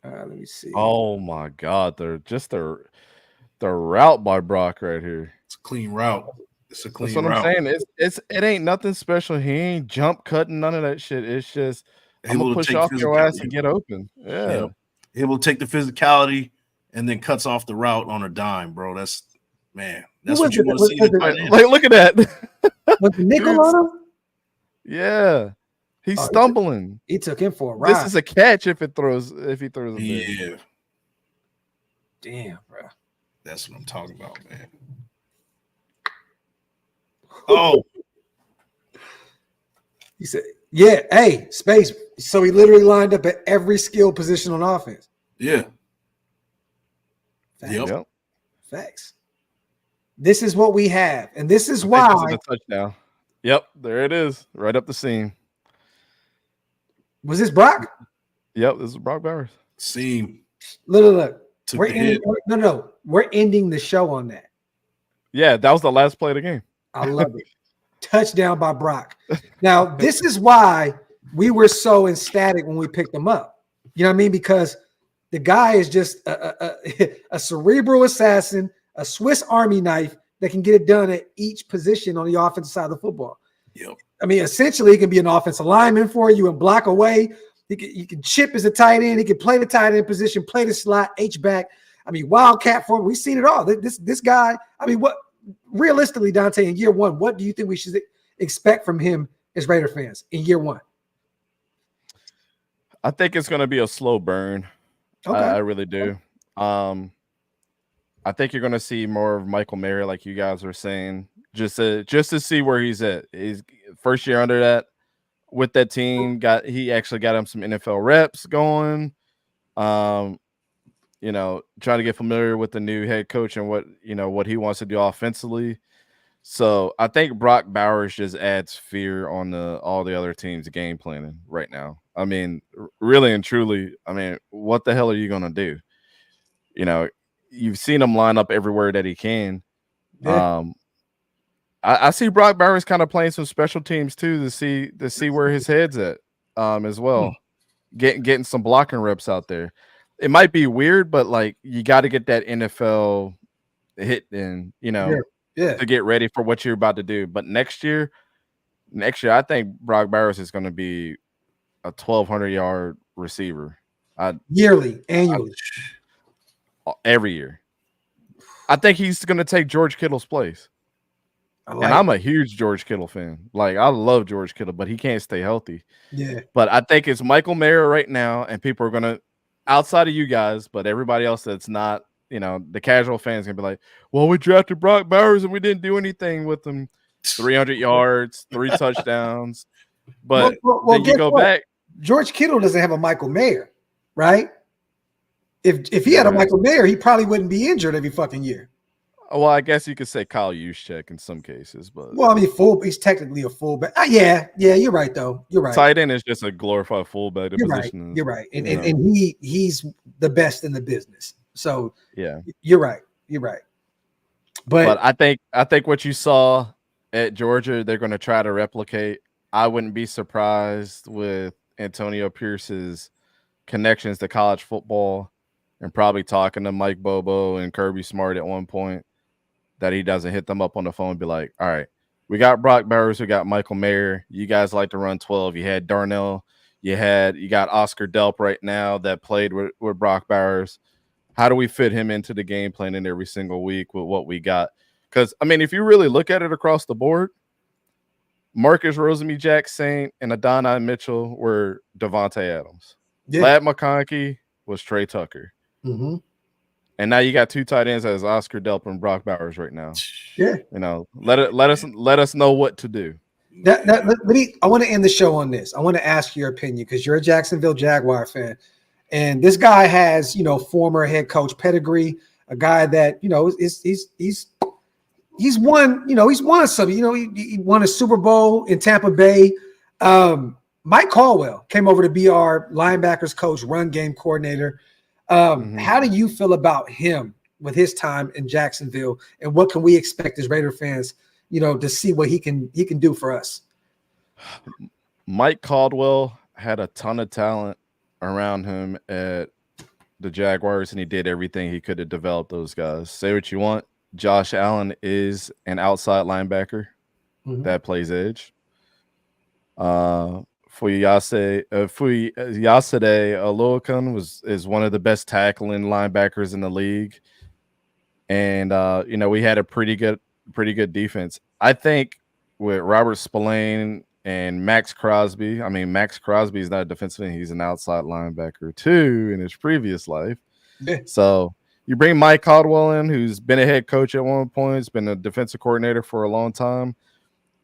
Let me see. Oh, my God. They're just the route by Brock right here. It's a clean route. It's a clean route. That's what route. I'm saying. It ain't nothing special. He ain't jump cutting, none of that shit. It's just I'm gonna push off your ass and get open. Yeah. He will take the physicality and then cuts off the route on a dime, bro. That's what you want to see. Like, look at that. With the nickel on him? Yeah. He's stumbling. He took him for a ride. This is a catch if he throws a bit. Yeah. Damn, bro. That's what I'm talking about, man. Oh. He said, yeah, hey, space. So he literally lined up at every skill position on offense. Yeah. Facts. Yep. Facts. This is what we have. And this is why. A touchdown. Yep, there it is. Right up the seam. Was this Brock? Yep, this is Brock Bowers. Seam. Look. We're ending the show on that. Yeah, that was the last play of the game. I love it. Touchdown by Brock. Now, this is why we were so ecstatic when we picked him up. You know what I mean? Because the guy is just a cerebral assassin, a Swiss Army knife that can get it done at each position on the offensive side of the football. Yep. I mean, essentially, he can be an offensive lineman for you and block away. He can chip as a tight end. He can play the tight end position, play the slot, H-back. I mean, wildcat form. We've seen it all. This guy, I mean, what realistically, Dante, in year one, what do you think we should expect from him as Raider fans in year one? I think it's going to be a slow burn. Okay. I really do. I think you're going to see more of Michael Mayer, like you guys were saying, just to see where he's at. He's first year under that with that team. He actually got him some NFL reps going. You know, trying to get familiar with the new head coach and what he wants to do offensively. So I think Brock Bowers just adds fear on all the other teams' game planning right now. I mean, really and truly, I mean, what the hell are you going to do? You know, you've seen him line up everywhere that he can. Yeah. I see Brock Bowers kind of playing some special teams too to see where his head's at as well. Getting some blocking reps out there. it might be weird, but like you got to get that NFL hit in, to get ready for what you're about to do. But next year, I think Brock Bowers is going to be a 1,200-yard receiver. Annually, every year. I think he's going to take George Kittle's place. And I'm a huge George Kittle fan. Like, I love George Kittle, but he can't stay healthy. Yeah. But I think it's Michael Mayer right now, and people are going to, outside of you guys, but everybody else that's not, the casual fans going to be like, well, we drafted Brock Bowers and we didn't do anything with him. 300 yards, 3 touchdowns. But then you go back. George Kittle doesn't have a Michael Mayer, right? If he had a Michael Mayer, he probably wouldn't be injured every fucking year. Well, I guess you could say Kyle Juszczyk in some cases, but he's technically a fullback. Yeah, you're right though. You're right. Tight end is just a glorified fullback. You're right. And he's the best in the business. So yeah, you're right. But I think what you saw at Georgia, they're going to try to replicate. I wouldn't be surprised with Antonio Pierce's connections to college football and probably talking to Mike Bobo and Kirby Smart at one point, that he doesn't hit them up on the phone and be like, all right, we got Brock Bowers, we got Michael Mayer. You guys like to run 12. You had Darnell. You got Oscar Delp right now that played with Brock Bowers. How do we fit him into the game plan in every single week with what we got? Because, I mean, if you really look at it across the board, Marcus Rosemy-Jacksaint and Adonai Mitchell were Devontae Adams. Yeah. Ladd McConkey was Trey Tucker. Mm-hmm. And now you got 2 tight ends as Oscar Delp and Brock Bowers right now. Yeah. Let us know what to do. I want to end the show on this. I want to ask your opinion because you're a Jacksonville Jaguar fan. And this guy has, former head coach pedigree, a guy that, he's won some, he won a Super Bowl in Tampa Bay. Mike Caldwell came over to be our linebackers coach, run game coordinator. How do you feel about him with his time in Jacksonville, and what can we expect as Raider fans, to see what he can do for us? Mike Caldwell had a ton of talent around him at the Jaguars, and he did everything he could to develop those guys. Say what you want, Josh Allen is an outside linebacker that plays edge. Fuyasade Oluokun is one of the best tackling linebackers in the league, and we had a pretty good defense. I think with Robert Spillane and Max Crosby. I mean, Max Crosby is not a defensive end; he's an outside linebacker too in his previous life. Yeah. So you bring Mike Caldwell in, who's been a head coach at one point, has been a defensive coordinator for a long time.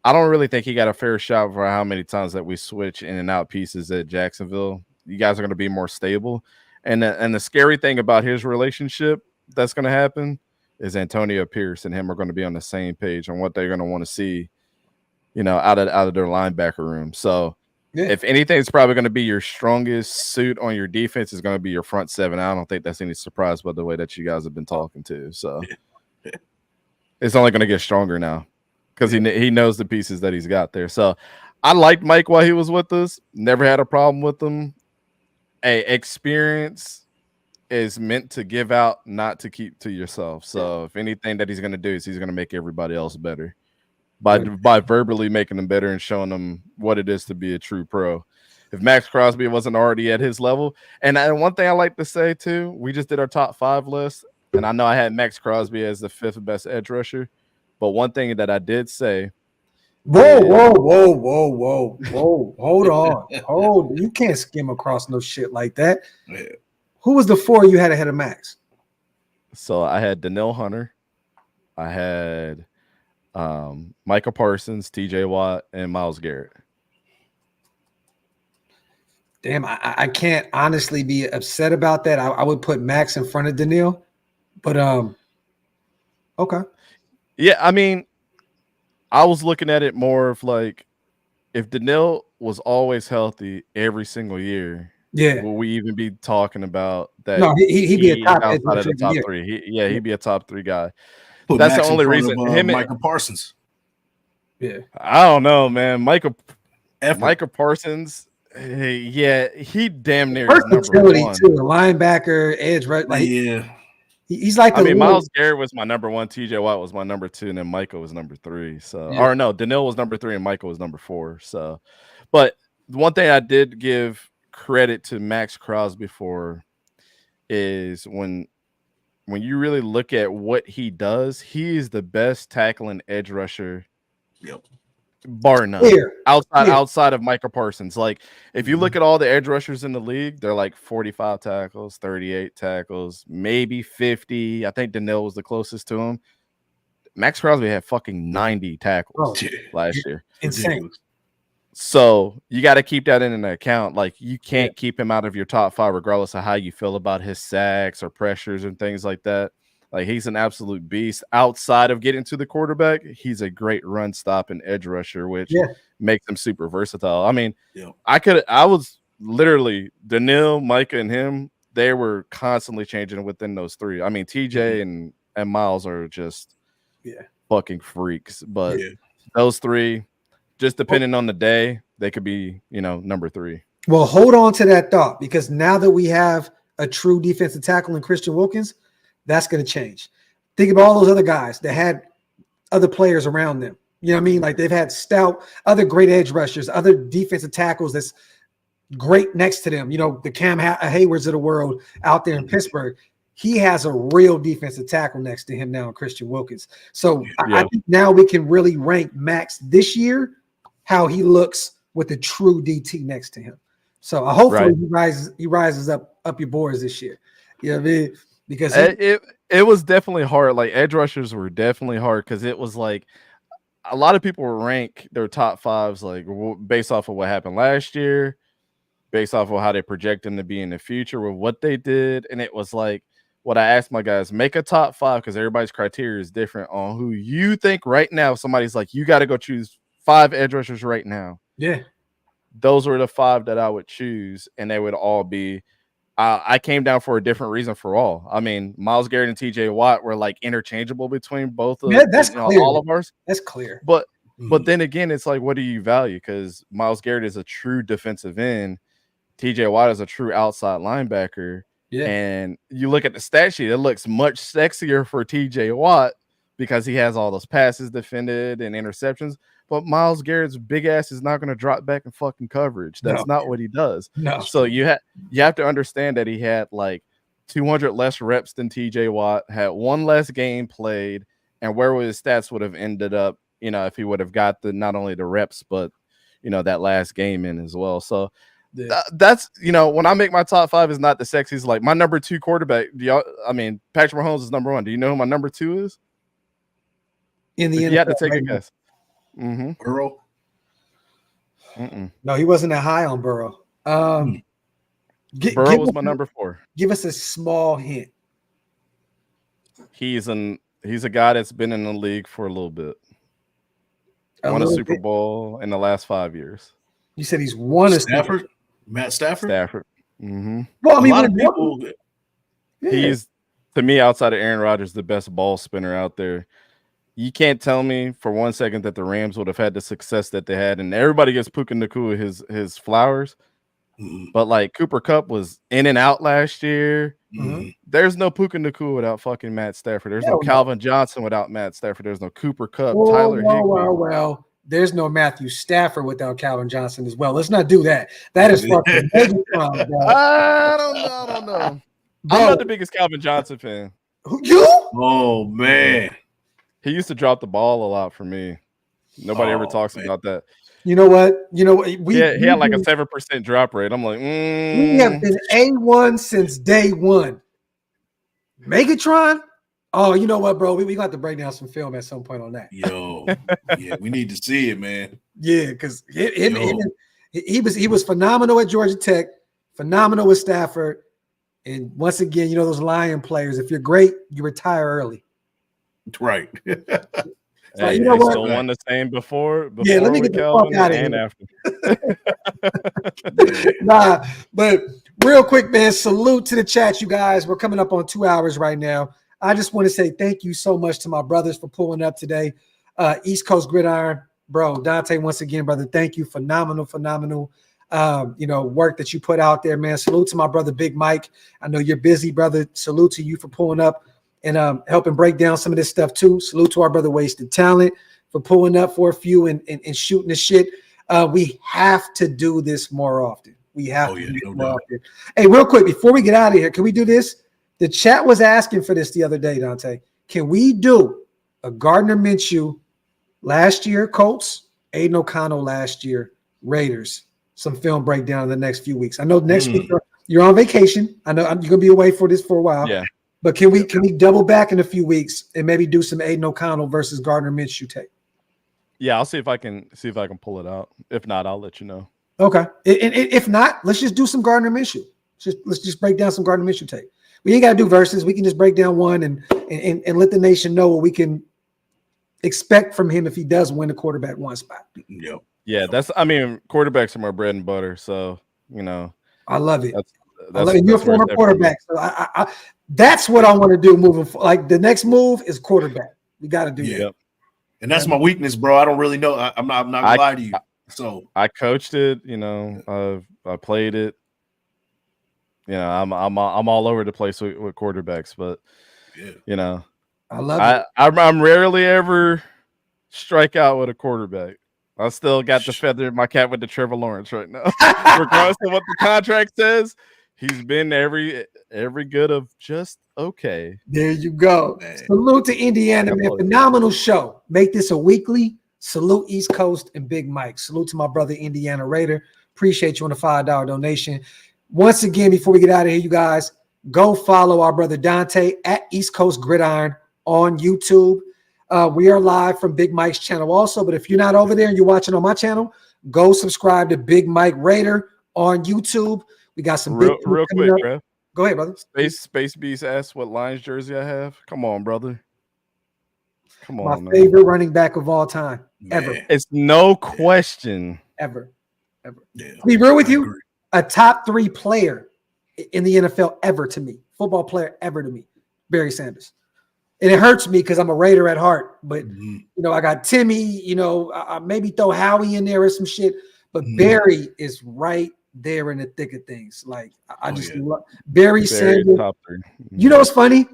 I don't really think he got a fair shot for how many times that we switch in and out pieces at Jacksonville. You guys are going to be more stable. And the scary thing about his relationship that's going to happen is Antonio Pierce and him are going to be on the same page on what they're going to want to see, out of their linebacker room. So if anything, it's probably going to be your strongest suit on your defense is going to be your front seven. I don't think that's any surprise by the way that you guys have been talking to. So it's only going to get stronger now, because he knows the pieces that he's got there. So I liked Mike while he was with us. Never had a problem with him. Experience is meant to give out, not to keep to yourself. So if anything that he's going to do is he's going to make everybody else better by verbally making them better and showing them what it is to be a true pro. If Max Crosby wasn't already at his level. And one thing I like to say too, we just did our top 5 list, and I know I had Max Crosby as the 5th best edge rusher. But one thing that I did say, whoa, hold on. You can't skim across no shit like that. Yeah. Who was the 4 you had ahead of Max? So I had Danielle Hunter, I had Micah Parsons, TJ Watt, and Myles Garrett. Damn, I can't honestly be upset about that. I would put Max in front of Danielle, but okay. Yeah, I mean, I was looking at it more of like, if Danielle was always healthy every single year, will we even be talking about that? No, he'd be a top outside of the top 3. He'd be a top 3 guy. Put That's Max the only reason. Him and Micah Parsons. Yeah, I don't know, man. Micah Parsons Hey, yeah, he damn near is number versatility one. too. A linebacker, edge, right? Like, yeah. He's like. I mean, Myles Garrett was my number one. TJ Watt was my number two, and then Michael was number three. So, or no, Daniil was number three, and Michael was number four. So, but one thing I did give credit to Max Crosby for is when you really look at what he does, he is the best tackling edge rusher. Yep. Bar none. Outside of Micah Parsons. Like, if you look at all the edge rushers in the league, they're like 45 tackles, 38 tackles, maybe 50. I think Daniil was the closest to him. Max Crosby had fucking 90 tackles last year. Insane. So you got to keep that in an account. Like, you can't keep him out of your top five regardless of how you feel about his sacks or pressures and things like that. Like, he's an absolute beast. Outside of getting to the quarterback, he's a great run stop and edge rusher, which makes him super versatile. I mean, I was literally Daniil, Micah, and him. They were constantly changing within those three. I mean, TJ and Miles are just fucking freaks. But those three, just depending on the day, they could be, number three. Well, hold on to that thought, because now that we have a true defensive tackle in Christian Wilkins, that's going to change. Think about all those other guys that had other players around them. You know what I mean? Like, they've had stout, other great edge rushers, other defensive tackles that's great next to them. The Cam Haywards of the world out there in Pittsburgh. He has a real defensive tackle next to him now in Christian Wilkins. So I think now we can really rank Max this year, how he looks with a true DT next to him. So hopefully he rises up your boards this year. You know what I mean? Because it was definitely hard. Like, edge rushers were definitely hard because it was like a lot of people rank their top fives like based off of what happened last year, based off of how they project them to be in the future with what they did. And it was like what I asked my guys, make a top five, because everybody's criteria is different on who you think right now. Somebody's like, you got to go choose 5 edge rushers right now. Yeah. Those were the 5 that I would choose, and they would all be I came down for a different reason for all. I mean, Myles Garrett and TJ Watt were like interchangeable between both of that's clear. All of ours. That's clear. But then again, it's like, what do you value? Because Myles Garrett is a true defensive end. TJ Watt is a true outside linebacker. Yeah. And you look at the stat sheet, it looks much sexier for TJ Watt because he has all those passes defended and interceptions. But Myles Garrett's big ass is not going to drop back in fucking coverage. That's not what he does. No. So you have to understand that he had like 200 less reps than TJ Watt, had 1 less game played, and where his stats would have ended up, if he would have got not only the reps, but that last game in as well. So that's when I make my top 5 is not the sexiest. Like, my number 2 quarterback. Patrick Mahomes is number 1. Do you know who my number 2 is? In the NFL, you have to take a guess. Burrow? No, he wasn't that high on Burrow. Burrow was my number 4. Give us a small hint. He's a guy that's been in the league for a little bit. Won a Super Bowl in the last 5 years. You said he's won a Stafford? Matt Stafford? Stafford. Mm-hmm. Well, I mean, a lot of people. He's, to me, outside of Aaron Rodgers, the best ball spinner out there. You can't tell me for 1 second that the Rams would have had the success that they had, and everybody gets Puka Nacua his flowers. But like, Cooper Kupp was in and out last year. There's no Puka Nacua without fucking Matt Stafford. There's no Calvin Johnson without Matt Stafford. There's no Cooper Kupp, Tyler Higbee. Well, there's no Matthew Stafford without Calvin Johnson as well. Let's not do that. That is fucking Megatron, bro. I don't know. Bro. I'm not the biggest Calvin Johnson fan. You? Oh, man. He used to drop the ball a lot for me. Nobody ever talks about that. You know what? He had like a 7% drop rate. I'm like, we have been A1 since day one. Megatron? Oh, you know what, bro? We got to break down some film at some point on that. Yo, yeah, we need to see it, man. Yeah, because he was phenomenal at Georgia Tech, phenomenal with Stafford, and once again, those Lion players. If you're great, you retire early. Right. Hey, you know what? Still won the same before yeah, let me get the fuck out of here. After. But real quick, man, salute to the chat, you guys. We're coming up on 2 hours right now. I just want to say thank you so much to my brothers for pulling up today. East Coast Gridiron, bro, Dante, once again, brother, thank you. Phenomenal. work that you put out there, man. Salute to my brother Big Mike. I know you're busy, brother. Salute to you for pulling up and helping break down some of this stuff too. Salute to our brother Wasted Talent for pulling up for a few and shooting the shit. We have to do this more often. We have to do this more often. Hey, real quick, before we get out of here, can we do this? The chat was asking for this the other day, Dante. Can we do a Gardner Minshew last year, Colts, Aiden O'Connell last year, Raiders, some film breakdown in the next few weeks? I know next week you're on vacation. I know you're going to be away for this for a while. Yeah. But can we double back in a few weeks and maybe do some Aiden O'Connell versus Gardner Minshew tape? Yeah, I'll see if I can pull it out. If not, I'll let you know. Okay. If not, let's just do some Gardner Minshew. Let's just break down some Gardner Minshew tape. We ain't got to do verses. We can just break down one and let the nation know what we can expect from him if he does win the quarterback one spot. Yep. Yeah, quarterbacks are my bread and butter. So, I love it. That's you're a former quarterback. So I that's what I want to do moving forward. Like the next move is quarterback. We got to do that. And that's my weakness, bro. I don't really know. I'm not gonna lie to you. So I coached it, I played it. I'm all over the place with quarterbacks, but I love it. I'm rarely ever strike out with a quarterback. I still got the feather in my cap with the Trevor Lawrence right now. Regardless of what the contract says, he's been every good of just okay. There you go. Man. Salute to Indiana, man. Phenomenal show. Make this a weekly. Salute East Coast and Big Mike. Salute to my brother Indiana Raider. Appreciate you on the $5 donation. Once again, before we get out of here, you guys, go follow our brother Dante at East Coast Gridiron on YouTube. We are live from Big Mike's channel also, but if you're not over there and you're watching on my channel, go subscribe to Big Mike Raider on YouTube. We got some real quick, bro. Go ahead, brother. Space Beast asked what Lions jersey I have. Come on, brother. Come on, my favorite running back of all time, ever. It's no question. Ever. Yeah, to be real with you, a top 3 player in the NFL ever to me, football player ever to me, Barry Sanders. And it hurts me because I'm a Raider at heart. But, I got Timmy, I maybe throw Howie in there or some shit. But Barry is right there in the thick of things. Like, I just love Barry Sanders. Top 3. You know what's funny?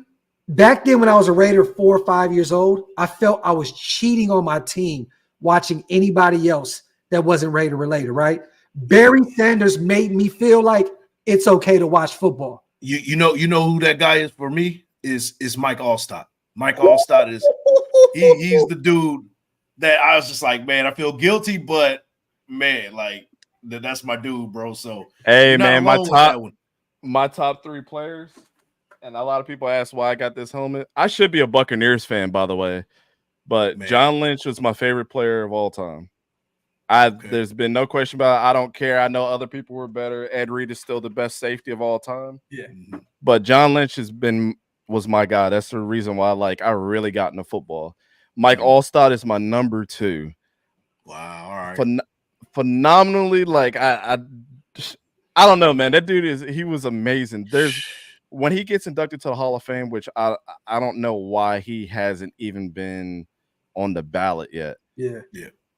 Back then when I was a Raider 4 or 5 years old, I felt I was cheating on my team watching anybody else that wasn't Raider related, right? Barry Sanders made me feel like it's okay to watch football. You know who that guy is for me is Mike Allstott. Mike Allstott is he's the dude that I was just like, man, I feel guilty, but man, like that's my dude, bro. So hey, man, my top 3 players, and a lot of people ask why I got this helmet. I should be a Buccaneers fan, by the way, but John Lynch was my favorite player of all time. There's been no question about it. I don't care. I know other people were better. Ed Reed is still the best safety of all time. Yeah. But John Lynch was my guy. That's the reason why I really got into football. Mike Allstott is my number 2. Wow. All right. Phenomenally, I don't know, man. That dude he was amazing. When he gets inducted to the Hall of Fame, which I don't know why he hasn't even been on the ballot yet. Yeah.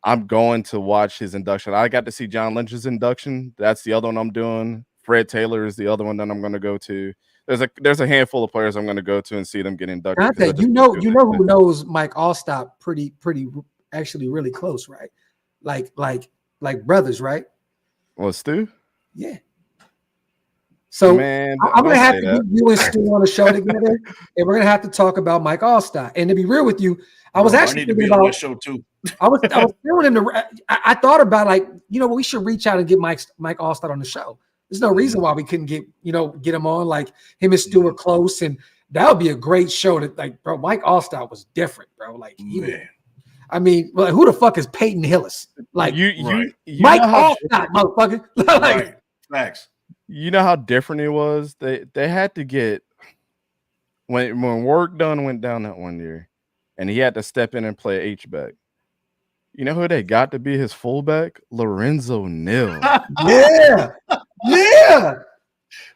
I'm going to watch his induction. I got to see John Lynch's induction. That's the other one I'm doing. Fred Taylor is the other one that I'm going to go to. There's a handful of players I'm going to go to and see them get inducted. You know who knows Mike Allstott pretty actually really close, right? Like brothers, right? Well, Stu? Yeah. So man, I'm gonna have to get you and Stu on a show together, and we're gonna have to talk about Mike Allstott. And to be real with you, I was actually thinking about that show too. I was feeling him to. I thought about we should reach out and get Mike Allstott on the show. There's no reason why we couldn't get him on. Like him and Stu are close, and that would be a great show. Bro, Mike Allstott was different, bro. Who the fuck is Peyton Hillis? Like you Mike Allstott, motherfucker. Right. Facts. You know how different it was? They had to get when Work Done went down that one year, and he had to step in and play H-back. You know who they got to be his fullback? Lorenzo Neal. Yeah.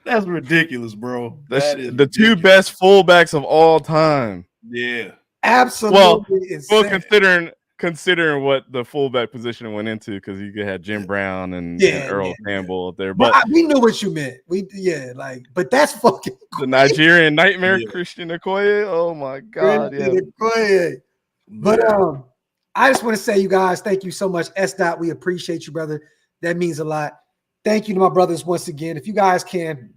That's ridiculous, bro. That is the 2 best fullbacks of all time. Yeah. Absolutely. Well, considering considering what the fullback position went into, because you had Jim Brown and Earl Campbell up there. But we knew what you meant. But that's fucking the Nigerian nightmare, Christian Okoye. Oh my God, Okoye. But I just want to say, you guys, thank you so much. S. We appreciate you, brother. That means a lot. Thank you to my brothers once again. If you guys can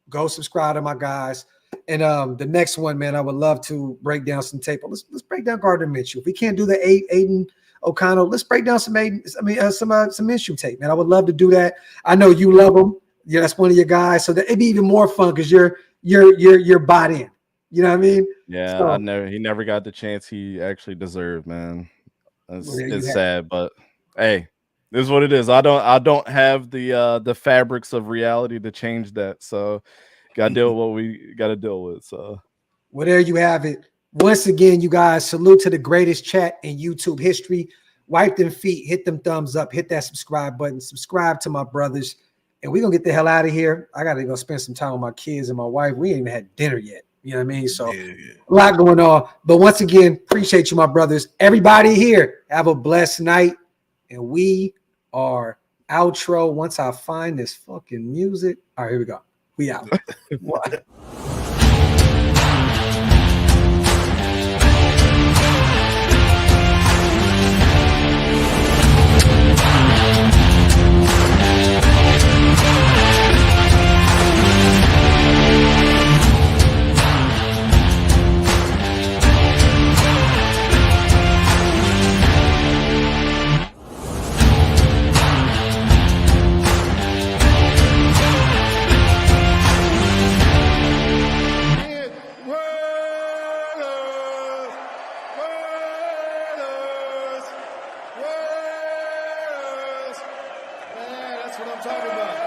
go subscribe to my guys. And the next one, man, I would love to break down some tape. Let's break down Gardner Minshew. If we can't do the Aiden O'Connell, let's break down some Minshew tape, man. I would love to do that. I know you love him. Yeah, that's one of your guys. So that it'd be even more fun because you're bought in. You know what I mean? Yeah, so, he never got the chance he actually deserved, man. It's sad, but hey, this is what it is. I don't have the fabrics of reality to change that. So gotta deal with what we gotta deal with. So well, there you have it. Once again, you guys, salute to the greatest chat in YouTube history. Wipe them feet, hit them thumbs up, hit that subscribe button, subscribe to my brothers, and we're gonna get the hell out of here. I gotta go spend some time with my kids and my wife. We ain't even had dinner yet. You know what I mean? So a lot going on. But once again, appreciate you, my brothers. Everybody here, have a blessed night. And we are outro once I find this fucking music. All right, here we go. We out. What? That's what I'm talking about.